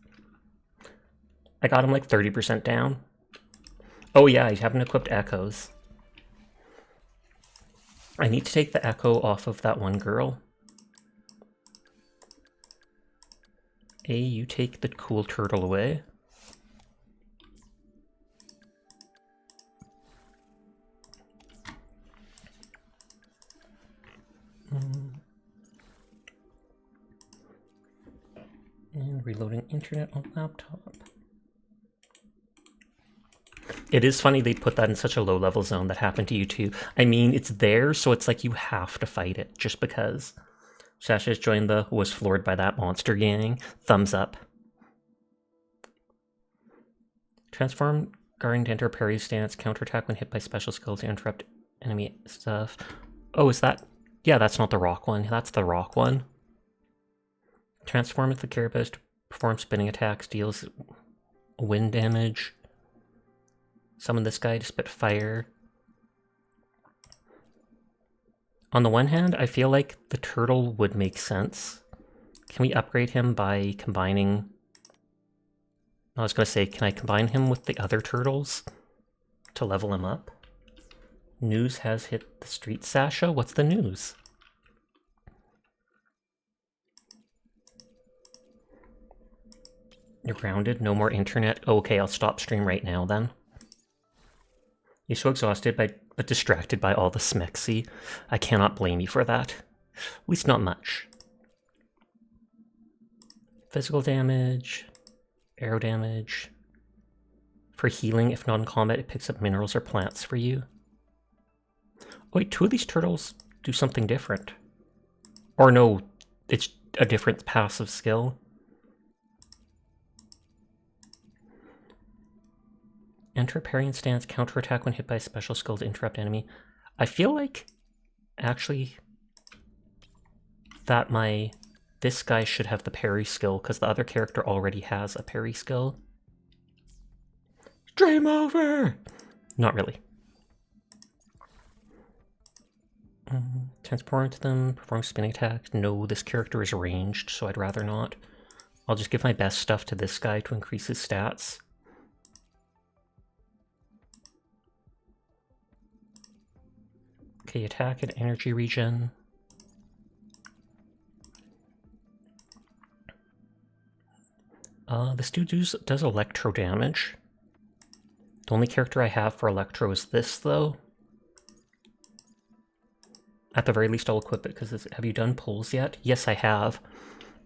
I got him like 30% down. Oh yeah, I haven't equipped Echoes. I need to take the Echo off of that one girl. A, you take the cool turtle away. And reloading internet on laptop. It is funny they put that in such a low-level zone. That happened to you too. I mean, it's there, so it's like you have to fight it, just because. Sasha's joined the was floored by that monster gang. Thumbs up. Transform guarding to enter parry stance. Counterattack when hit by special skill to interrupt enemy stuff. Oh, is that... Yeah, that's not the rock one. That's the rock one. Transform with the carapace to perform spinning attacks. Deals wind damage. Summon this guy to spit fire. On the one hand, I feel like the turtle would make sense. Can we upgrade him by combining... I was going to say, can I combine him with the other turtles to level him up? News has hit the street, Sasha. What's the news? You're grounded? No more internet? Oh, okay, I'll stop stream right now then. You're so exhausted but distracted by all the smexy. I cannot blame you for that. At least not much. Physical damage. Arrow damage. For healing, if not in combat, it picks up minerals or plants for you. Oh, wait, 2 of these turtles do something different. Or no, it's a different passive skill. Enter parrying stance, counterattack when hit by a special skill to interrupt enemy. I feel like, actually, that this guy should have the parry skill, because the other character already has a parry skill. Dream over! Not really. Transport to them, perform spinning attack. No, this character is ranged, so I'd rather not. I'll just give my best stuff to this guy to increase his stats. Okay, attack and energy regen. This dude does electro damage. The only character I have for electro is this, though. At the very least, I'll equip it, because have you done pulls yet? Yes, I have.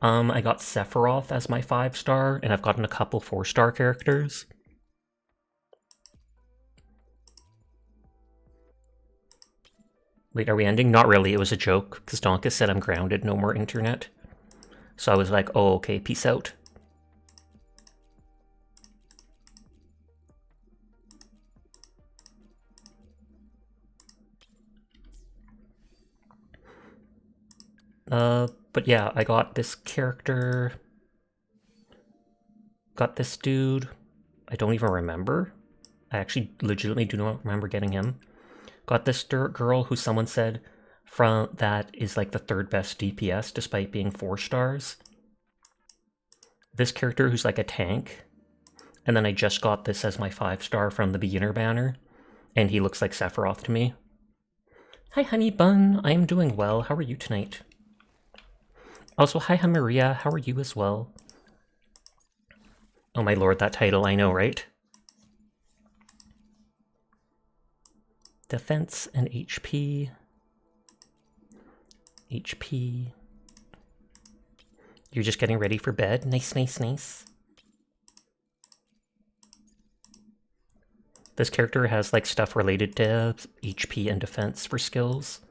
I got Sephiroth as my 5-star, and I've gotten a couple 4-star characters. Wait, are we ending? Not really, it was a joke, because Donka said I'm grounded, no more internet. So I was like, oh, okay, peace out. But yeah, I got this character. Got this dude. I don't even remember. I actually legitimately do not remember getting him. Got this girl who someone said that is like the 3rd best DPS despite being 4 stars. This character who's like a tank. And then I just got this as my 5-star from the beginner banner. And he looks like Sephiroth to me. Hi honey bun, I am doing well. How are you tonight? Also, hi Maria, how are you as well? Oh my lord, that title, I know, right? Defense and HP. HP. You're just getting ready for bed? Nice, nice, nice. This character has like stuff related to HP and defense for skills.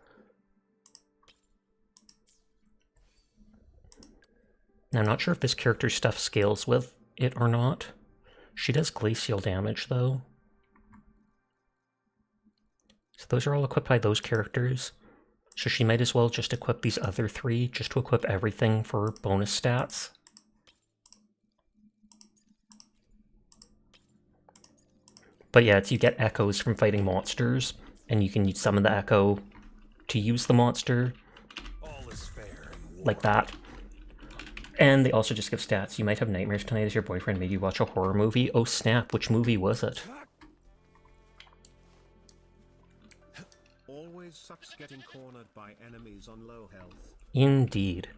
Now, I'm not sure if this character's stuff scales with it or not. She does glacial damage, though. So those are all equipped by those characters. So she might as well just equip these other 3, just to equip everything for bonus stats. But yeah, you get echoes from fighting monsters, and you can summon the echo to use the monster. All is fair in war. Like that. And they also just give stats. You might have nightmares tonight as your boyfriend made you watch a horror movie. Oh snap, which movie was it? Always sucks getting cornered by enemies on low health. Indeed.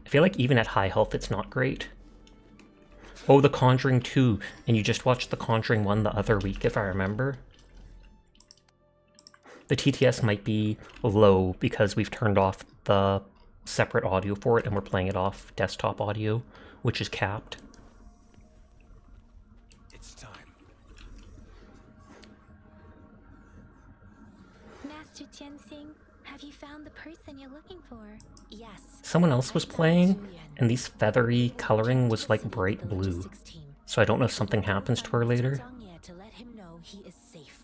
I feel like even at high health it's not great. Oh, The Conjuring 2, and you just watched The Conjuring 1 the other week, if I remember. The TTS might be low because we've turned off the separate audio for it and we're playing it off desktop audio, which is capped. It's time. Master Tianxing? Have you found the person you're looking for? Yes. Someone else was I found playing, Julian. and these feathery coloring was like bright The blue. logistics team. So I don't know if something happens to her later. To let him know he is safe.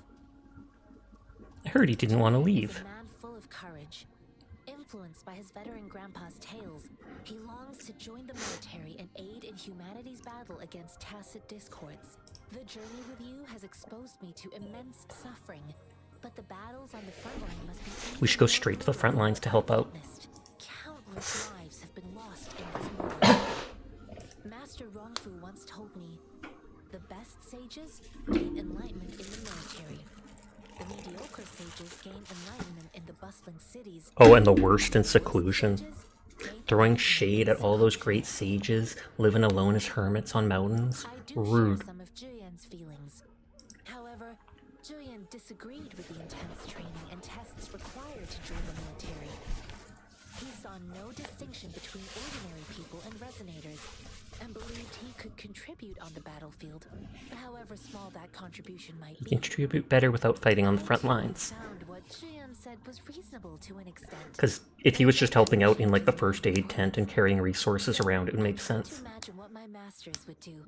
I heard he didn't want to Julian is leave. a man full of courage. Influenced by his veteran grandpa's tales, he longs to join the military and aid in humanity's battle against tacit discords. The journey with you has exposed me to immense suffering, but the battles on the front line must be. We should go straight to the front lines to help out. Countless lives have been lost in this war. Master Rongfu once told me, the best sages gain enlightenment in the military. The mediocre sages gain enlightenment in the bustling cities. Oh, and the worst in seclusion. Throwing shade at all those great sages living alone as hermits on mountains. Rude. Some of Julian's feelings. However, Julian disagreed with the intense training and tests required to join the military. He saw no distinction between ordinary people and resonators, and believed he could contribute on the battlefield, however small that contribution might You be. can contribute better without fighting on the front lines. Found what Julian said was reasonable to an extent. Because if he was just helping out in like the first aid tent and carrying resources around, it would make sense. Imagine what my masters would do.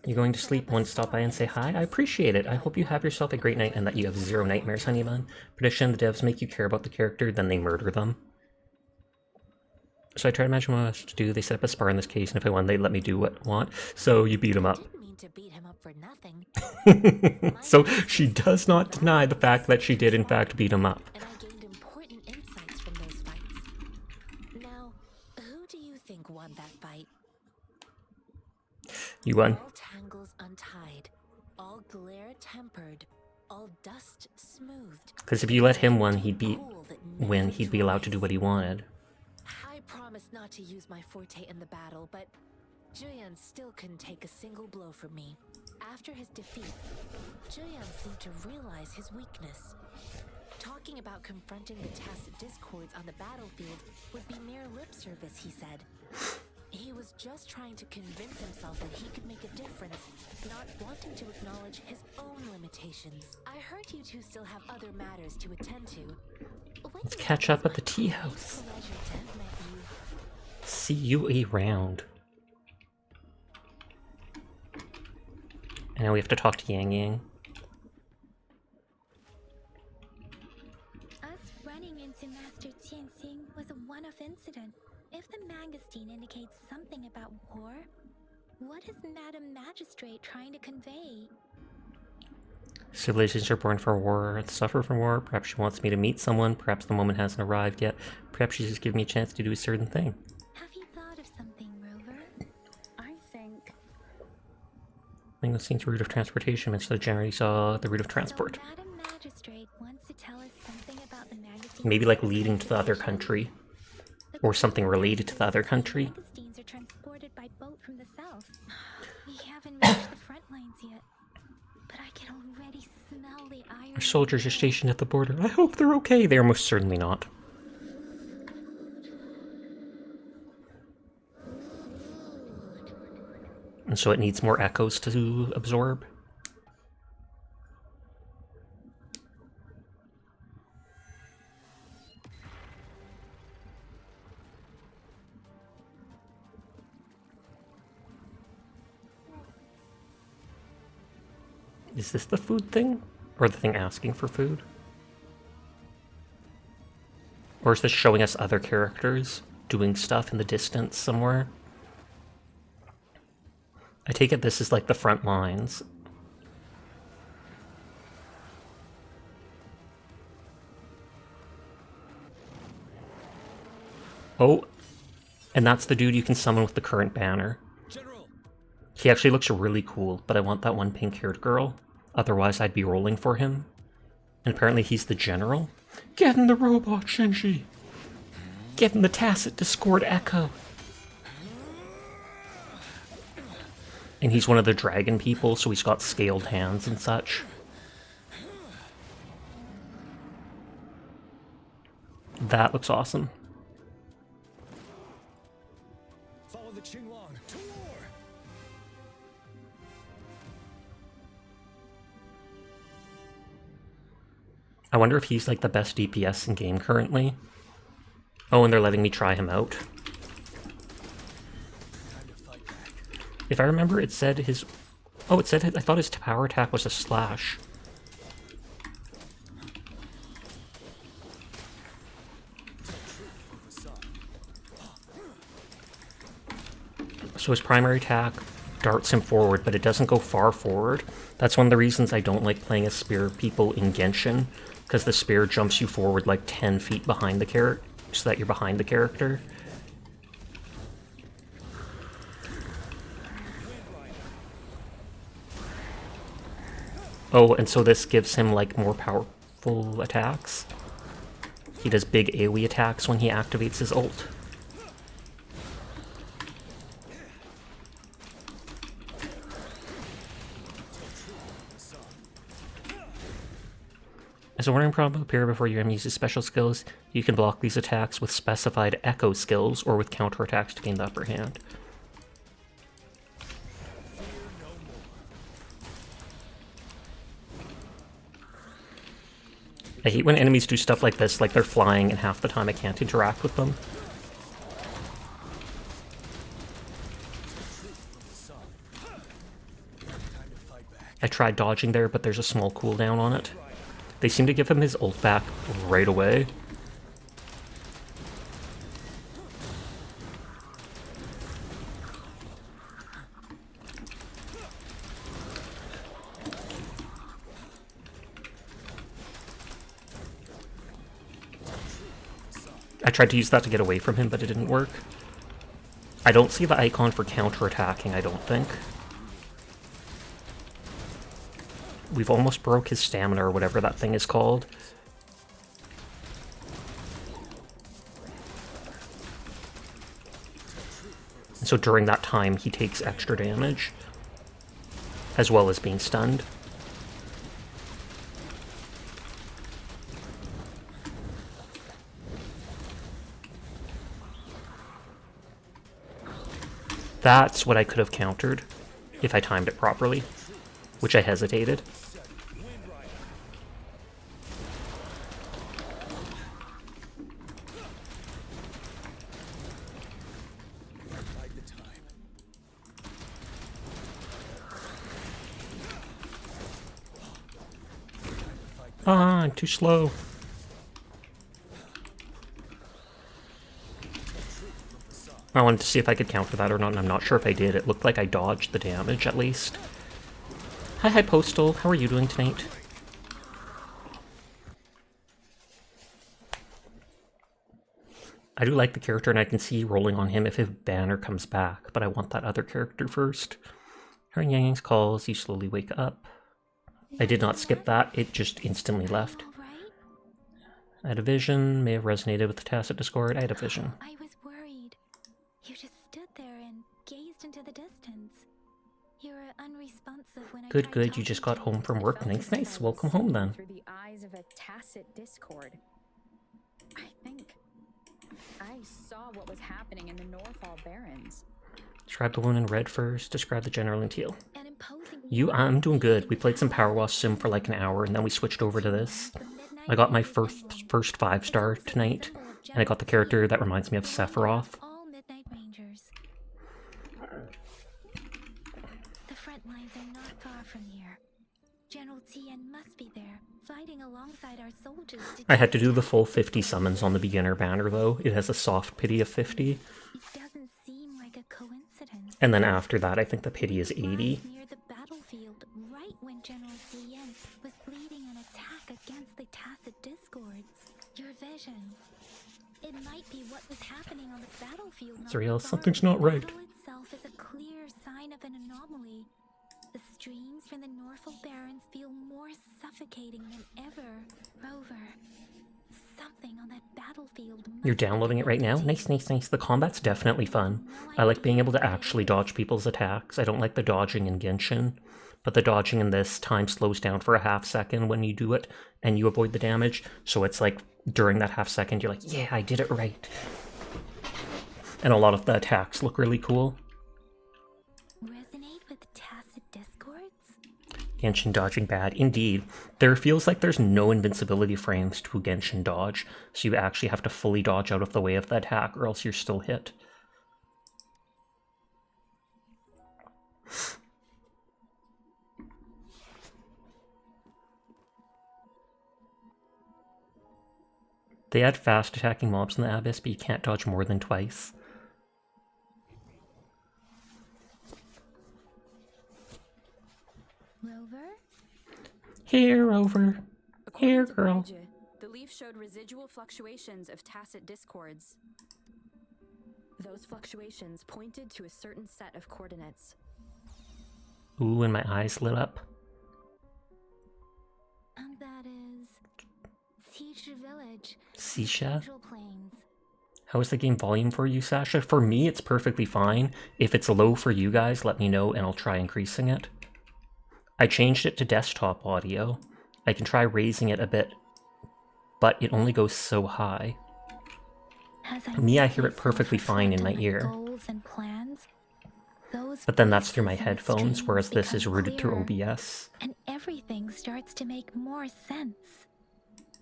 You going to sleep? Want to stop by and say hi? I appreciate it. I hope you have yourself a great night and that you have zero nightmares, honey bun. Prediction, the devs make you care about the character, then they murder them. So I try to imagine what I have to do. They set up a spar in this case, and if I won, they'd let me do what I want. So you beat him up. Didn't mean to beat him up for nothing. So she does not deny the fact that she did in fact beat him up. And I gained important insights from those fights. Now, who do you think won that fight? You won. All tangles untied, all glare tempered, all dust smoothed. Because if you let him win, he'd be allowed to do what he wanted. I promised not to use my forte in the battle, but Julian still couldn't take a single blow from me. After his defeat, Julian seemed to realize his weakness. Talking about confronting the tacit discords on the battlefield would be mere lip service, he said. He was just trying to convince himself that he could make a difference, not wanting to acknowledge his own limitations. I heard you two still have other matters to attend to. Let's catch up at the tea house. See you around. And now we have to talk to Yang Yang. Us running into Master Tianxing was a one-off incident. If the magazine indicates something about war, what is Madam Magistrate trying to convey? Civilizations are born for war and suffer from war. Perhaps she wants me to meet someone. Perhaps the moment hasn't arrived yet. Perhaps she's just giving me a chance to do a certain thing. Have you thought of something, Rover? I think Linguistic route of transportation means the generally saw the route of transport. So Madam Magistrate wants to tell us something about the magazine. Maybe like leading to the other country. Or something related to the other country. Magazines are transported by boat from the south. We haven't reached the front lines yet, but I can already smell the iron. Our soldiers are stationed at the border. I hope they're okay. They are most certainly not. And so it needs more echoes to absorb. Is this the food thing? Or the thing asking for food? Or is this showing us other characters doing stuff in the distance somewhere? I take it this is like the front lines. Oh, and that's the dude you can summon with the current banner. General! He actually looks really cool, but I want that one pink-haired girl. Otherwise, I'd be rolling for him. And apparently he's the general. Get in the robot, Shinji! Get in the tacit Discord Echo! And he's one of the dragon people, so he's got scaled hands and such. That looks awesome. Follow the Qinglong to war! I wonder if he's like the best DPS in game currently. Oh, and they're letting me try him out. If I remember, it said his... Oh, it said... I thought his power attack was a slash. So his primary attack darts him forward, but it doesn't go far forward. That's one of the reasons I don't like playing as spear people in Genshin, because the spear jumps you forward like 10 feet behind the character, so that you're behind the character. Oh, and so this gives him like more powerful attacks. He does big AoE attacks when he activates his ult. As a warning prompt will appear before your enemy uses special skills, you can block these attacks with specified echo skills or with counterattacks to gain the upper hand. I hate when enemies do stuff like this, like they're flying and half the time I can't interact with them. I tried dodging there, but there's a small cooldown on it. They seem to give him his ult back right away. I tried to use that to get away from him, but it didn't work. I don't see the icon for counterattacking, I don't think. We've almost broke his stamina or whatever that thing is called. And so during that time, he takes extra damage, as well as being stunned. That's what I could have countered if I timed it properly, which I hesitated. Ah, I'm too slow. I wanted to see if I could counter that or not, and I'm not sure if I did. It looked like I dodged the damage, at least. Hi, Postal. How are you doing tonight? I do like the character, and I can see rolling on him if his banner comes back, but I want that other character first. Hearing Yang's calls, you slowly wake up. I did not skip that, it just instantly left. I had a vision, may have resonated with the tacit discord. I had a vision. I was worried. You just stood there and gazed into the distance. You were unresponsive when I Good, tried good, you just got talking to home from work. Nice, nice. Welcome home then. Through the eyes of a tacit discord. I think I saw what was happening in the Norfall Barrens. Describe the one in red first, describe the general in teal. An imposing I'm doing good. We played some Powerwash Sim for like an hour, and then we switched over to this. I got my first 5-star tonight, and I got the character that reminds me of Sephiroth. all Midnight Rangers. The front lines are not far from here. General Tien must be there, fighting alongside our soldiers. I had to do the full 50 summons on the beginner banner, though. It has a soft pity of 50. It doesn't seem like a coincidence. And then after that, I think the pity is 80. Near the battlefield, right when General Tien was leading an attack against the Tacit Discords. Your vision. It might be what was happening on the battlefield. Zuriel, something's not right. The battle itself is a clear sign of an anomaly. The streams from the Norfall Barrens feel more suffocating than ever. Rover, something on that battlefield. You're downloading it right now? Nice, nice, nice. The combat's definitely fun. I like being able to actually dodge people's attacks. I don't like the dodging in Genshin, but the dodging in this time slows down for a half second when you do it, and you avoid the damage. So it's like, during that half second, you're like, yeah, I did it right. And a lot of the attacks look really cool. Resonate with Tacit Discords? Genshin dodging bad. Indeed. There feels like there's no invincibility frames to Genshin dodge, so you actually have to fully dodge out of the way of the attack or else you're still hit. They add fast attacking mobs in the Abyss, but you can't dodge more than twice. Rover? Here, Rover. Here, According to girl. Baiju, the leaf showed residual fluctuations of tacit discords. Those fluctuations pointed to a certain set of coordinates. Ooh, and my eyes lit up. And that is... Sisha Village. Sisha? Central Plains. How is the game volume for you, Sasha? For me, it's perfectly fine. If it's low for you guys, let me know and I'll try increasing it. I changed it to desktop audio. I can try raising it a bit, but it only goes so high. For me, I hear it perfectly fine in my ear. Goals and plans, those But then that's through my voices and headphones, whereas streams this is become routed through clearer, OBS. and everything starts to make more sense.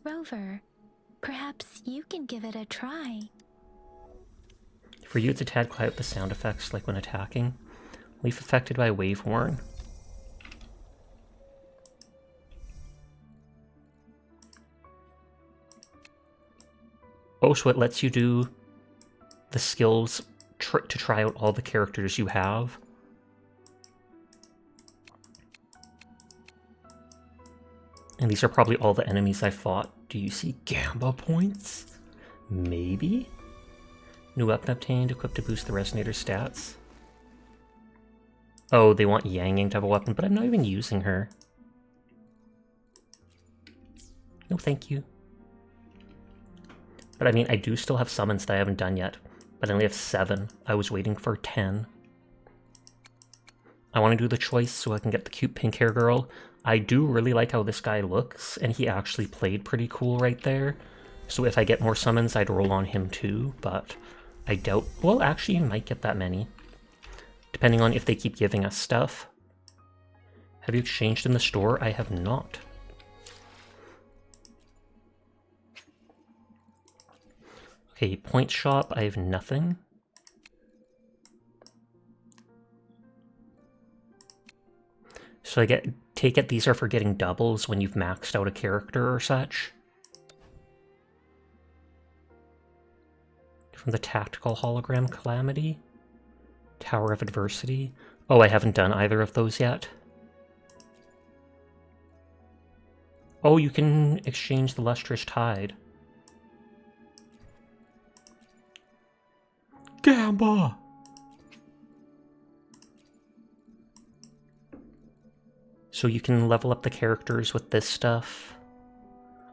Rover, perhaps you can give it a try. For you, it's a tad quiet with the sound effects, like when attacking. Leaf affected by wave horn. Oh, so it lets you do the skills to try out all the characters you have. And these are probably all the enemies I fought. Do you see Gamba points? Maybe? New weapon obtained, equipped to boost the Resonator stats. Oh, they want Yang Yang to have a weapon, but I'm not even using her. No, thank you. But I mean, I do still have summons that I haven't done yet, but I only have 7. I was waiting for 10. I want to do the choice so I can get the cute pink hair girl. I do really like how this guy looks, and he actually played pretty cool right there. So if I get more summons, I'd roll on him too, but I doubt... Well, actually, you might get that many, depending on if they keep giving us stuff. Have you exchanged in the store? I have not. Okay, point shop, I have nothing. So I take it these are for getting doubles when you've maxed out a character or such. From the Tactical Hologram Calamity. Tower of Adversity. Oh, I haven't done either of those yet. Oh, you can exchange the Lustrous Tide. Gamba! So you can level up the characters with this stuff.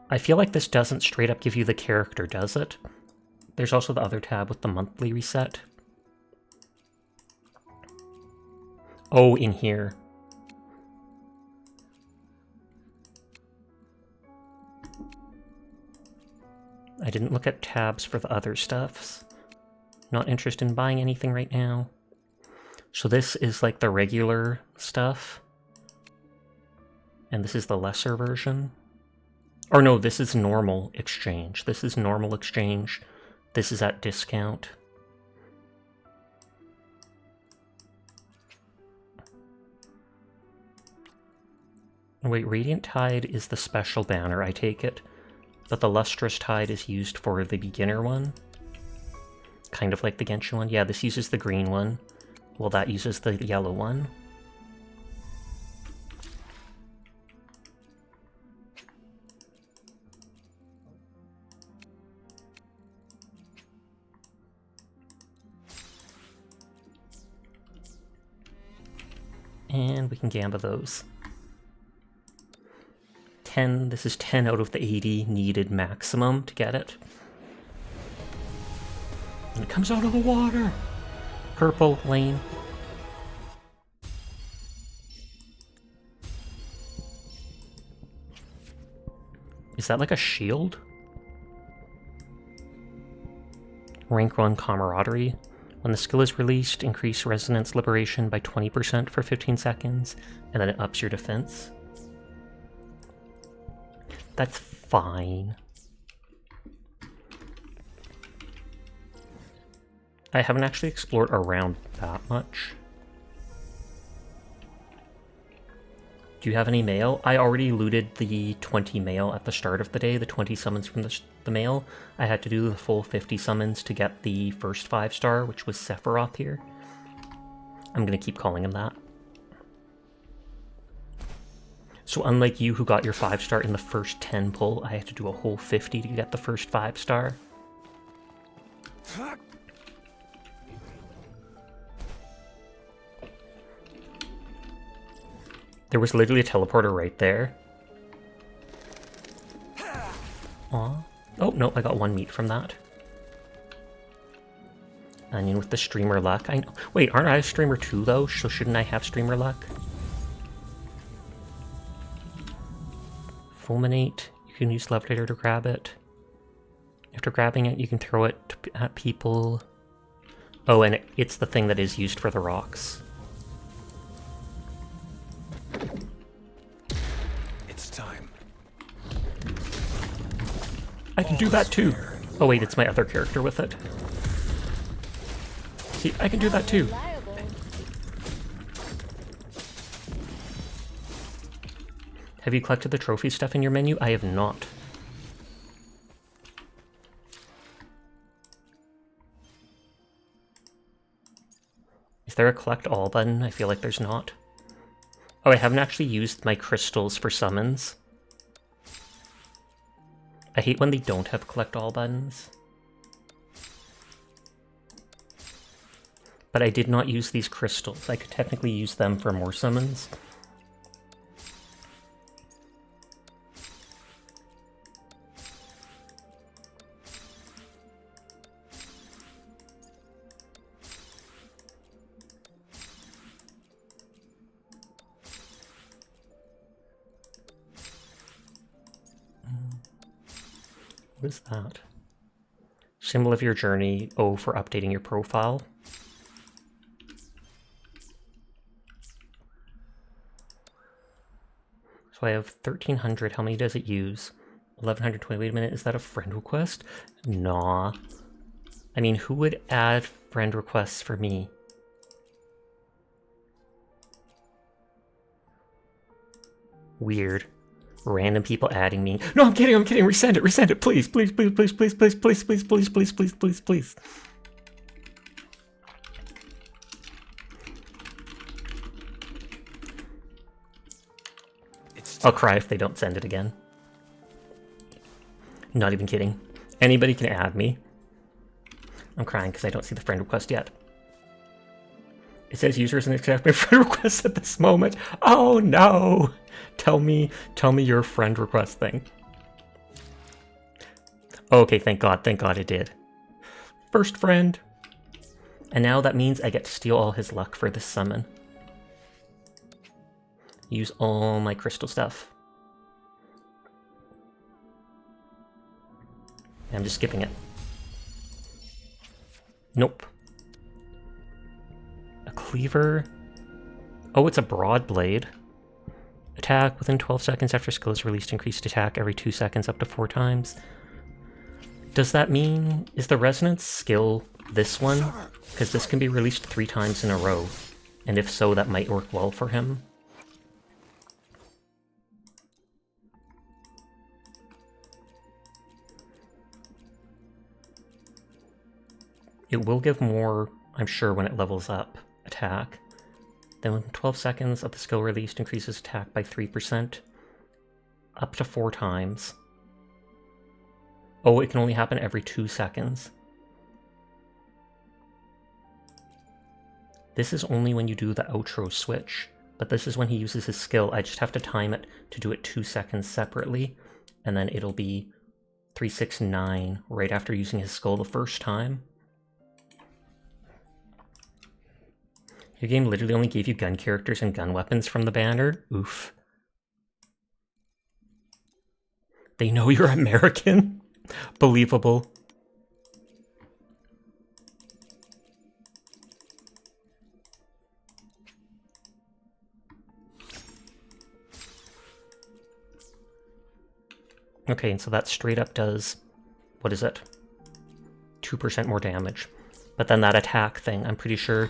I feel like this doesn't straight up give you the character, does it? There's also the other tab with the monthly reset. Oh, in here. I didn't look at tabs for the other stuffs. Not interested in buying anything right now. So this is like the regular stuff. And this is the lesser version. Or no, this is normal exchange. This is normal exchange. This is at discount. Wait, Radiant Tide is the special banner, I take it. But the Lustrous Tide is used for the beginner one. Kind of like the Genshin one. Yeah, this uses the green one. Well, that uses the yellow one. And we can Gamba those. 10, this is 10 out of the 80 needed maximum to get it. And it comes out of the water! Purple lane. Is that like a shield? Rank 1 camaraderie. When the skill is released, increase resonance liberation by 20% for 15 seconds, and then it ups your defense. That's fine. I haven't actually explored around that much. Do you have any mail? I already looted the 20 mail at the start of the day, the 20 summons from the mail. I had to do the full 50 summons to get the first 5-star, which was Sephiroth here. I'm gonna keep calling him that. So unlike you who got your 5-star in the first 10 pull, I had to do a whole 50 to get the first 5-star. There was literally a teleporter right there. Aw. Oh, no, I got 1 meat from that. Onion with the streamer luck. I know. Wait, aren't I a streamer too, though? So shouldn't I have streamer luck? Fulminate. You can use Levitator to grab it. After grabbing it, you can throw it at people. Oh, and it's the thing that is used for the rocks. It's time. I can do that too. Oh wait, it's my other character with it. See, I can do that too. Have you collected the trophy stuff in your menu? I have not. Is there a collect all button? I feel like there's not. Oh, I haven't actually used my crystals for summons. I hate when they don't have collect all buttons. But I did not use these crystals. I could technically use them for more summons. What is that? Symbol of your journey. O for updating your profile. So I have 1300. How many does it use? 1120. Wait a minute. Is that a friend request? Nah. I mean, who would add friend requests for me? Weird. Random people adding me. No, I'm kidding, resend it, please, please, please, please, please, please, please, please, please, please, please, please, please. I'll cry if they don't send it again. Not even kidding. Anybody can add me. I'm crying because I don't see the friend request yet. It says users and accepting friend requests at this moment. Oh no! Tell me your friend request thing. Okay, thank God it did. First friend. And now that means I get to steal all his luck for this summon. Use all my crystal stuff. I'm just skipping it. Nope. A cleaver. Oh, it's a broad blade. Attack within 12 seconds after skill is released. Increased attack every 2 seconds up to 4 times. Does that mean... is the resonance skill this one? Because this can be released 3 times in a row. And if so, that might work well for him. It will give more, I'm sure, when it levels up attack. Then within 12 seconds of the skill released, increases attack by 3%. Up to 4 times. Oh, it can only happen every 2 seconds. This is only when you do the outro switch. But this is when he uses his skill. I just have to time it to do it 2 seconds separately. And then it'll be 369 right after using his skill the first time. Your game literally only gave you gun characters and gun weapons from the banner? Oof. They know you're American? Believable. Okay, and so that straight up does, what is it? 2% more damage. But then that attack thing, I'm pretty sure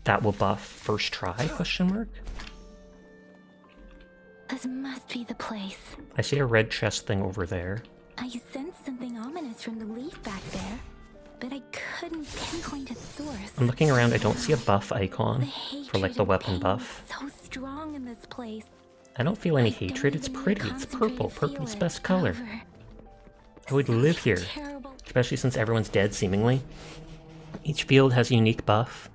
that will buff first try, question mark? This must be the place. I see a red chest thing over there. I sensed something ominous from the leaf back there, but I couldn't pinpoint its source. I'm looking around, I don't see a buff icon The for like the hatred weapon and buff. pain is so strong in this place. I don't feel any I don't hatred, it's even need pretty, to it's concentrate purple. to feel Purple's it. best color. However, I would live here, terrible. especially since everyone's dead, seemingly. Each field has a unique buff.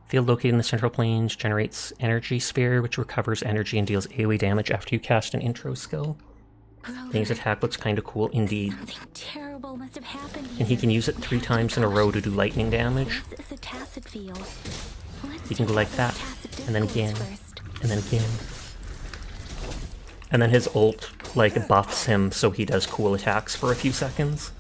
Field located in the central plains generates energy sphere, which recovers energy and deals AoE damage after you cast an intro skill. Thing's attack looks kinda cool indeed. Something terrible must have happened here. And he can use it 3 times in a row to do lightning damage. This is a tacit field. He can go like that, and then again, First. and then again. And then his ult, like, buffs him so he does cool attacks for a few seconds.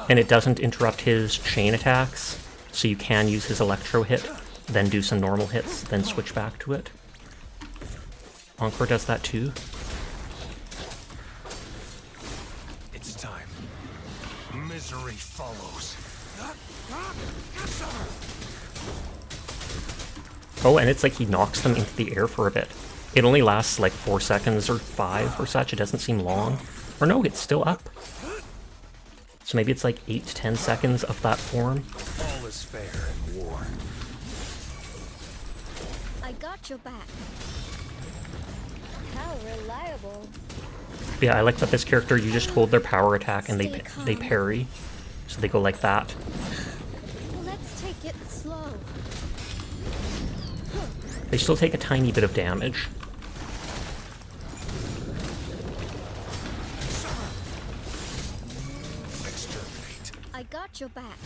And it doesn't interrupt his chain attacks, so you can use his electro hit, then do some normal hits, then switch back to it. Encore does that too. It's time. Misery follows. Oh, and it's like he knocks them into the air for a bit. It only lasts like 4 seconds or 5 or such, it doesn't seem long. Or no, it's still up. So maybe it's like 8 to 10 seconds of that form. All is fair in war. I got your back. How reliable. Yeah, I like that this character, you just hold their power attack and they parry. So they go like that. Let's take it slow. They still take a tiny bit of damage. Exterminate. I got your back.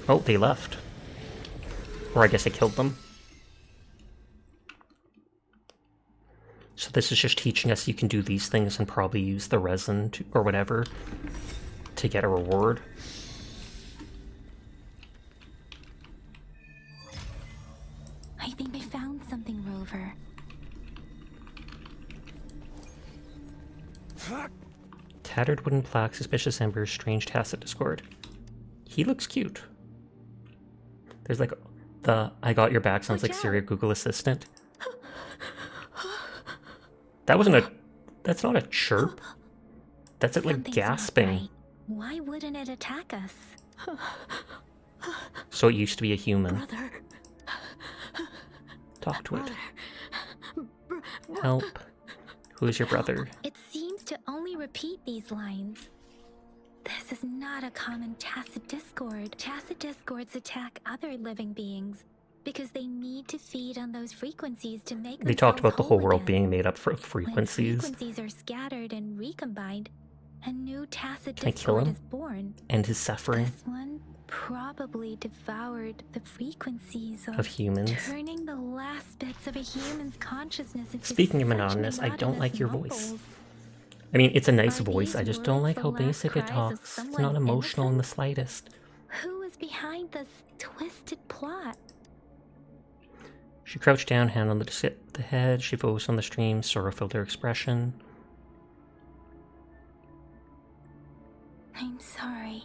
Oh, they left. Or I guess I killed them. So this is just teaching us you can do these things and probably use the resin to, or whatever to get a reward. I think I found something, Rover. Tattered wooden plaque, suspicious embers, strange tacit discord. He looks cute. There's like the I got your back sounds like Siri Google Assistant. That wasn't a... That's not a chirp. That's it like Something's not gasping. right. Why wouldn't it attack us? So it used to be a human. Brother. Talk to it. Help. Who is your brother? It seems to only repeat these lines. This is not a common tacit discord. Tacit discords attack other living beings because they need to feed on those frequencies to make They talked about the whole world again. being made up of When frequencies. frequencies are scattered and recombined, a new tacit Can I kill discord him? is born. And his suffering This one probably devoured the frequencies of humans. turning the last bits of a human's consciousness into Speaking of such monotonous, I don't like your voice. mumbles. I mean, it's a nice Are voice, these I just don't words like the how last basic it cries of talks. It's someone not emotional in the innocent? slightest. Who is behind this twisted plot? She crouched down, hand on the head. She focused on the stream, sorrow filled her expression. I'm sorry.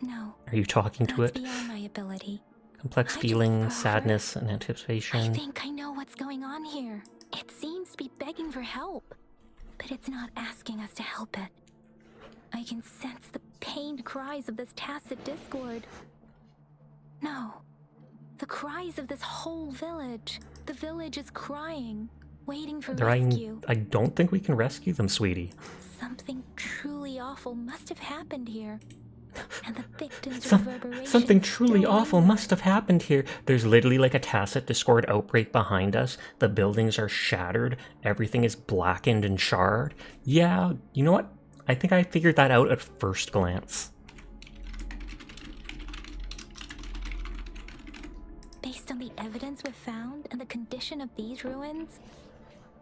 No, Are you talking to that's it? beyond my ability. Complex I just feelings, thought- sadness, and I anticipation. think I know what's going on here. It seems to be begging for help, but it's not asking us to help it. I can sense the pained cries of this tacit discord. No, the cries of this whole village. The village is crying, waiting for rescue. I don't think we can rescue them, sweetie. Something truly awful must have happened here. And the victims' Something reverberations truly still awful linger. must have happened here. There's literally like a tacit discord outbreak behind us. The buildings are shattered. Everything is blackened and charred. Yeah, you know what? I think I figured that out at first glance. Based on the evidence we've found and the condition of these ruins,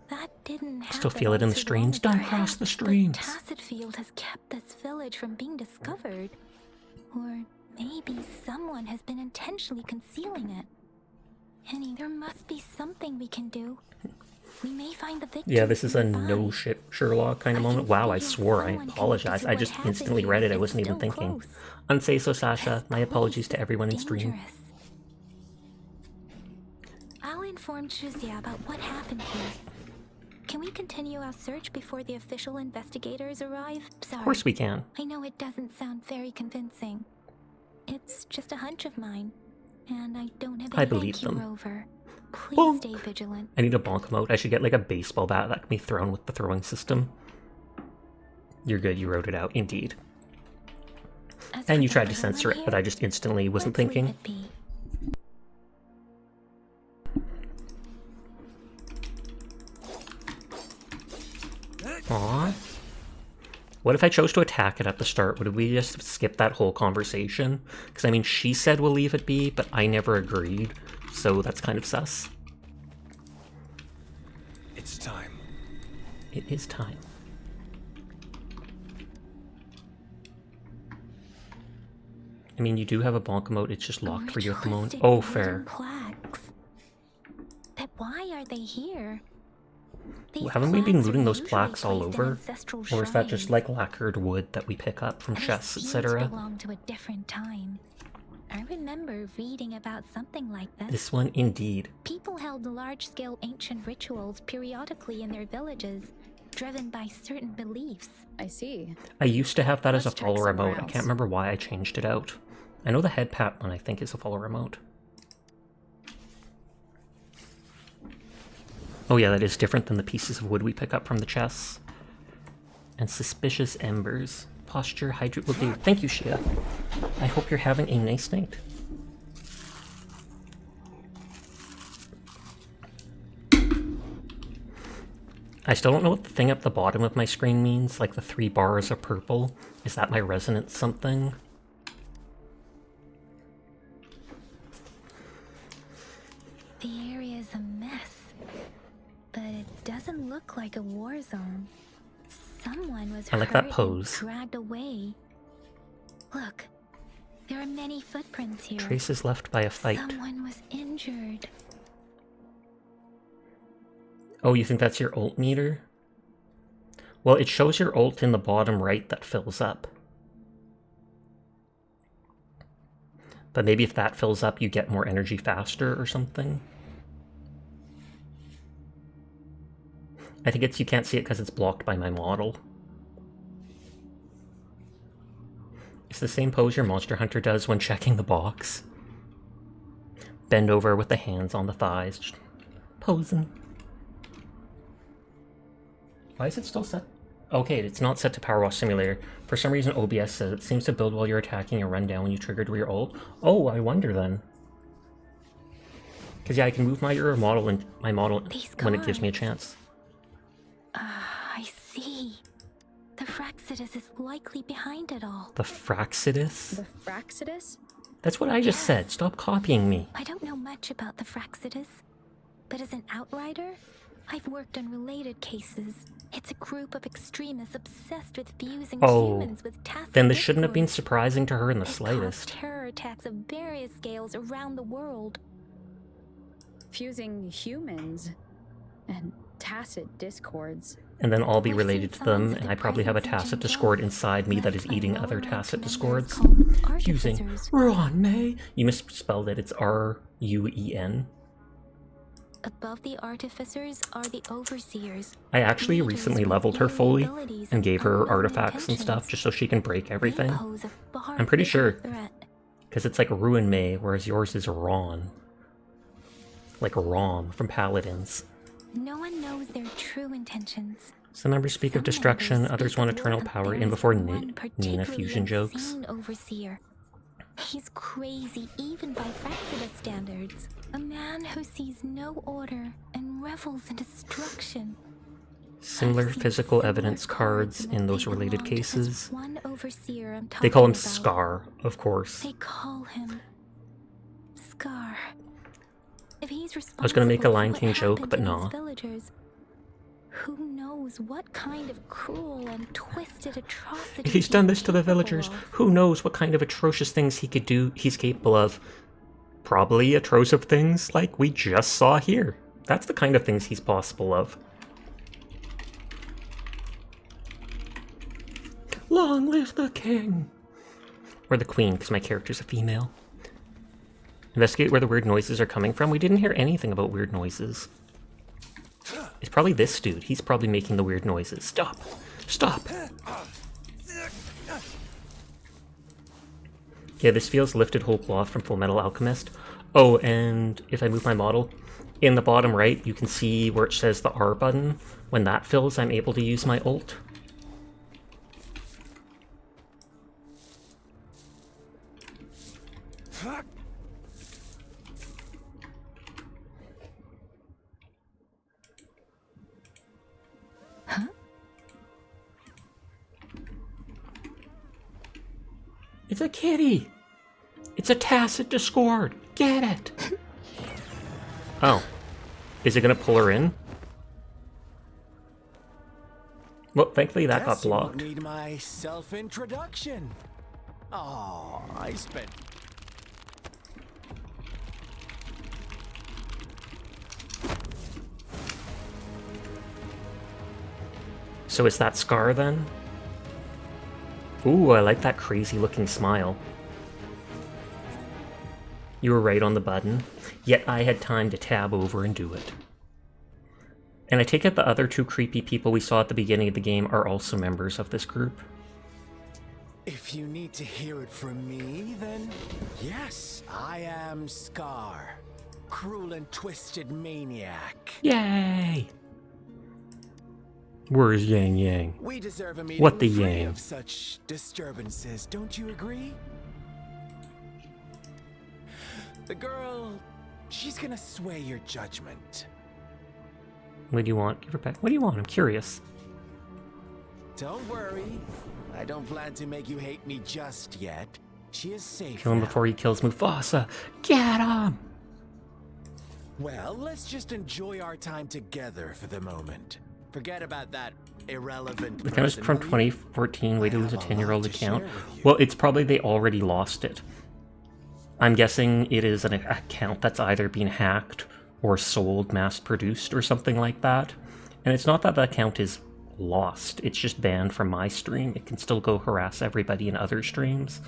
that didn't happen. Still feel it in the so streams. long. Don't cross the Perhaps streams. The tacit field has kept this village from being discovered. Or maybe someone has been intentionally concealing it. Penny, there must be something we can do. We may find the victim. Yeah, this is a nearby. no shit Sherlock kind of I moment. can Wow, I feel swore. I someone apologize. connected to I what just happened instantly read here. it. I It's wasn't even still thinking. close. Unsay so, Sasha. This My apologies place to everyone in is stream. dangerous. I'll inform Shuzia about what happened here. Can we continue our search before the official investigators arrive? Sorry. Of course we can. I know it doesn't sound very convincing. It's just a hunch of mine, and I don't have a I believe thank you, them. Rover. Please Bonk. stay vigilant. I need a bonk mode. I should get like a baseball bat that can be thrown with the throwing system. You're good, you wrote it out, indeed. As And for you the tried to little censor one it, but here, I just instantly wasn't let's leave thinking. it be. Aww. What if I chose to attack it at the start? Would we just skip that whole conversation? Because, I mean, she said we'll leave it be, but I never agreed. So that's kind of sus. It's time. It is time. I mean, you do have a bonk mode. It's just locked for you at the moment. Ritualistic Oh, wooden fair. plaques. But why are they here? Well, These haven't we been plaques are looting those usually plaques all placed in over? ancestral Or is that just shrines. like lacquered wood that we pick up from These chests, feuds etc.? belong to a different time. I remember reading about something like this. This one, indeed. People held large-scale ancient rituals periodically in their villages, driven by certain beliefs. I see. I used to have that as a Let's check follow somewhere remote. I else. can't remember why I changed it out. I know the head pat one I think is a follow remote. Oh yeah, that is different than the pieces of wood we pick up from the chests. And suspicious embers. Posture, hydrate will do. Thank you, Shia. I hope you're having a nice night. I still don't know what the thing up the bottom of my screen means, like the 3 bars of purple. Is that my resonance something? The area is a mess, but it doesn't look like a war zone. Someone was I like that hurt and pose. dragged away. Look, there are many footprints here. Traces left by a fight. Someone was injured. Oh, you think that's your ult meter? Well, it shows your ult in the bottom right that fills up. But maybe if that fills up, you get more energy faster or something. I think it's you can't see it because it's blocked by my model. It's the same pose your Monster Hunter does when checking the box. Bend over with the hands on the thighs, just posing. Why is it still set? Okay, it's not set to Powerwash Simulator. For some reason, OBS says it seems to build while you're attacking and run down when you trigger to your ult. Oh, I wonder then. Because yeah, I can move my model and my model These when it gives me a guards. chance. I see. The Fraxidus is likely behind it all. The Fraxidus? The Fraxidus? That's what I just Yes. said. Stop copying me. I don't know much about the Fraxidus, but as an outrider, I've worked on related cases. It's a group of extremists obsessed with fusing Oh, humans with tacit Then this shouldn't have been discord. surprising to her in the They've caused slightest. terror attacks of various scales around the world. Fusing humans and tacit discords. And then I'll be We've related seen to them, signs of and the I probably have a presence tacit of Jinzhou, discord inside me that left is by eating other lower-rank tacit members discords. called Using artificers. Ron. You misspelled it. It's R-U-E-N. Above the artificers are the overseers. I actually Leaders recently with leveled her varying fully abilities and gave her unknown artifacts and stuff intentions. just so she can break They everything. pose a far I'm pretty bigger sure. threat. Because it's like Ruin May, whereas yours is Ron. Like Rom from Paladins. No one knows their true intentions. Some members speak of Some destruction, members others speak want of eternal war, power but in there is before one Nina particularly fusion jokes. insane overseer. He's crazy even by Fraxidus standards. A man who sees no order and revels in destruction. Similar I've seen physical similar evidence cards and in that those they related belong to this cases. one overseer I'm They call him talking about. Scar, of course. They call him Scar. If he's responsible was gonna make a Lion for what King joke, happened but to these nah. villagers, who knows what kind of cruel and twisted atrocities If he's done this to the capable villagers, of. who knows what kind of atrocious things he could do, he's capable of. Probably a troves of things like we just saw here. That's the kind of things he's possible of. Long live the king! Or the queen, because my character's a female. Investigate where the weird noises are coming from. We didn't hear anything about weird noises. It's probably this dude. He's probably making the weird noises. Stop! Stop! Yeah, this feels lifted whole cloth from Full Metal Alchemist. Oh, and if I move my model, in the bottom right, you can see where it says the R button. When that fills, I'm able to use my ult. Huh? It's a kitty! It's a tacit discord! Get it! Oh. Is it gonna pull her in? Well, thankfully that got blocked. You won't need my self-introduction. Oh, I spent... So is that Scar then? Ooh, I like that crazy looking smile. You were right on the button, yet I had time to tab over and do it. And I take it the other two creepy people we saw at the beginning of the game are also members of this group. If you need to hear it from me, then yes, I am Scar. Cruel and twisted maniac. Yay! Where's Yang Yang? We deserve a meeting What the free yang? of such disturbances, don't you agree? The girl, she's gonna sway your judgment. What do you want? Give her back. What do you want? I'm curious. Don't worry, I don't plan to make you hate me just yet. She is safe Kill him now. before he kills Mufasa. Get him! Well, let's just enjoy our time together for the moment. Forget about that irrelevant The account is person, from will you? 2014. Way to I lose a have a 10-year-old lot to account. share with you. Well, it's probably they already lost it. I'm guessing it is an account that's either been hacked or sold, mass-produced, or something like that. And it's not that the account is lost. It's just banned from my stream. It can still go harass everybody in other streams.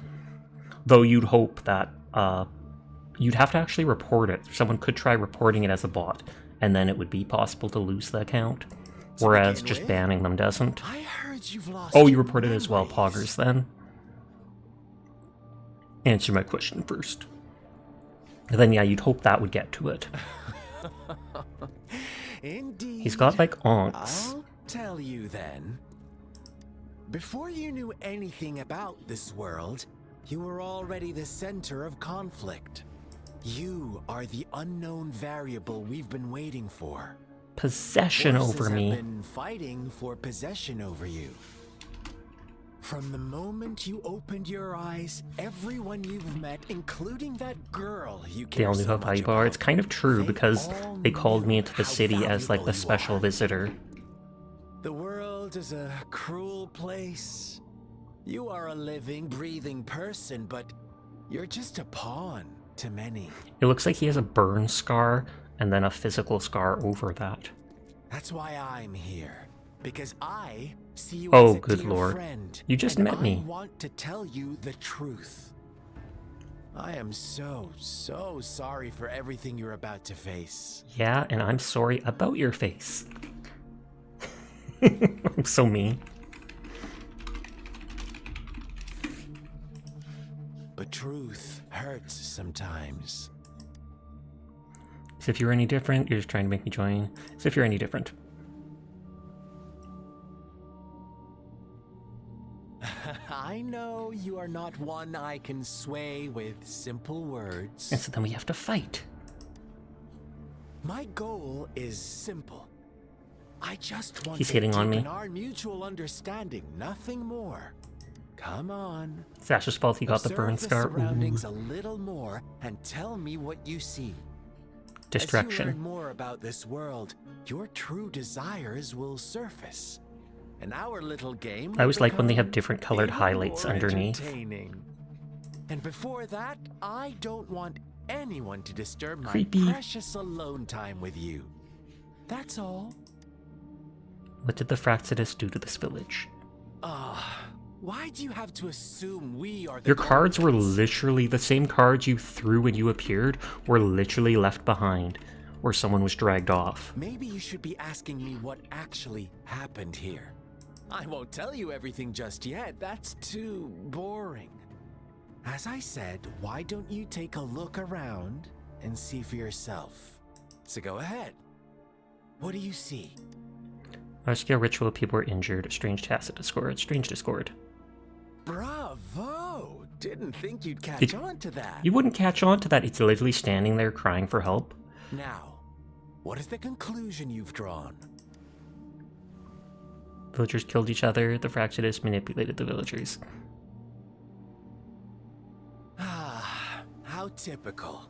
Though you'd hope that you'd have to actually report it. Someone could try reporting it as a bot, and then it would be possible to lose the account. To Whereas begin just with, banning them doesn't. I heard you've lost Oh, you your reported as well, memories. Poggers, then? Answer my question first. And then, yeah, you'd hope that would get to it. Indeed. He's got, like, onks. I'll tell you then. Before you knew anything about this world, you were already the center of conflict. You are the unknown variable we've been waiting for. Possession Forces over me. have been fighting for possession over you. From the moment you opened your eyes, everyone you've met, including that girl you They care all knew so how much valuable you are. about, It's kind of true they because all they called me knew into the how city as, like, valuable the you special are. visitor. The world is a cruel place. You are a living, breathing person, but you're just a pawn to many. It looks like he has a burn scar and then a physical scar over that. That's why I'm here. Because I see you Oh, as a good dear lord. friend. You just and met me. I want to tell you the truth. I am so sorry for everything you're about to face. Yeah, and I'm sorry about your face. I'm so mean. But truth hurts sometimes. So if you're any different, you're just trying to make me join. So if you're any different. I know you are not one I can sway with simple words. And so then we have to fight. My goal is simple. I just want He's to hitting on me. deepen our mutual understanding, nothing more. Come on. It's Ash's fault he got the burn Observe scar. surroundings Ooh. a little more and tell me what you see. As you Distraction. learn more about this world, your true desires will surface. And our little game I always like when they have become different colored even highlights more underneath. entertaining. And before that, I don't want anyone to disturb my Creepy. precious alone time with you. That's all. What did the Fractsidus do to this village? Why do you have to assume we are the Your cards were culprits? literally the same cards you threw when you appeared were literally left behind, or someone was dragged off. Maybe you should be asking me what actually happened here. I won't tell you everything just yet. That's too boring. As I said, why don't you take a look around and see for yourself? So go ahead. What do you see? Large-scale ritual, people were injured. Strange tacit discord. Strange discord. Bravo! Didn't think you'd catch Did- on to that. You wouldn't catch on to that. It's literally standing there crying for help. Now, what is the conclusion you've drawn? Villagers killed each other. The Fractsidus manipulated the villagers. How typical.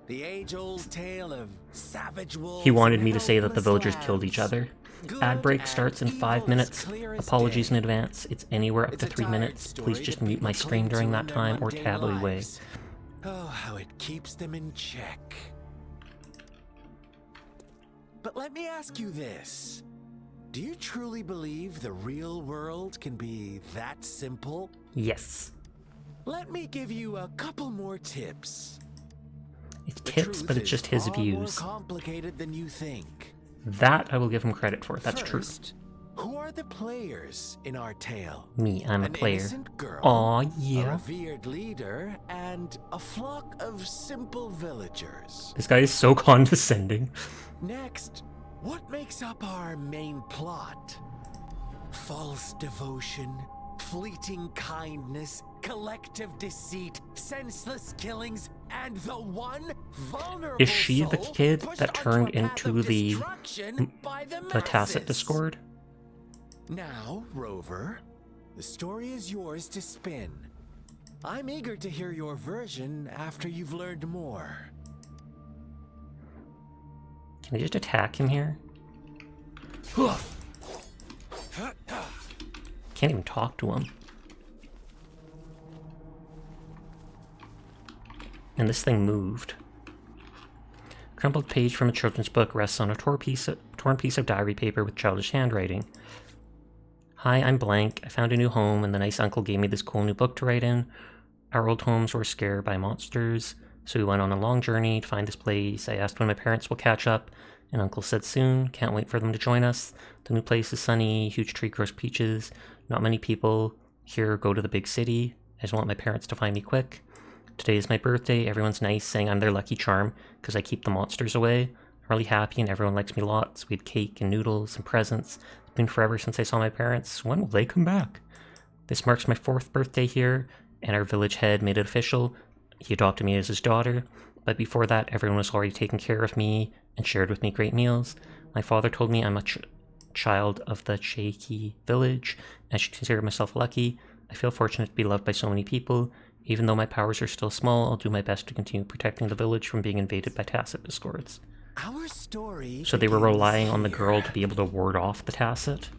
The age-old tale of savage wolves. He wanted and me to say that the helpless villagers killed lambs. each other. Good Ad break and starts in evil 5 as minutes. clear as Apologies day. in advance. It's anywhere up It's to a 3 tired minutes. story Please just that mute my people stream cling during to that in their time or mundane tab away. lives. Oh, how it keeps them in check. But let me ask you this. Do you truly believe the real world can be that simple? Yes. Let me give you a couple more tips. It's The tips, truth but it's is just his far views. more complicated than you think. That I will give him credit for. That's true. First, who are the players in our tale? Me, I'm a An player. innocent girl, Aw, a yeah. revered leader, and a flock of simple villagers. This guy is so condescending. Next, what makes up our main plot? False devotion, fleeting kindness, collective deceit, senseless killings, and the one vulnerable Is she the soul kid pushed that onto turned a path into of the destruction by the tacit masses? discord? Now, Rover, the story is yours to spin. I'm eager to hear your version after you've learned more. Can I just attack him here? Can't even talk to him. And this thing moved. Crumpled page from a children's book rests on a torn piece of diary paper with childish handwriting. Hi, I'm blank. I found a new home, and the nice uncle gave me this cool new book to write in. Our old homes were scared by monsters, so we went on a long journey to find this place. I asked when my parents will catch up, and Uncle said soon. Can't wait for them to join us. The new place is sunny, huge tree grows peaches. Not many people here go to the big city. I just want my parents to find me quick. Today is my birthday. Everyone's nice, saying I'm their lucky charm because I keep the monsters away. I'm really happy and everyone likes me lots. We had cake and noodles and presents. It's been forever since I saw my parents. When will they come back? This marks my 4th birthday here, and our village head made it official. He adopted me as his daughter, but before that, everyone was already taking care of me and shared with me great meals. My father told me I'm a child of the Shaky village, and I should consider myself lucky. I feel fortunate to be loved by so many people. Even though my powers are still small, I'll do my best to continue protecting the village from being invaded by tacit discords. Our story So they were begins relying on the here. girl to be able to ward off the tacit?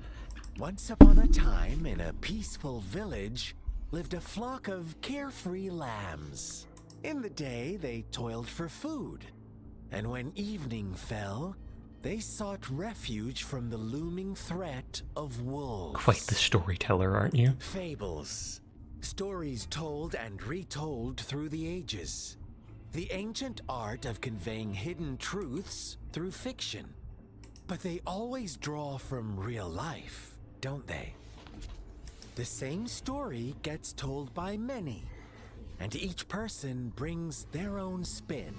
Once upon a time, in a peaceful village, lived a flock of carefree lambs. In the day, they toiled for food, and when evening fell, they sought refuge from the looming threat of wolves. Quite the storyteller, aren't you? Fables. Stories told and retold through the ages. The ancient art of conveying hidden truths through fiction. But they always draw from real life, don't they? The same story gets told by many, and each person brings their own spin.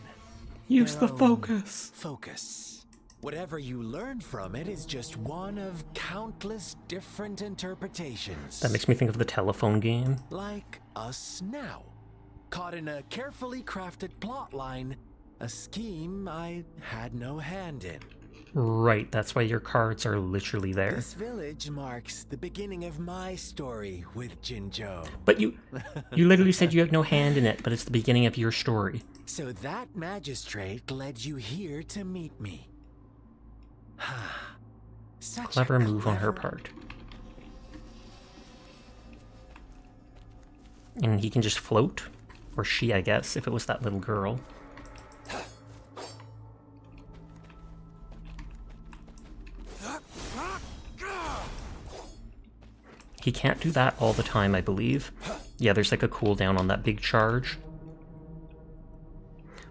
Use their the own focus. Focus. Whatever you learn from it is just one of countless different interpretations. That makes me think of the telephone game. Like us now. Caught in a carefully crafted plotline, a scheme I had no hand in. Right, that's why your cards are literally there. This village marks the beginning of my story with Jinzhou. But you literally said you have no hand in it, but it's the beginning of your story. So that magistrate led you here to meet me. Such a Clever move on her clever- part. And he can just float? Or she, I guess, if it was that little girl. He can't do that all the time, I believe. Yeah, there's like a cooldown on that big charge.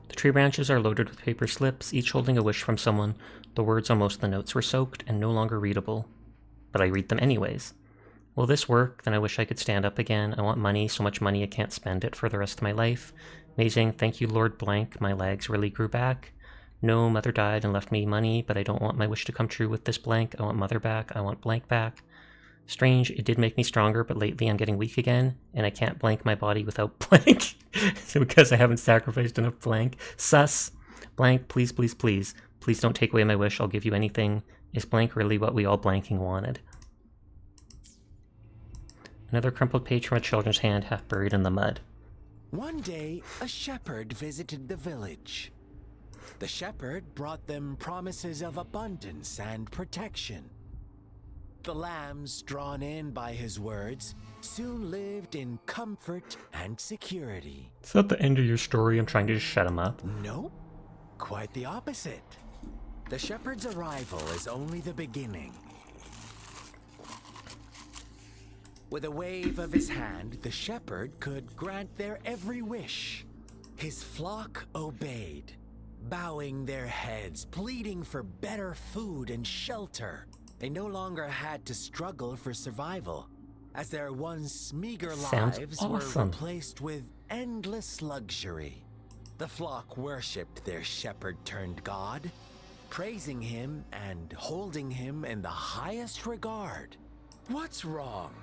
The tree branches are loaded with paper slips, each holding a wish from someone. The words on most of the notes were soaked and no longer readable. But I read them anyways. Will this work? Then I wish I could stand up again. I want money, so much money I can't spend it for the rest of my life. Amazing, thank you Lord Blank, my legs really grew back. No, mother died and left me money, but I don't want my wish to come true with this blank. I want mother back, I want blank back. Strange, it did make me stronger, but lately I'm getting weak again, and I can't blank my body without blank. Because I haven't sacrificed enough blank. Sus. Blank, please, please, please. Please don't take away my wish, I'll give you anything. Is blank really what we all blanking wanted? Another crumpled page from a children's hand, half buried in the mud. One day, a shepherd visited the village. The shepherd brought them promises of abundance and protection. The lambs, drawn in by his words, soon lived in comfort and security. Is that the end of your story? I'm trying to just shut him up. Nope, quite the opposite. The shepherd's arrival is only the beginning. With a wave of his hand, the shepherd could grant their every wish. His flock obeyed, bowing their heads, pleading for better food and shelter. They no longer had to struggle for survival, as their once meager lives were replaced with endless luxury. The flock worshipped their shepherd-turned-god, praising him and holding him in the highest regard. What's wrong?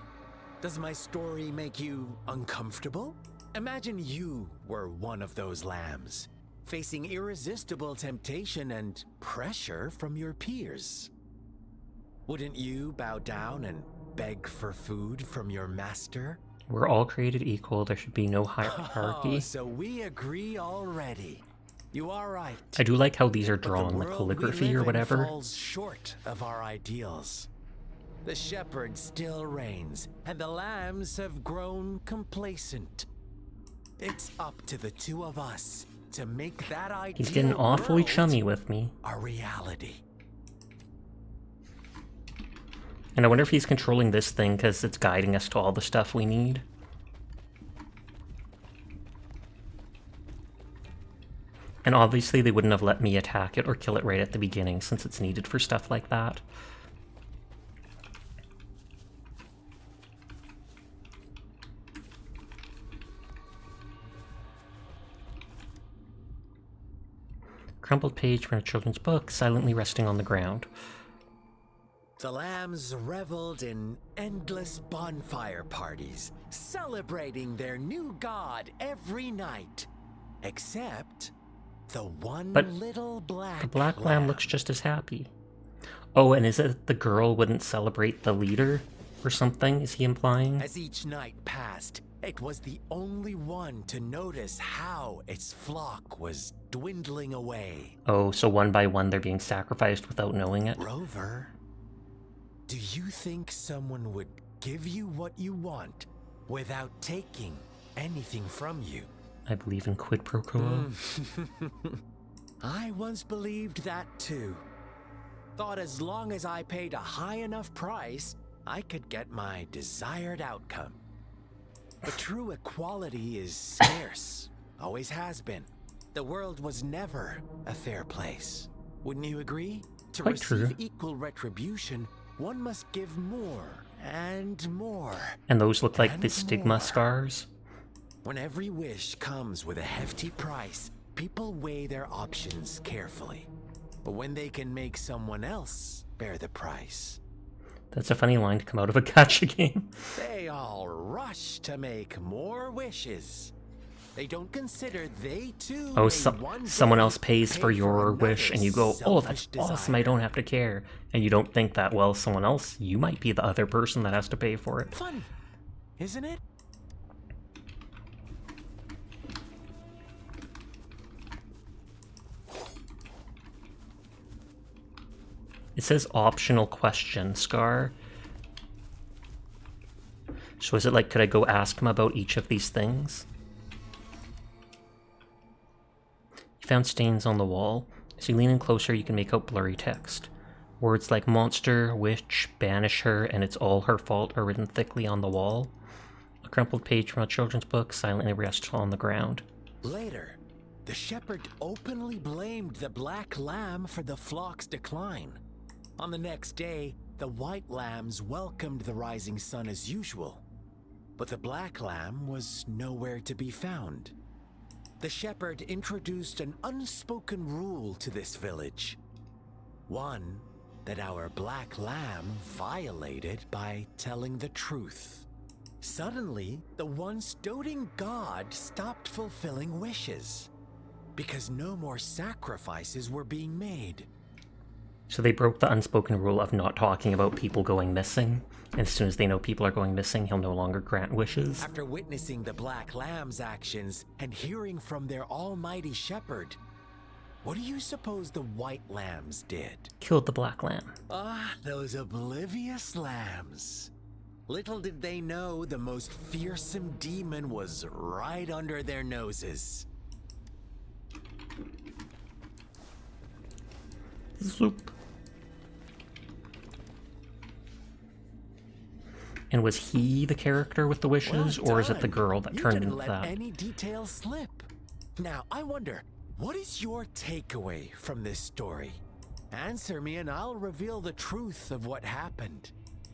Does my story make you uncomfortable? Imagine you were one of those lambs, facing irresistible temptation and pressure from your peers. Wouldn't you bow down and beg for food from your master? We're all created equal. There should be no hierarchy. Oh, so we agree already. You are right. I do like how these are drawn But the with world we calligraphy live or in whatever. falls short of our ideals. The shepherd still reigns, and the lambs have grown complacent. It's up to the two of us to make that ideal He's getting awfully world chummy with me. a reality. And I wonder if he's controlling this thing because it's guiding us to all the stuff we need. And obviously they wouldn't have let me attack it or kill it right at the beginning since it's needed for stuff like that. Crumpled page from a children's book, silently resting on the ground. The lambs reveled in endless bonfire parties, celebrating their new god every night. Except the one But little black the black lamb looks just as happy. Oh, and is it the girl wouldn't celebrate the leader or something, is he implying? As each night passed, it was the only one to notice how its flock was dwindling away. Oh, so one by one they're being sacrificed without knowing it? Rover, do you think someone would give you what you want without taking anything from you? I believe in quid pro quo. I once believed that too. Thought as long as I paid a high enough price, I could get my desired outcome. But true equality is scarce, always has been. The world was never a fair place. Wouldn't you agree? To Quite receive true. equal retribution, one must give more and more. And those look like and the stigma more. scars. When every wish comes with a hefty price, people weigh their options carefully. But when they can make someone else bear the price, That's a funny line to come out of a gacha game. they all rush to make more wishes. They don't consider they too Oh, may one someone day else pays pay for your wish, and you go, oh, selfish that's awesome, I don't have to care. And you don't think that, well, someone else, you might be the other person that has to pay for it. Funny, isn't it? It says optional question, Scar. So is it like, could I go ask him about each of these things? You found stains on the wall. As you lean in closer, you can make out blurry text. Words like monster, witch, banish her, and it's all her fault are written thickly on the wall. A crumpled page from a children's book silently rests on the ground. Later, the shepherd openly blamed the black lamb for the flock's decline. On the next day, the white lambs welcomed the rising sun as usual, but the black lamb was nowhere to be found. The shepherd introduced an unspoken rule to this village. One that our black lamb violated by telling the truth. Suddenly, the once doting god stopped fulfilling wishes because no more sacrifices were being made. So they broke the unspoken rule of not talking about people going missing. And as soon as they know people are going missing, he'll no longer grant wishes. After witnessing the black lamb's actions and hearing from their almighty shepherd, what do you suppose the white lambs did? Killed the black lamb. Ah, those oblivious lambs. Little did they know the most fearsome demon was right under their noses. Zoop. And was he the character with the wishes, or is it the girl that turned into that? that? Any details slip. Now, I wonder, what is your takeaway from this story? Answer me and I'll reveal the truth of what happened.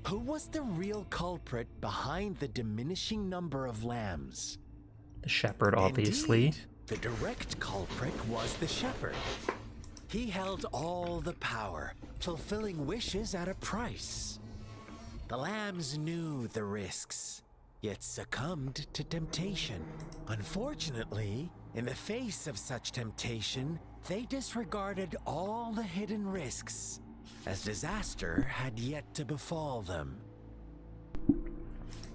Who was the real culprit behind the diminishing number of lambs? The shepherd, obviously. Indeed, the direct culprit was the shepherd. He held all the power, fulfilling wishes at a price. The lambs knew the risks, yet succumbed to temptation. Unfortunately, in the face of such temptation, they disregarded all the hidden risks, as disaster had yet to befall them.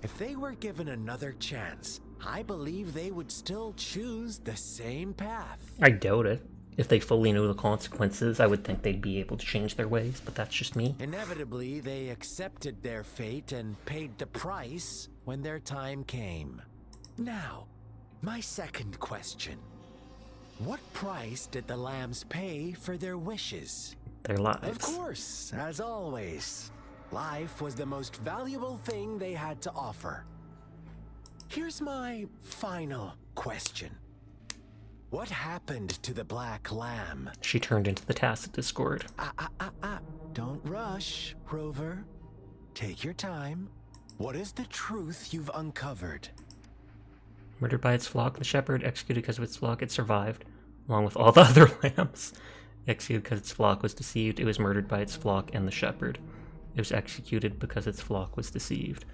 If they were given another chance, I believe they would still choose the same path. I doubt it. If they fully knew the consequences, I would think they'd be able to change their ways, but that's just me. Inevitably, they accepted their fate and paid the price when their time came. Now, my second question. What price did the lambs pay for their wishes? Their lives. Of course, as always. Life was the most valuable thing they had to offer. Here's my final question. What happened to the black lamb? She turned into the Tacit Discord. Don't rush, Rover. Take your time. What is the truth you've uncovered? Murdered by its flock, the shepherd, executed because of its flock, it survived, along with all the other lambs. Executed because its flock was deceived, it was murdered by its flock and the shepherd. It was executed because its flock was deceived.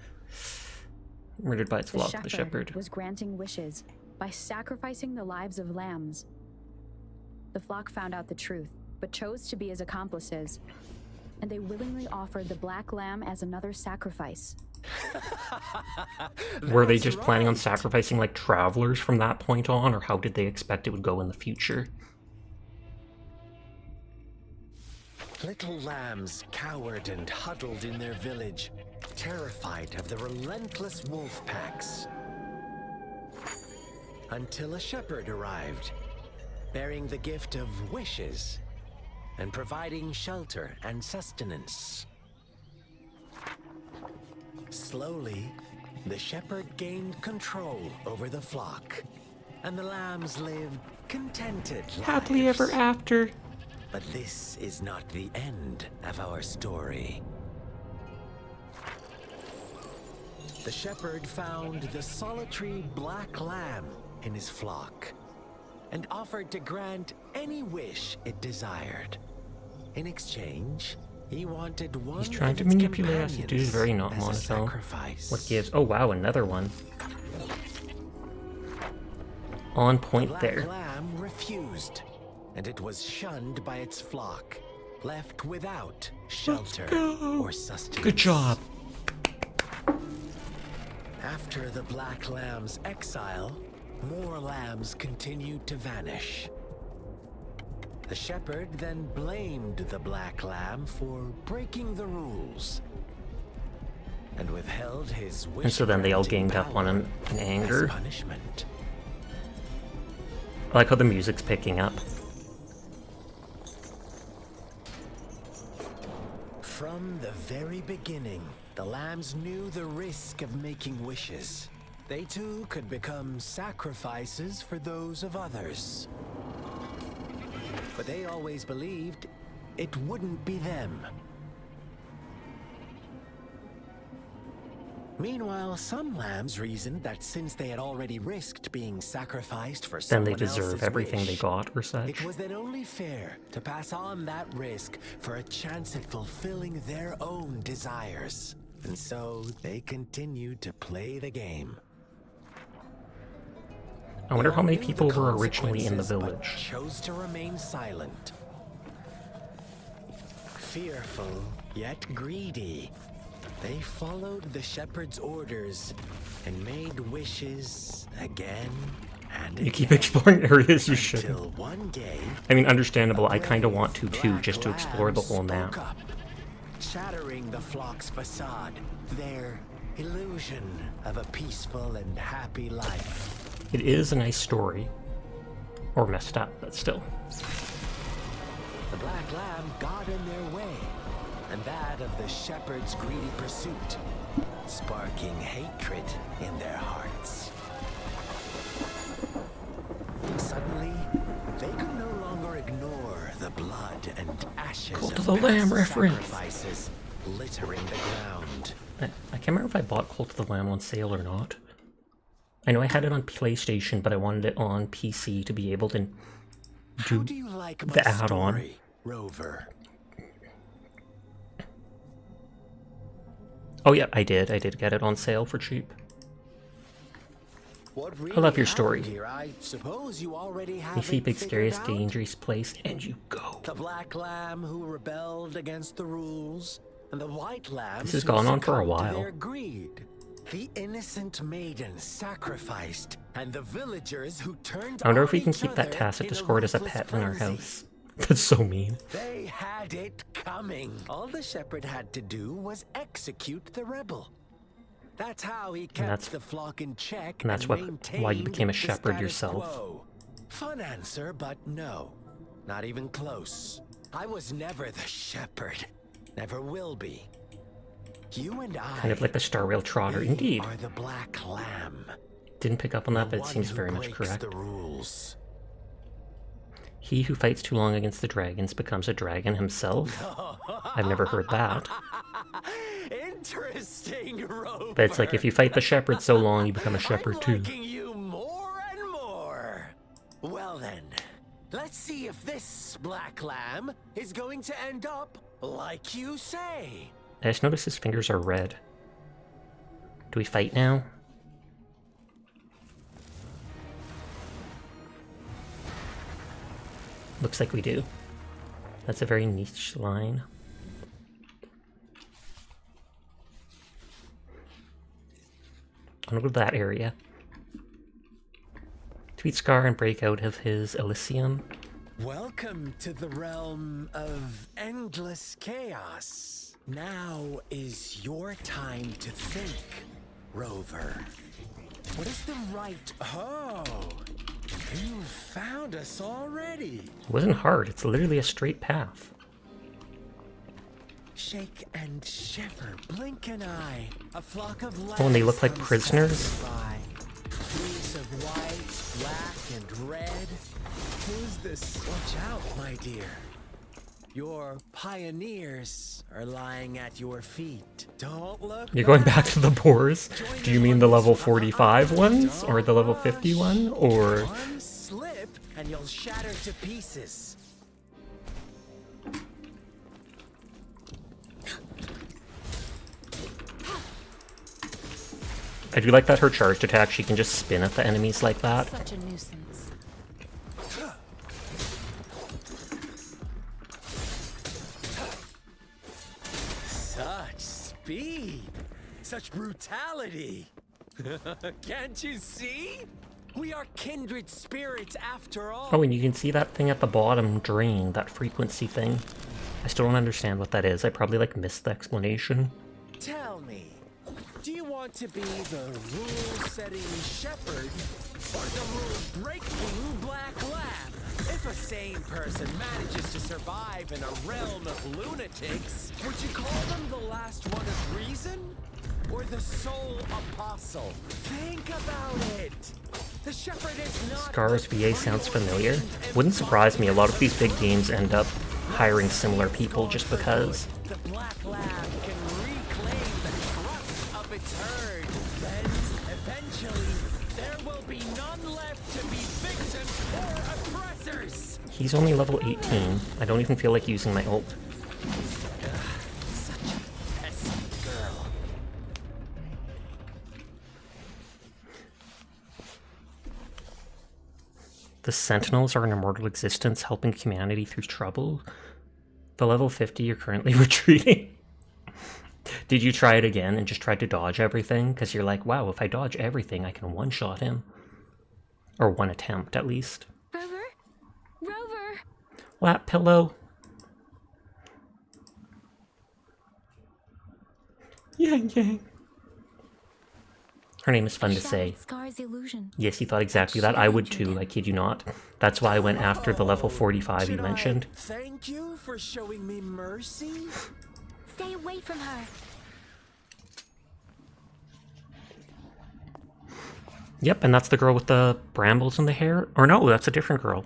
Murdered by its flock, the shepherd. Was granting wishes by sacrificing the lives of lambs. The flock found out the truth, but chose to be his accomplices, and they willingly offered the black lamb as another sacrifice. Were they just planning on sacrificing like travelers from that point on, or how did they expect it would go in the future? Little lambs cowered and huddled in their village, terrified of the relentless wolf packs. Until a shepherd arrived, bearing the gift of wishes and providing shelter and sustenance. Slowly, the shepherd gained control over the flock, and the lambs lived contented lives. Happily ever after. But this is not the end of our story. The shepherd found the solitary black lamb in his flock and offered to grant any wish it desired. In exchange, he wanted one. He's trying to of its manipulate us. Dude is very not companions as a monotone. sacrifice. What gives? Oh wow, another one. On point The there. black lamb refused, and it was shunned by its flock, left without shelter or sustenance. Good job. After the black lamb's exile, more lambs continued to vanish. The shepherd then blamed the black lamb for breaking the rules and withheld his wish. And so then they all ganged up on him in anger. As punishment. I like how the music's picking up. From the very beginning, the lambs knew the risk of making wishes. They too could become sacrifices for those of others. But they always believed it wouldn't be them. Meanwhile, some lambs reasoned that since they had already risked being sacrificed for Then someone they deserve else's everything wish, they got or such. it was then only fair to pass on that risk for a chance at fulfilling their own desires. And so they continued to play the game. I wonder how many They all knew people the were originally in the consequences, but village. chose to remain silent. Fearful, yet greedy, they followed the shepherd's orders and made wishes again and again. You keep exploring areas you shouldn't. Until one day, I mean, understandable, I a kind of brave want to too, black just to explore the lamb whole map. spoke up, shattering the flock's facade, their illusion of a peaceful and happy life. It is a nice story. Or messed up, but still. The black lamb got in their way, and that of the shepherd's greedy pursuit, sparking hatred in their hearts. Suddenly, they could no longer ignore the blood and ashes Cult of of the Lamb past reference. sacrifices littering the ground. I can't remember if I bought Cult of the Lamb on sale or not. I know I had it on PlayStation, but I wanted it on PC to be able to How do you like my the add-on. story, Rover? Oh yeah, I did get it on sale for cheap. What really I love your happened story. Here? I suppose you already have You see it big, figured scariest, out? dangerous place, and you go. The black lamb who rebelled against the rules, and the white lamb This has gone on for a while. their greed. The innocent maiden sacrificed, and the villagers who turned I wonder on if we can each keep that other Tacit in a Discord as a ruthless pet in our frenzy. house. That's so mean. They had it coming. All the shepherd had to do was execute the rebel. That's how he kept that's- the flock in check and that's why you maintained became a the shepherd status yourself. quo. Fun answer, but no. Not even close. I was never the shepherd. Never will be. You and I, Kind of like the Star Rail Trotter, we indeed. are the black lamb. Didn't pick up on that, The but it one seems who very much breaks correct. the rules. He who fights too long against the dragons becomes a dragon himself? I've never heard that. Interesting, Rover. But it's like if you fight the shepherd so long, you become a shepherd I'm too. liking you more and more. Well then, let's see if this black lamb is going to end up like you say. I just noticed his fingers are red. Do we fight now? Looks like we do. That's a very niche line. I'll go to that area. Tweet Scar and break out of his Elysium. Welcome to the realm of endless chaos. Now is your time to think, Rover. What is the right... Oh, you found us already. It wasn't hard, it's literally a straight path. Shake and shiver, blink an eye. A flock of lambs. Oh, and they look like comes prisoners? passing by. Fleece of white, black, and red. Who's this? Watch out, my dear. Your pioneers are lying at your feet. Don't look. You're going back back. to the boars? Join Do you us mean on the this level one. 45 ones? Or the level Don't 50 rush. one? Or... One slip and you'll shatter to pieces. I do like that her charged attack, she can just spin at the enemies like that. Such a nuisance. Such speed! Such brutality! Can't you see? We are kindred spirits after all. Oh, and you can see that thing at the bottom drain, that frequency thing. I still don't understand what that is. I probably like missed the explanation. Tell me, do you want to be the rule-setting shepherd or the rule-breaking black lamb? If If a sane person manages to survive in a realm of lunatics, would you call them the last one of reason? Or the sole apostle? Think about it. The shepherd is not Scar's VA sounds familiar. Wouldn't surprise me, a lot of these big games end up hiring similar people just because. the black lab can reclaim the trust of its herd. Then, eventually, there will be none left to be victims or oppressors. He's only level 18. I don't even feel like using my ult. Such a pesky girl. The Sentinels are in immortal existence, helping humanity through trouble. The level 50 you're currently retreating. Did you try it again and just try to dodge everything? Because you're like, wow, if I dodge everything, I can one-shot him. Or one attempt, at least. Rover? Rover! Lap pillow. Yang yang. Her name is fun to say. Scar's illusion. Yes, you thought exactly that. I would too, I kid you not. That's why I went after the level 45 you mentioned. Thank you for showing me mercy. Stay away from her. Yep, and that's the girl with the brambles in the hair. Or no, that's a different girl.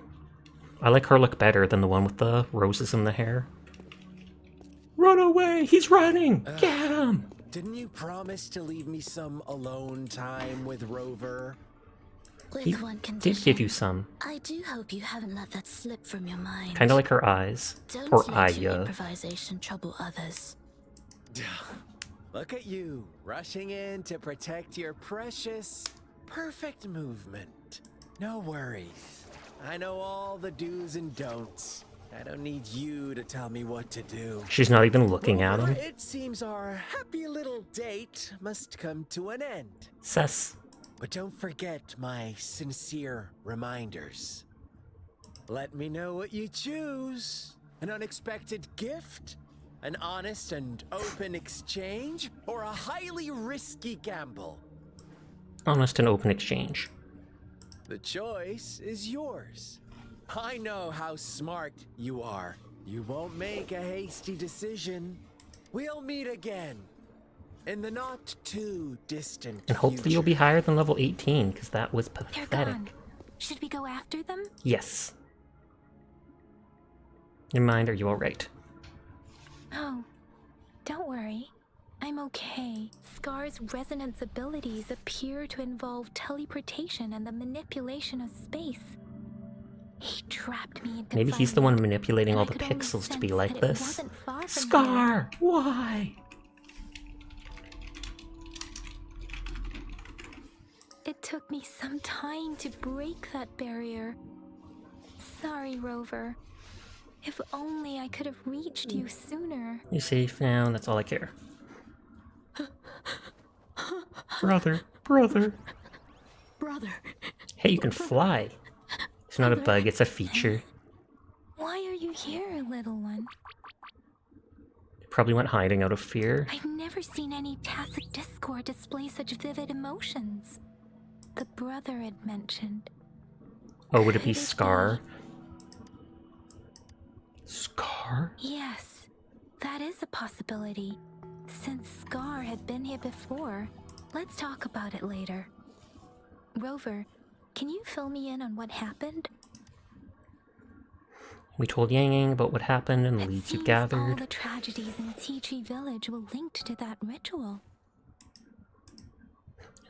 I like her look better than the one with the roses in the hair. Run away! He's running! Get him! Didn't you promise to leave me some alone time with Rover? With He one did condition. give you some. I do hope you haven't let that slip from your mind. Kinda like her eyes. Don't Or let your Aya. improvisation trouble others. Look at you, rushing in to protect your precious, perfect movement. No worries. I know all the do's and don'ts. I don't need you to tell me what to do. She's not even looking at Rover, him. it seems our happy little date must come to an end. Sus. But don't forget my sincere reminders. Let me know what you choose. An unexpected gift? An honest and open exchange? Or a highly risky gamble? Honest and open exchange. The choice is yours. I know how smart you are. You won't make a hasty decision. We'll meet again. In the not too distant And hopefully you'll be higher than level 18, because that was They're pathetic. gone. Should we go after them? Yes. Your mind, are you alright? Oh, don't worry. I'm okay. Scar's resonance abilities appear to involve teleportation and the manipulation of space. He trapped me in Maybe he's the one confinement, manipulating and all I the could only pixels to be sense like that it this. wasn't far from Scar! here. Why? It took me some time to break that barrier. Sorry, Rover. If only I could have reached you sooner. You're safe now, that's all I care. Brother, brother. Brother. Hey, you can fly. It's not a bug, it's a feature. Why are you here, little one? Probably went hiding out of fear. I've never seen any tacit discord display such vivid emotions. The brother had mentioned. Oh, would it be Could Scar? Scar? Yes, that is a possibility. Since Scar had been here before, let's talk about it later. Rover, can you fill me in on what happened? We told Yang Yang about what happened and the It leads you seems all gathered. the tragedies in Tea Tree Village were linked to that ritual.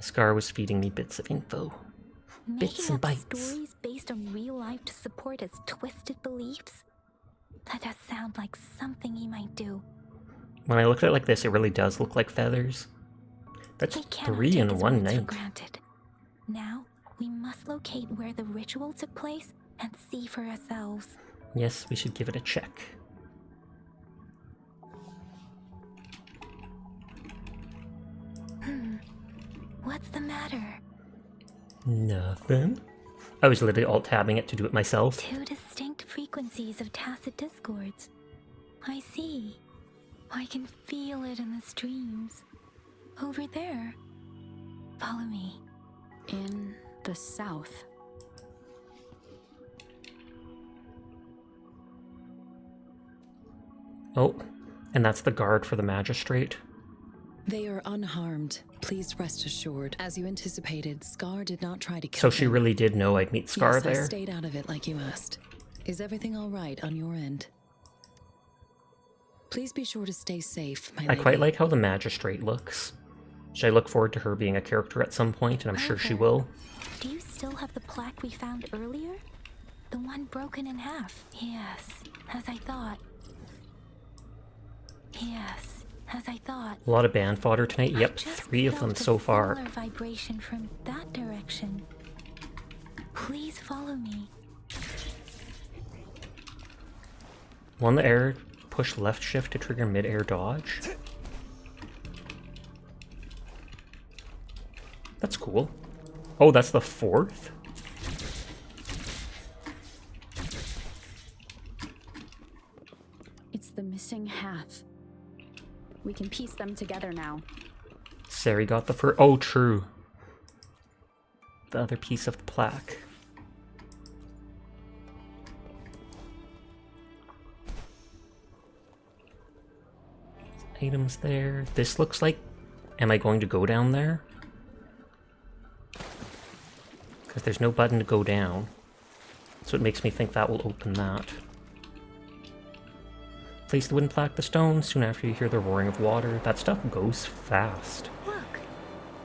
Scar was feeding me bits of info. Bits Making and up bites. stories based on real life to support his twisted beliefs? That does sound like something he might do. When I look at it like this, it really does look like feathers. That's We cannot 3 take in his one words for night. granted. Now, we must locate where the ritual took place and see for ourselves. Yes, we should give it a check. What's the matter? Nothing. I was literally alt-tabbing it to do it myself. Two distinct frequencies of tacit discords. I see. I can feel it in the streams. Over there. Follow me. In the south. Oh, and that's the guard for the magistrate. They are unharmed. Please rest assured. As you anticipated, Scar did not try to kill So she them. really did know I'd meet Scar Yes, there. I stayed out of it like you asked. Is everything all right on your end? Please be sure to stay safe, my I lady. quite like how the magistrate looks. Should I look forward to her being a character at some point, and I'm sure she will. Do you still have the plaque we found earlier? The one broken in half? Yes, as I thought. Yes, as I thought. A lot of band fodder tonight. Yep, I just 3 of them felt a so far. similar vibration from that direction. Please follow me. While in the air, push left shift to trigger mid-air dodge. That's cool. Oh, that's the 4th? It's the missing half. We can piece them together now. Sari got the first. Oh, true. The other piece of the plaque. Items there. This looks like... Am I going to go down there? Because there's no button to go down. So it makes me think that will open that. Place the wooden plaque, the stone. Soon after you hear the roaring of water. That stuff goes fast. Look,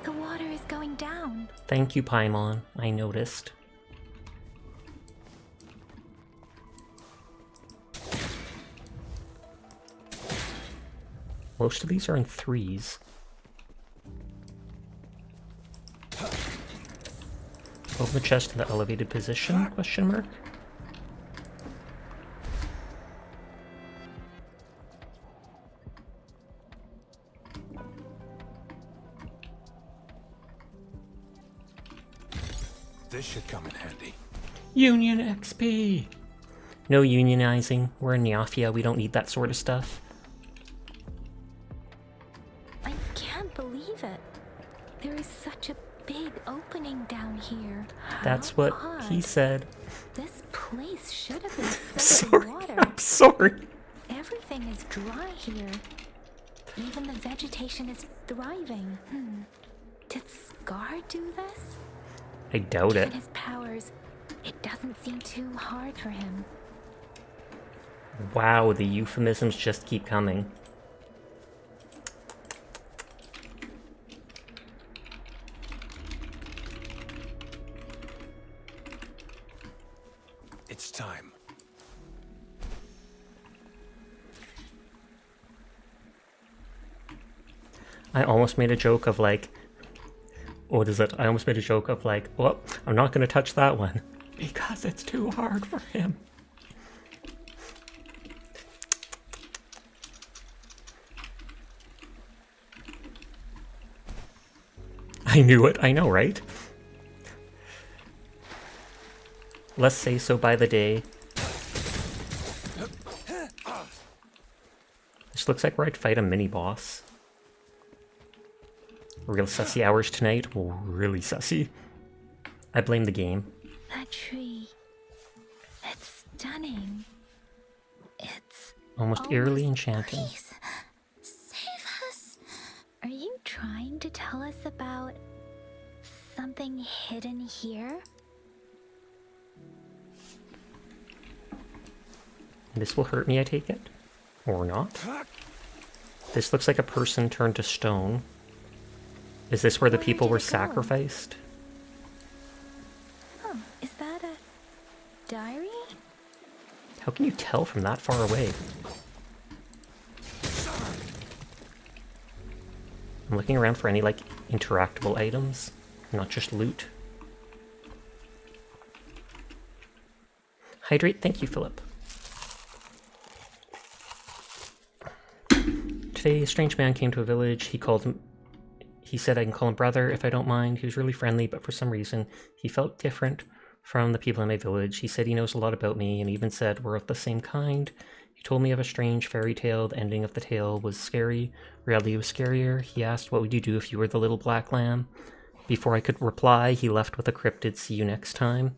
the water is going down. Thank you, Paimon. I noticed. Most of these are in 3s. Open the chest in the elevated position? Question mark. This should come in handy. Union XP! No unionizing. We're in Neophia. We don't need that sort of stuff. I can't believe it. There is such a big opening down here. That's How what odd. he said. This place should have been filled Sorry, with water. I'm sorry. Everything is dry here. Even the vegetation is thriving. Did Scar do this? I doubt it. Given his powers, it doesn't seem too hard for him. Wow, the euphemisms just keep coming. It's time. I almost made a joke of like, what is it? I almost made a joke of like, well, I'm not going to touch that one because it's too hard for him. I knew it. I know, right? Let's say so by the day. This looks like where I'd fight a mini-boss. Real sussy hours tonight. Oh, really sussy. I blame the game. That tree. It's stunning. It's Almost eerily enchanting. Please, save us. Are you trying to tell us about something hidden here? This will hurt me, I take it? Or not? This looks like a person turned to stone. Is this where the Where people did were it go? sacrificed? Oh, is that a diary? How can you tell from that far away? I'm looking around for any, like, interactable items, not just loot. Hydrate, thank you, Philip. Today, a strange man came to a village. He said I can call him brother if I don't mind. He was really friendly, but for some reason, he felt different from the people in my village. He said he knows a lot about me, and even said we're of the same kind. He told me of a strange fairy tale. The ending of the tale was scary. Reality was scarier. He asked, what would you do if you were the little black lamb? Before I could reply, he left with a cryptid, see you next time.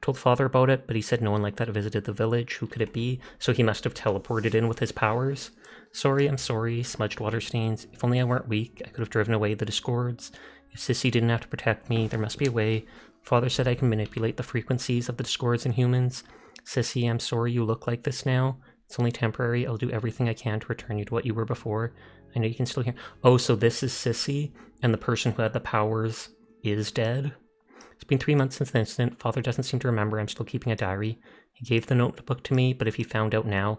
Told father about it, but he said no one like that visited the village. Who could it be? So he must have teleported in with his powers. Sorry, I'm sorry. Smudged water stains. If only I weren't weak, I could have driven away the discords. If Sissy didn't have to protect me, there must be a way. Father said I can manipulate the frequencies of the discords in humans. Sissy, I'm sorry you look like this now. It's only temporary. I'll do everything I can to return you to what you were before. I know you can still hear. Oh, so this is Sissy, and the person who had the powers is dead. It's been 3 months since the incident. Father doesn't seem to remember. I'm still keeping a diary. He gave the notebook to me, but if he found out now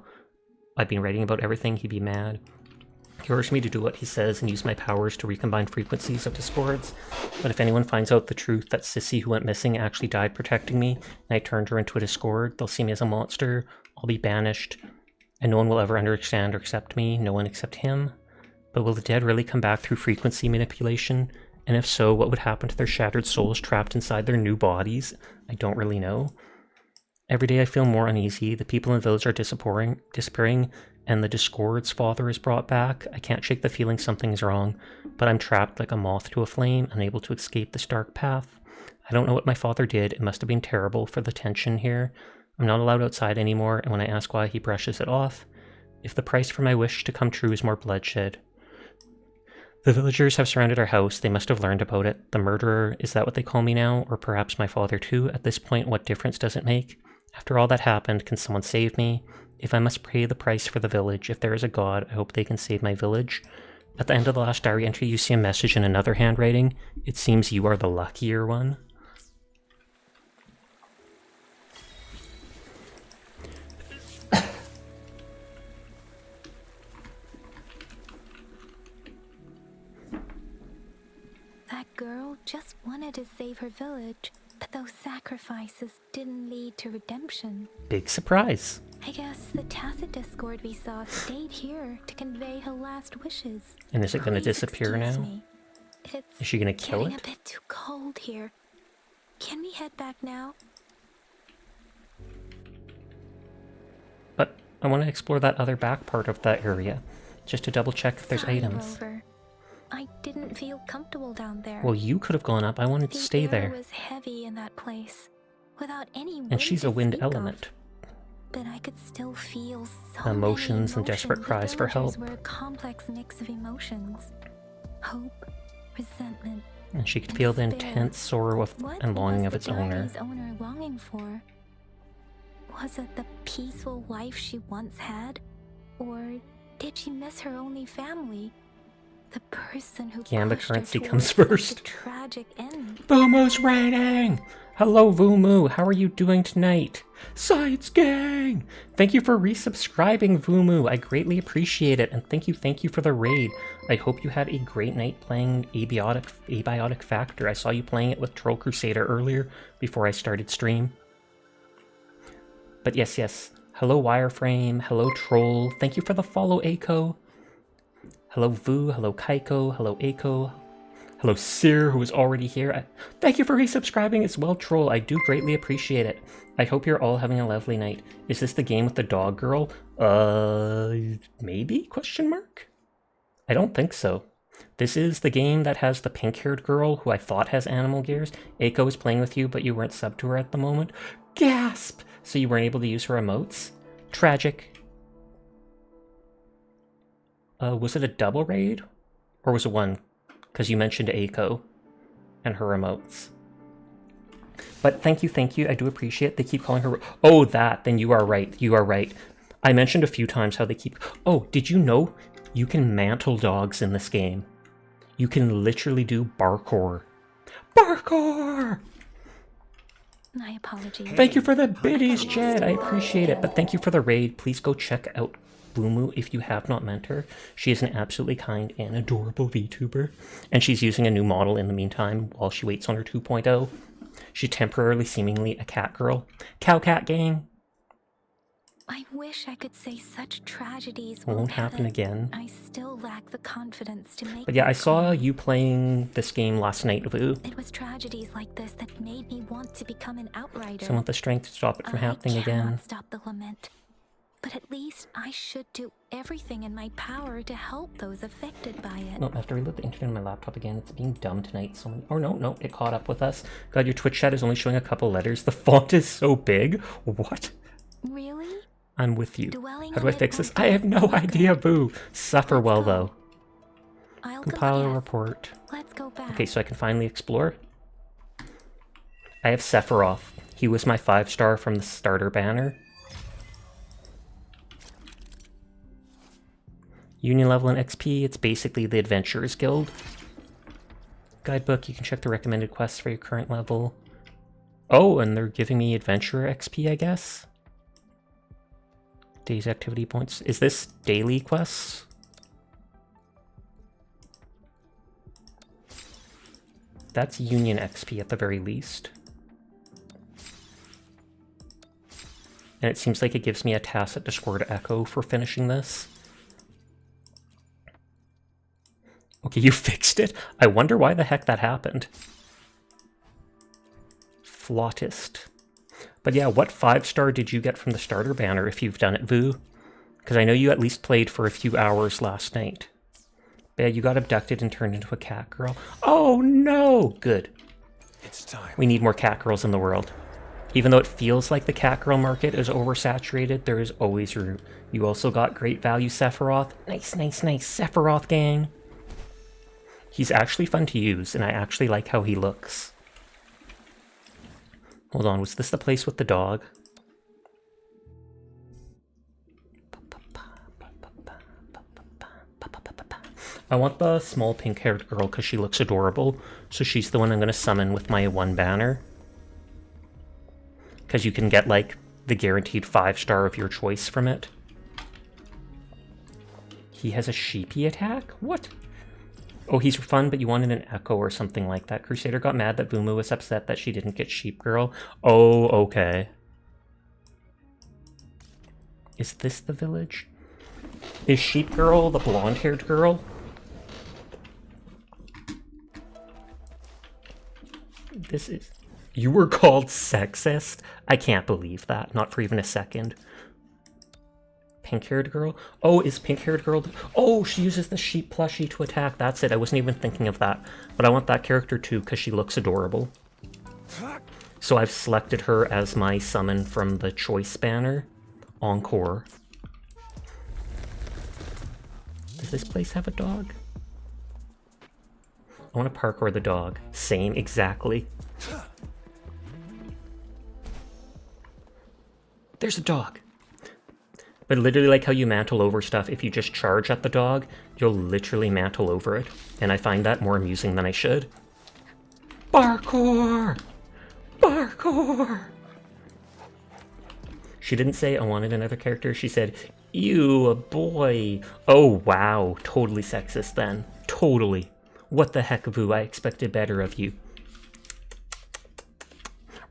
I've been writing about everything, he'd be mad. He orders me to do what he says and use my powers to recombine frequencies of discords. But if anyone finds out the truth that Sissy, who went missing, actually died protecting me, and I turned her into a discord, they'll see me as a monster. I'll be banished, and no one will ever understand or accept me. No one except him. But will the dead really come back through frequency manipulation? And if so, what would happen to their shattered souls trapped inside their new bodies? I don't really know. Every day I feel more uneasy. The people in the village are disappearing, and the discord's father is brought back. I can't shake the feeling something's wrong, but I'm trapped like a moth to a flame, unable to escape this dark path. I don't know what my father did. It must have been terrible for the tension here. I'm not allowed outside anymore, and when I ask why, he brushes it off. If the price for my wish to come true is more bloodshed. The villagers have surrounded our house. They must have learned about it. The murderer, is that what they call me now? Or perhaps my father too? At this point, what difference does it make? After all that happened, can someone save me? If I must pay the price for the village, if there is a god, I hope they can save my village. At the end of the last diary entry, you see a message in another handwriting. It seems you are the luckier one. That girl just wanted to save her village, but those sacrifices didn't lead to redemption. Big surprise. I guess the tacit discord we saw stayed here to convey her last wishes. And is it going to Please disappear excuse now? me. It's Is she going to kill getting it? a bit too cold here. Can we head back now? But I want to explore that other back part of that area, just to double check if there's Sorry, items. Rover. I didn't feel comfortable down there. Well, you could have gone up. I wanted to stay The air there. was heavy in that place, without any wind And she's to a wind speak element. of. But I could still feel so Emotions many and desperate emotions. cries The for villagers help. were a complex mix of emotions. Hope, resentment, And she could and feel the despair. intense sorrow of, What and longing was of the its owner. diary's owner longing for? Was it the peaceful life she once had? Or did she miss her only family? The person who Gambit pushed her currency towards comes such first. a tragic end. Vuumu's raining! Hello, Vuumu. How are you doing tonight? Science Gang! Thank you for resubscribing, Vuumu. I greatly appreciate it. And thank you for the raid. I hope you had a great night playing Abiotic Factor. I saw you playing it with Troll Crusader earlier before I started stream. But yes. Hello, Wireframe. Hello, Troll. Thank you for the follow, Aiko. Hello, Vu. Hello, Kaiko. Hello, Aiko. Hello, Seer, who is already here. Thank you for resubscribing as well, Troll. I do greatly appreciate it. I hope you're all having a lovely night. Is this the game with the dog girl? Maybe? Question mark? I don't think so. This is the game that has the pink-haired girl who I thought has animal gears. Aiko is playing with you, but you weren't subbed to her at the moment. Gasp! So you weren't able to use her emotes? Tragic. Was it a double raid? Or was it one? Because you mentioned Aiko and her emotes. But thank you. I do appreciate it. They keep calling her... Oh, that. Then you are right. I mentioned a few times how they keep... Oh, did you know you can mantle dogs in this game? You can literally do parkour. Parkour! My apologies. Thank you for the biddies, Jed. I appreciate it. But thank you for the raid. Please go check out Vuumu if you have not met her. She is an absolutely kind and adorable VTuber. And she's using a new model in the meantime while she waits on her 2.0. She's temporarily seemingly a cat girl. Cow Cat Gang. I wish I could say such tragedies Won't happen again. I still lack the confidence to make. But yeah, that I saw claim. you playing this game last night, Vu. It was tragedies like this that made me want to become an outrider. So I want the strength to stop it from happening I again. cannot stop the lament, but at least I should do everything in my power to help those affected by it. No, I have to reload the internet on my laptop again. It's being dumb tonight. So many. Oh no, it caught up with us. God, your Twitch chat is only showing a couple letters. The font is so big. What? Really? I'm with you. Dwelling How do on I it fix won't this? do I have us no any idea, good. boo. Suffer Let's well go. though. I'll Compile a confess. report. Let's go back. Okay, so I can finally explore. I have Sephiroth. He was my 5-star from the starter banner. Union level and XP, it's basically the Adventurers Guild. Guidebook, you can check the recommended quests for your current level. Oh, and they're giving me Adventurer XP, I guess? Days activity points. Is this daily quests? That's Union XP at the very least. And it seems like it gives me a Tacit Discord Echo for finishing this. Okay, you fixed it? I wonder why the heck that happened. Flautist. But yeah, what 5-star did you get from the starter banner if you've done it, Vu? Because I know you at least played for a few hours last night. But yeah, you got abducted and turned into a cat girl. Oh no! Good. It's time. We need more cat girls in the world. Even though it feels like the cat girl market is oversaturated, there is always room. You also got great value Sephiroth. Nice, nice, nice. Sephiroth gang. He's actually fun to use, and I actually like how he looks. Hold on, was this the place with the dog? I want the small pink-haired girl because she looks adorable, so she's the one I'm going to summon with my 1 banner. Because you can get, like, the guaranteed 5-star of your choice from it. He has a sheepy attack? What? Oh, he's fun, but you wanted an echo or something like that. Crusader got mad that Vumu was upset that she didn't get Sheep Girl. Oh, okay. Is this the village? Is Sheep Girl the blonde-haired girl? This is... You were called sexist? I can't believe that. Not for even a second. Pink-haired girl? Oh, is pink-haired girl... Oh, she uses the sheep plushie to attack. That's it. I wasn't even thinking of that. But I want that character too, because she looks adorable. So I've selected her as my summon from the choice banner. Encore. Does this place have a dog? I want to parkour the dog. Same, exactly. There's a dog. But literally like how you mantle over stuff, if you just charge at the dog, you'll literally mantle over it. And I find that more amusing than I should. Parkour! Parkour! She didn't say I wanted another character, she said, ew, a boy. Oh wow, totally sexist then. Totally. What the heck, Vu, I expected better of you.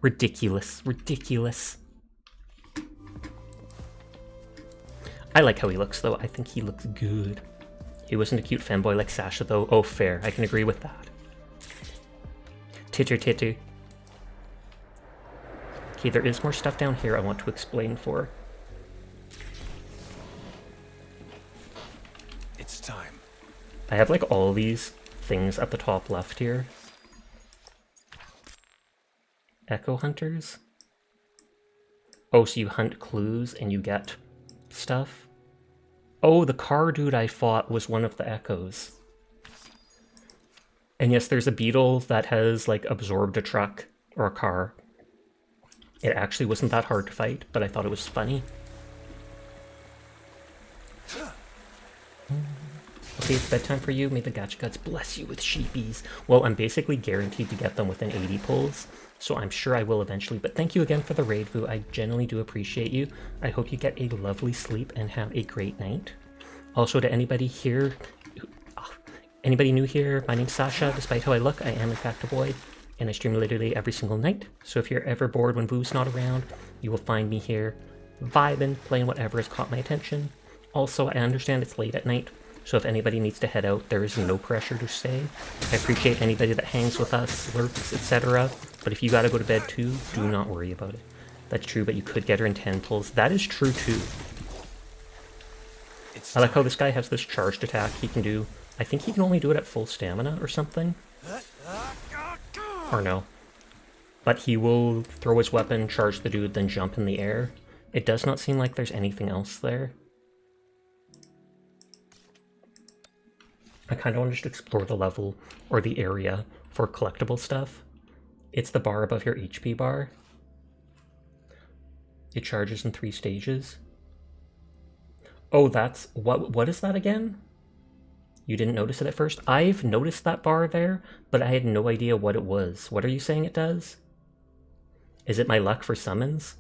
Ridiculous, ridiculous. I like how he looks, though. I think he looks good. He wasn't a cute femboy like Sasha, though. Oh, fair. I can agree with that. Titter, titter. Okay, there is more stuff down here I want to explain for. It's time. I have, like, all these things at the top left here. Echo hunters. Oh, so you hunt clues and you get stuff. Oh, the car dude I fought was one of the echoes. And yes, there's a beetle that has, like, absorbed a truck or a car. It actually wasn't that hard to fight, but I thought it was funny. Okay, it's bedtime for you. May the gacha gods bless you with sheepies. Well, I'm basically guaranteed to get them within 80 pulls, so I'm sure I will eventually. But thank you again for the raid, Vu. I genuinely do appreciate you. I hope you get a lovely sleep and have a great night. Also, to anybody here, anybody new here, my name's Sasha. Despite how I look, I am in fact a boy, and I stream literally every single night. So if you're ever bored when Vu's not around, you will find me here, vibing, playing whatever has caught my attention. Also, I understand it's late at night, so if anybody needs to head out, there is no pressure to stay. I appreciate anybody that hangs with us, lurks, etc. But if you gotta go to bed too, do not worry about it. That's true, but you could get her in 10 pulls. That is true too. I like how this guy has this charged attack he can do. I think he can only do it at full stamina or something. Or no. But he will throw his weapon, charge the dude, then jump in the air. It does not seem like there's anything else there. I kind of want to just explore the level or the area for collectible stuff. It's the bar above your HP bar. It charges in 3 stages. Oh, that's... What is that again? You didn't notice it at first? I've noticed that bar there, but I had no idea what it was. What are you saying it does? Is it my luck for summons?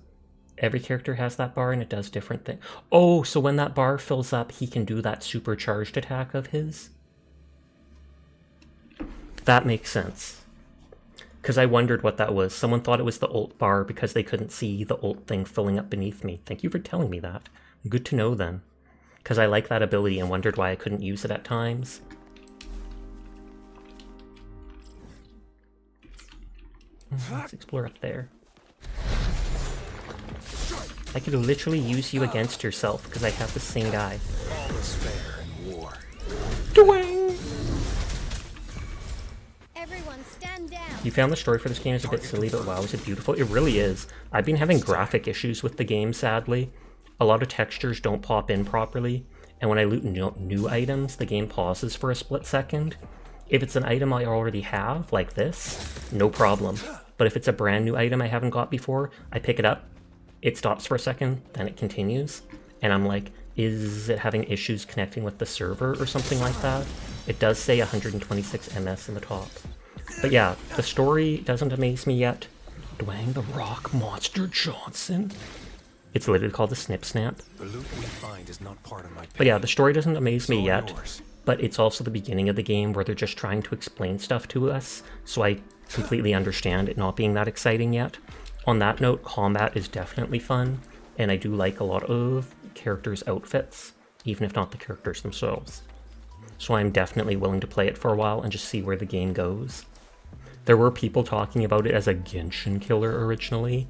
Every character has that bar and it does different things. Oh, so when that bar fills up, he can do that supercharged attack of his? That makes sense. Because I wondered what that was. Someone thought it was the ult bar because they couldn't see the ult thing filling up beneath me. Thank you for telling me that. Good to know then. Because I like that ability and wondered why I couldn't use it at times. Let's explore up there. I could literally use you against yourself because I have the same guy. All is fair in war. Dwayne! Everyone stand down. You found the story for this game is a bit silly, but wow, is it beautiful? It really is. I've been having graphic issues with the game, sadly. A lot of textures don't pop in properly, and when I loot new items, the game pauses for a split second. If it's an item I already have, like this, no problem. But if it's a brand new item I haven't got before, I pick it up, it stops for a second, then it continues, and I'm like, is it having issues connecting with the server or something like that? It does say 126 ms in the top. But yeah, the story doesn't amaze me yet. Dwayne the Rock Monster Johnson? It's literally called the Snip Snap. The loot we find is not part of my pay. But yeah, the story doesn't amaze me It's all yet, yours. but it's also the beginning of the game where they're just trying to explain stuff to us, so I completely understand it not being that exciting yet. On that note, combat is definitely fun, and I do like a lot of characters' outfits, even if not the characters themselves. So I'm definitely willing to play it for a while and just see where the game goes. There were people talking about it as a Genshin killer originally,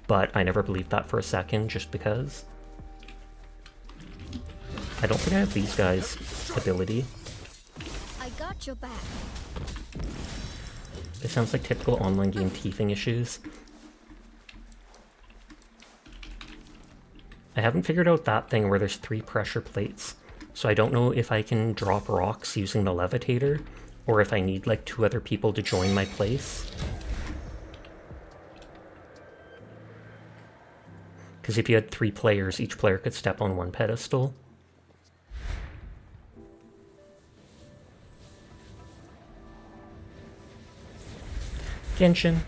but I never believed that for a second just because. I don't think I have these guys' ability. I got your back. It sounds like typical online game teething issues. I haven't figured out that thing where there's 3 pressure plates, so I don't know if I can drop rocks using the levitator, or if I need like 2 other people to join my place. Because if you had 3 players, each player could step on 1 pedestal. Genshin.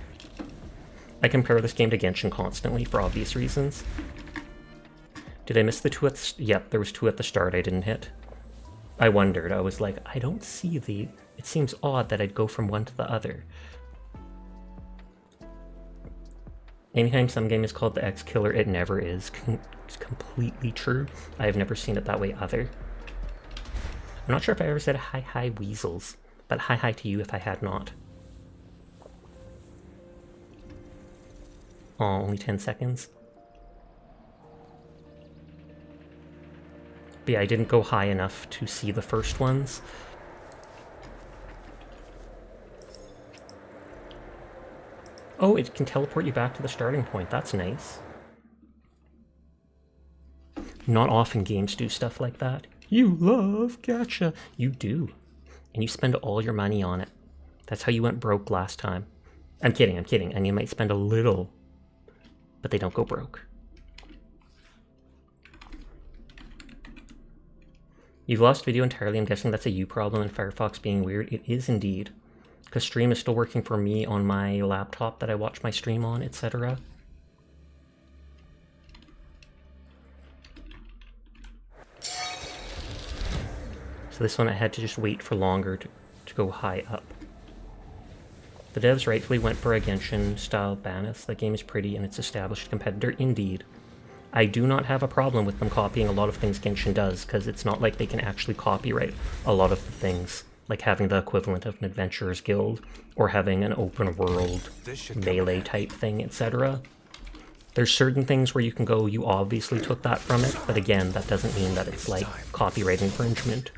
I compare this game to Genshin constantly for obvious reasons. Did I miss the 2 at the... Yep, there was 2 at the start I didn't hit. I wondered. I was like, I don't see the... It seems odd that I'd go from one to the other. Anytime some game is called the X Killer, it never is. It's completely true. I have never seen it that way either. I'm not sure if I ever said hi weasels, but hi to you if I had not. Oh, only 10 seconds. But yeah, I didn't go high enough to see the first ones. Oh, it can teleport you back to the starting point. That's nice. Not often games do stuff like that. You love gacha. You do. And you spend all your money on it. That's how you went broke last time. I'm kidding. And you might spend a little, but they don't go broke. You've lost video entirely. I'm guessing that's a you problem and Firefox being weird. It is indeed. Because stream is still working for me on my laptop that I watch my stream on, etc. So this one I had to just wait for longer to go high up. The devs rightfully went for a Genshin-style Bannis. That game is pretty and its established competitor indeed. I do not have a problem with them copying a lot of things Genshin does, because it's not like they can actually copyright a lot of the things, like having the equivalent of an Adventurers Guild, or having an open world melee type thing, etc. There's certain things where you can go, you obviously took that from it, but again, that doesn't mean that it's like copyright infringement.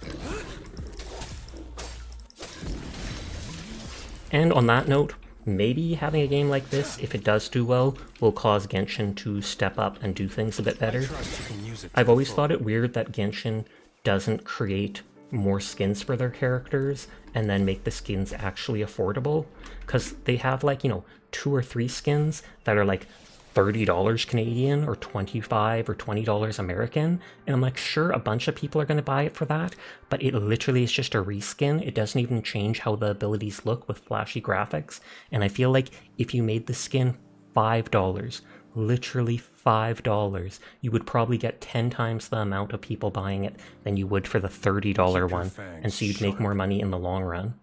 And on that note, maybe having a game like this, if it does do well, will cause Genshin to step up and do things a bit better. I've always thought it weird that Genshin doesn't create more skins for their characters and then make the skins actually affordable, because they have like, you know, 2 or 3 skins that are like $30 Canadian or $25 or $20 American, and I'm like, sure, a bunch of people are going to buy it for that, but it literally is just a reskin. It doesn't even change how the abilities look with flashy graphics, and I feel like if you made the skin $5, literally $5, you would probably get 10 times the amount of people buying it than you would for the $30 one, and so you'd make more money in the long run.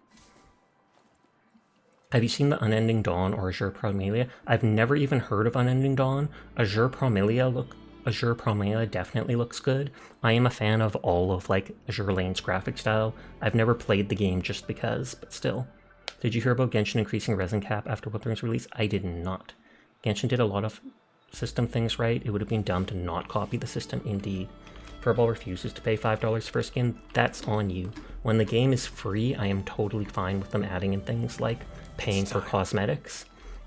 Have you seen the Unending Dawn or Azure Promelia? I've never even heard of Unending Dawn. Azure Promelia definitely looks good. I am a fan of all of like Azure Lane's graphic style. I've never played the game just because, but still. Did you hear about Genshin increasing resin cap after Wuthering's release? I did not. Genshin did a lot of system things right. It would have been dumb to not copy the system indeed. Furball refuses to pay $5 for a skin. That's on you. When the game is free, I am totally fine with them adding in things like paying for cosmetics.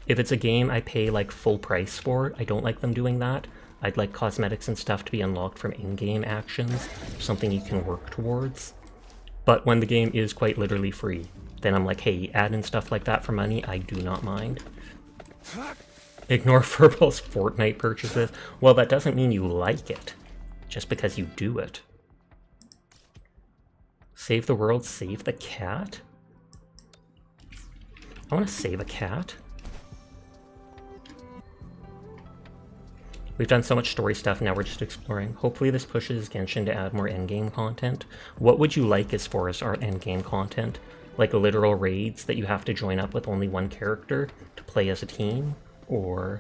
If it's a game I pay like full price for, I don't like them doing that. I'd like cosmetics and stuff to be unlocked from in-game actions, something you can work towards. But when the game is quite literally free, then I'm like, hey, add in stuff like that for money, I do not mind. Ignore Furball's Fortnite purchases. Well, that doesn't mean you like it, just because you do it. Save the world, save the cat? I want to save a cat. We've done so much story stuff, now we're just exploring. Hopefully this pushes Genshin to add more endgame content. What would you like as far as our endgame content? Like literal raids that you have to join up with only one character to play as a team? Or...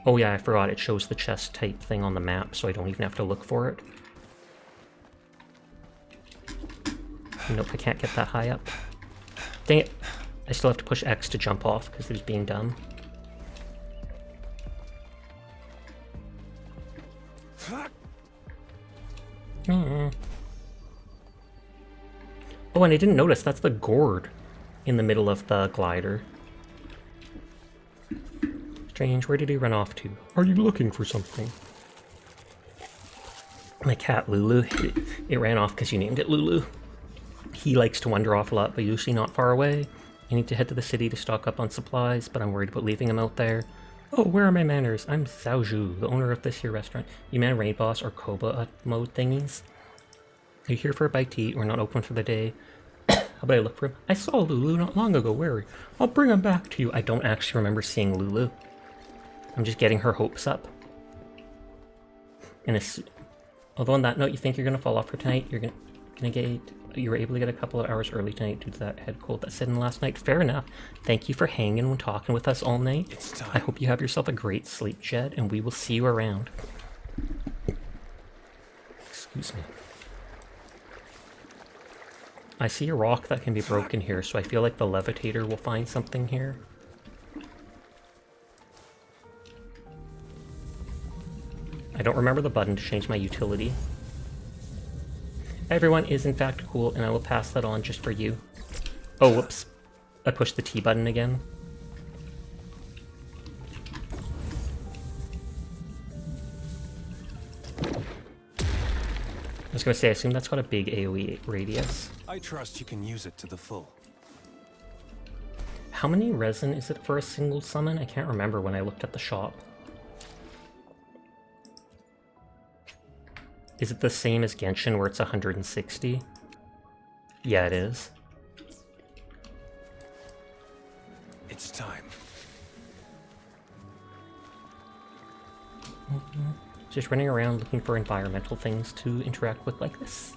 oh yeah, I forgot, it shows the chest type thing on the map, so I don't even have to look for it. Nope, I can't get that high up. Dang it. I still have to push X to jump off because there's being dumb. Oh, and I didn't notice, that's the gourd in the middle of the glider. Strange, where did he run off to? Are you looking for something? My cat Lulu, it ran off because you named it Lulu. He likes to wander off a lot, but usually not far away. I need to head to the city to stock up on supplies, but I'm worried about leaving him out there. Oh, where are my manners? I'm Xiaozhu, the owner of this here restaurant. You man raid boss or Koba mode thingies? Are you here for a bite to eat? We're not open for the day. How about I look for him? I saw Lulu not long ago. Where are you? I'll bring him back to you. I don't actually remember seeing Lulu. I'm just getting her hopes up. And although on that note, you think you're gonna fall off for tonight, you were able to get a couple of hours early tonight due to that head cold that set in last night. Fair enough. Thank you for hanging and talking with us all night. I hope you have yourself a great sleep, Jed, and we will see you around. Excuse me. I see a rock that can be broken here, so I feel like the levitator will find something here. I don't remember the button to change my utility. Everyone is in fact cool, and I will pass that on just for you. Oh, whoops. I pushed the T button again. I was gonna say, I assume that's got a big AoE radius. I trust you can use it to the full. How many resin is it for a single summon? I can't remember when I looked at the shop. Is it the same as Genshin where it's 160? Yeah, it is. It's time. Just running around looking for environmental things to interact with like this.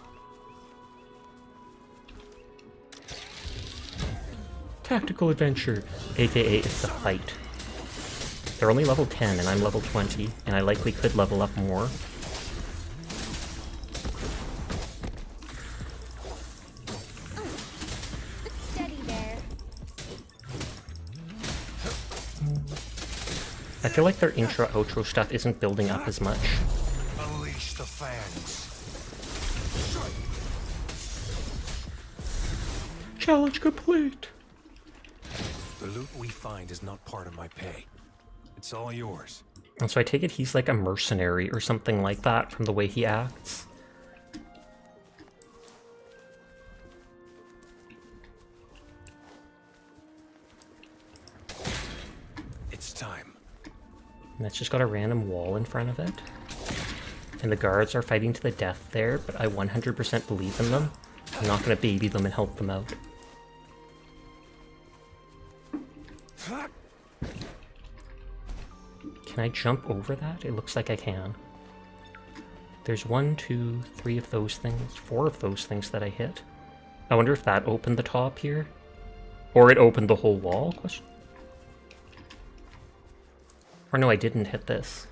Tactical adventure, aka it's a fight. They're only level 10 and I'm level 20, and I likely could level up more. I feel like their intro-outro stuff isn't building up as much. Unleash the fangs. Challenge complete! The loot we find is not part of my pay. It's all yours. And so I take it he's like a mercenary or something like that from the way he acts. It's time. And it's just got a random wall in front of it. And the guards are fighting to the death there, but I 100% believe in them. I'm not going to baby them and help them out. Can I jump over that? It looks like I can. There's 1, 2, 3 of those things, 4 of those things that I hit. I wonder if that opened the top here? Or it opened the whole wall? Question. Or no, I didn't hit this.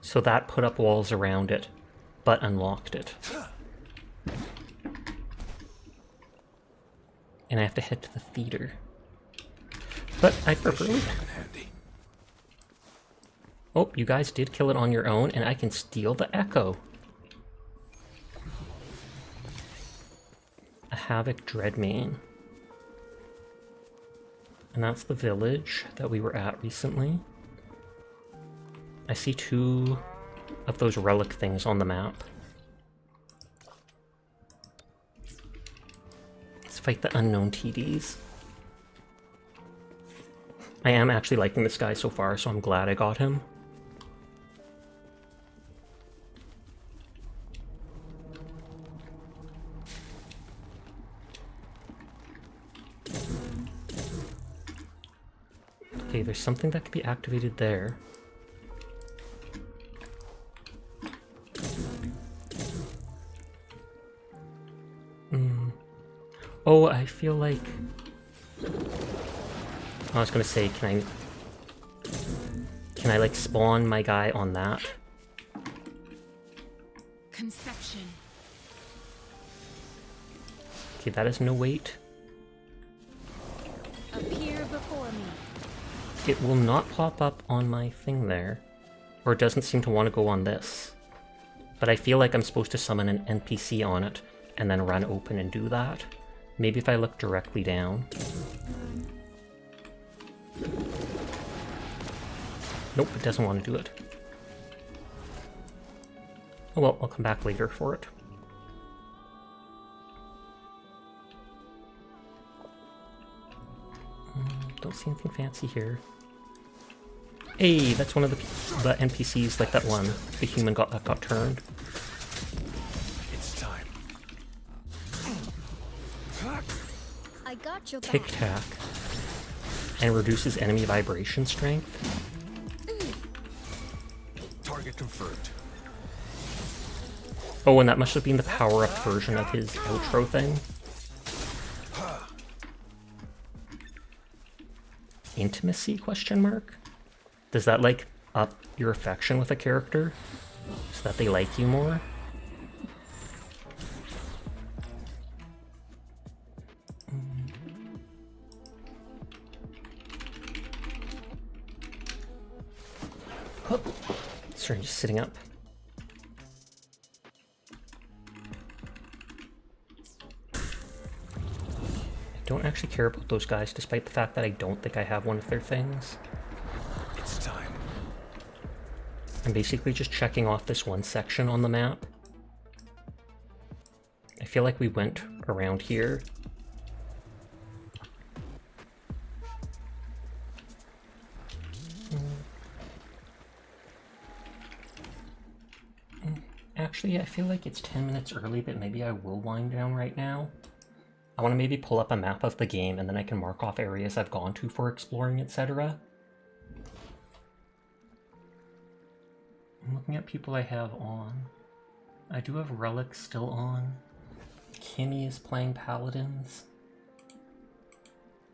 So that put up walls around it, but unlocked it. And I have to head to the theater. But I prefer... Oh, you guys did kill it on your own, and I can steal the Echo. A Havoc Dreadmane. And that's the village that we were at recently. I see 2 of those relic things on the map. Let's fight the unknown TDs. I am actually liking this guy so far, so I'm glad I got him. Okay, there's something that could be activated there. Oh, I feel like... I was gonna say, can I like spawn my guy on that? Conception. Okay, that is no weight. Appear before me. It will not pop up on my thing there. Or it doesn't seem to want to go on this. But I feel like I'm supposed to summon an NPC on it, and then run open and do that. Maybe if I look directly down. Nope, it doesn't want to do it. Oh well, I'll come back later for it. Don't see anything fancy here. Hey, that's one of the NPCs, like that one, the human that got turned. It's time. I got your Tic Tac. And reduces enemy vibration strength. Target confirmed. Oh, and that must have been the power-up version of his outro thing. Intimacy, question mark? Does that, like, up your affection with a character? So that they like you more? Oh, sorry, just sitting up. I don't actually care about those guys, despite the fact that I don't think I have one of their things. It's time. I'm basically just checking off this one section on the map. I feel like we went around here. Actually, I feel like it's 10 minutes early, but maybe I will wind down right now. I want to maybe pull up a map of the game, and then I can mark off areas I've gone to for exploring, etc. I'm looking at people I have on. I do have Relic still on. Kimmy is playing Paladins.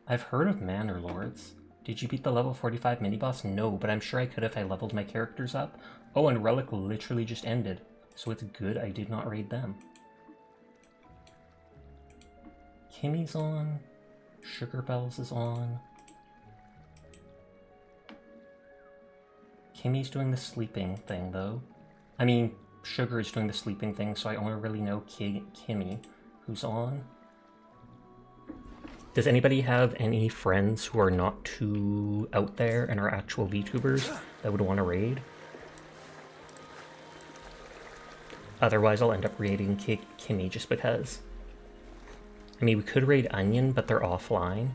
I've heard of Manor Lords. Did you beat the level 45 mini-boss? No, but I'm sure I could if I leveled my characters up. Oh, and Relic literally just ended, so it's good I did not raid them. Kimmy's on. Sugar Bells is on. Kimmy's doing the sleeping thing, though. I mean, Sugar is doing the sleeping thing, so I only really know Kimmy, who's on. Does anybody have any friends who are not too out there and are actual VTubers that would want to raid? Otherwise, I'll end up raiding Kimmy just because. I mean, we could raid Onion, but they're offline.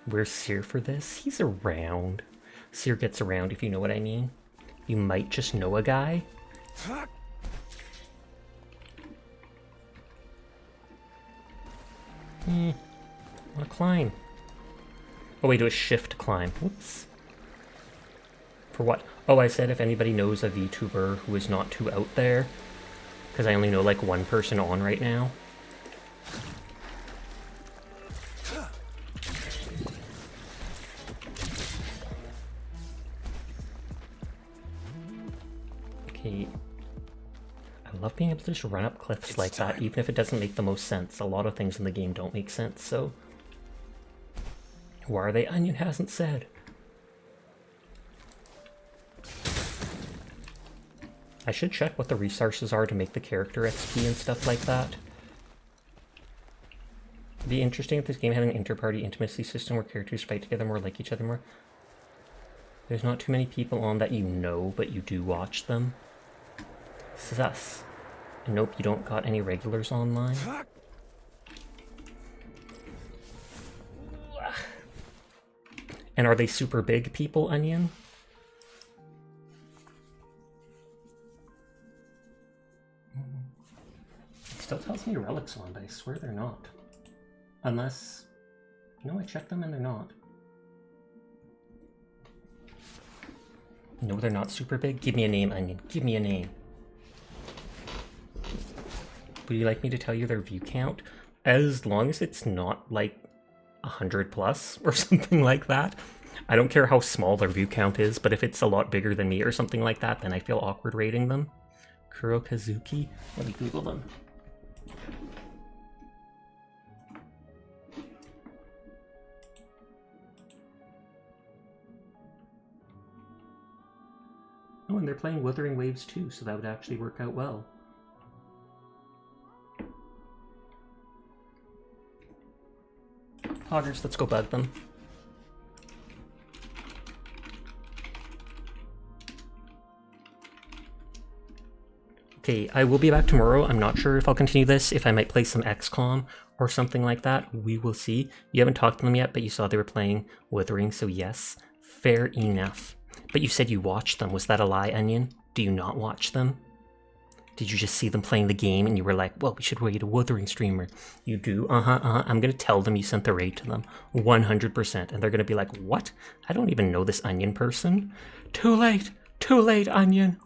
Where's Seer for this? He's around. Seer gets around, if you know what I mean. You might just know a guy. I wanna climb. Oh wait, do a shift to climb. Whoops. For what? Oh, I said if anybody knows a VTuber who is not too out there, because I only know like one person on right now. Okay. I love being able to just run up cliffs like that, even if it doesn't make the most sense. A lot of things in the game don't make sense, so... Who are they? Onion hasn't said. I should check what the resources are to make the character XP and stuff like that. It'd be interesting if this game had an inter-party intimacy system where characters fight together more, like each other more. There's not too many people on that you know, but you do watch them. Sus. Nope, you don't got any regulars online. And are they super big people, Onion? It still tells me relics on, but I swear they're not. Unless... No, I checked them and they're not. No, they're not super big. Give me a name, Onion. Give me a name. Would you like me to tell you their view count? As long as it's not like 100 plus or something like that. I don't care how small their view count is, but if it's a lot bigger than me or something like that, then I feel awkward rating them. Kurokazuki? Let me Google them. Oh, and they're playing Wuthering Waves too, so that would actually work out well. Poggers, let's go bug them. Okay, I will be back tomorrow. I'm not sure if I'll continue this, if I might play some XCOM or something like that. We will see. You haven't talked to them yet, but you saw they were playing Wuthering, so yes, fair enough. But you said you watched them. Was that a lie, Onion? Do you not watch them? Did you just see them playing the game and you were like, well, we should raid a Wuthering streamer? You do? I'm going to tell them you sent the raid to them. 100%. And they're going to be like, what? I don't even know this Onion person. Too late. Too late, Onion.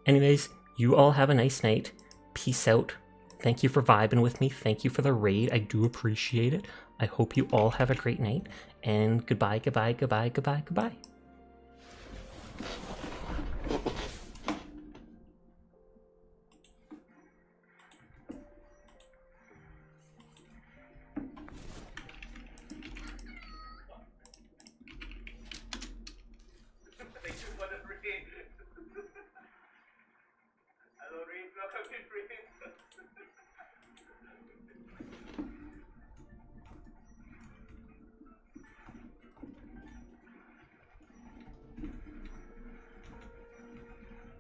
Anyways, you all have a nice night. Peace out. Thank you for vibing with me. Thank you for the raid. I do appreciate it. I hope you all have a great night. And goodbye, goodbye, goodbye, goodbye, goodbye. I don't read, welcome to dreams.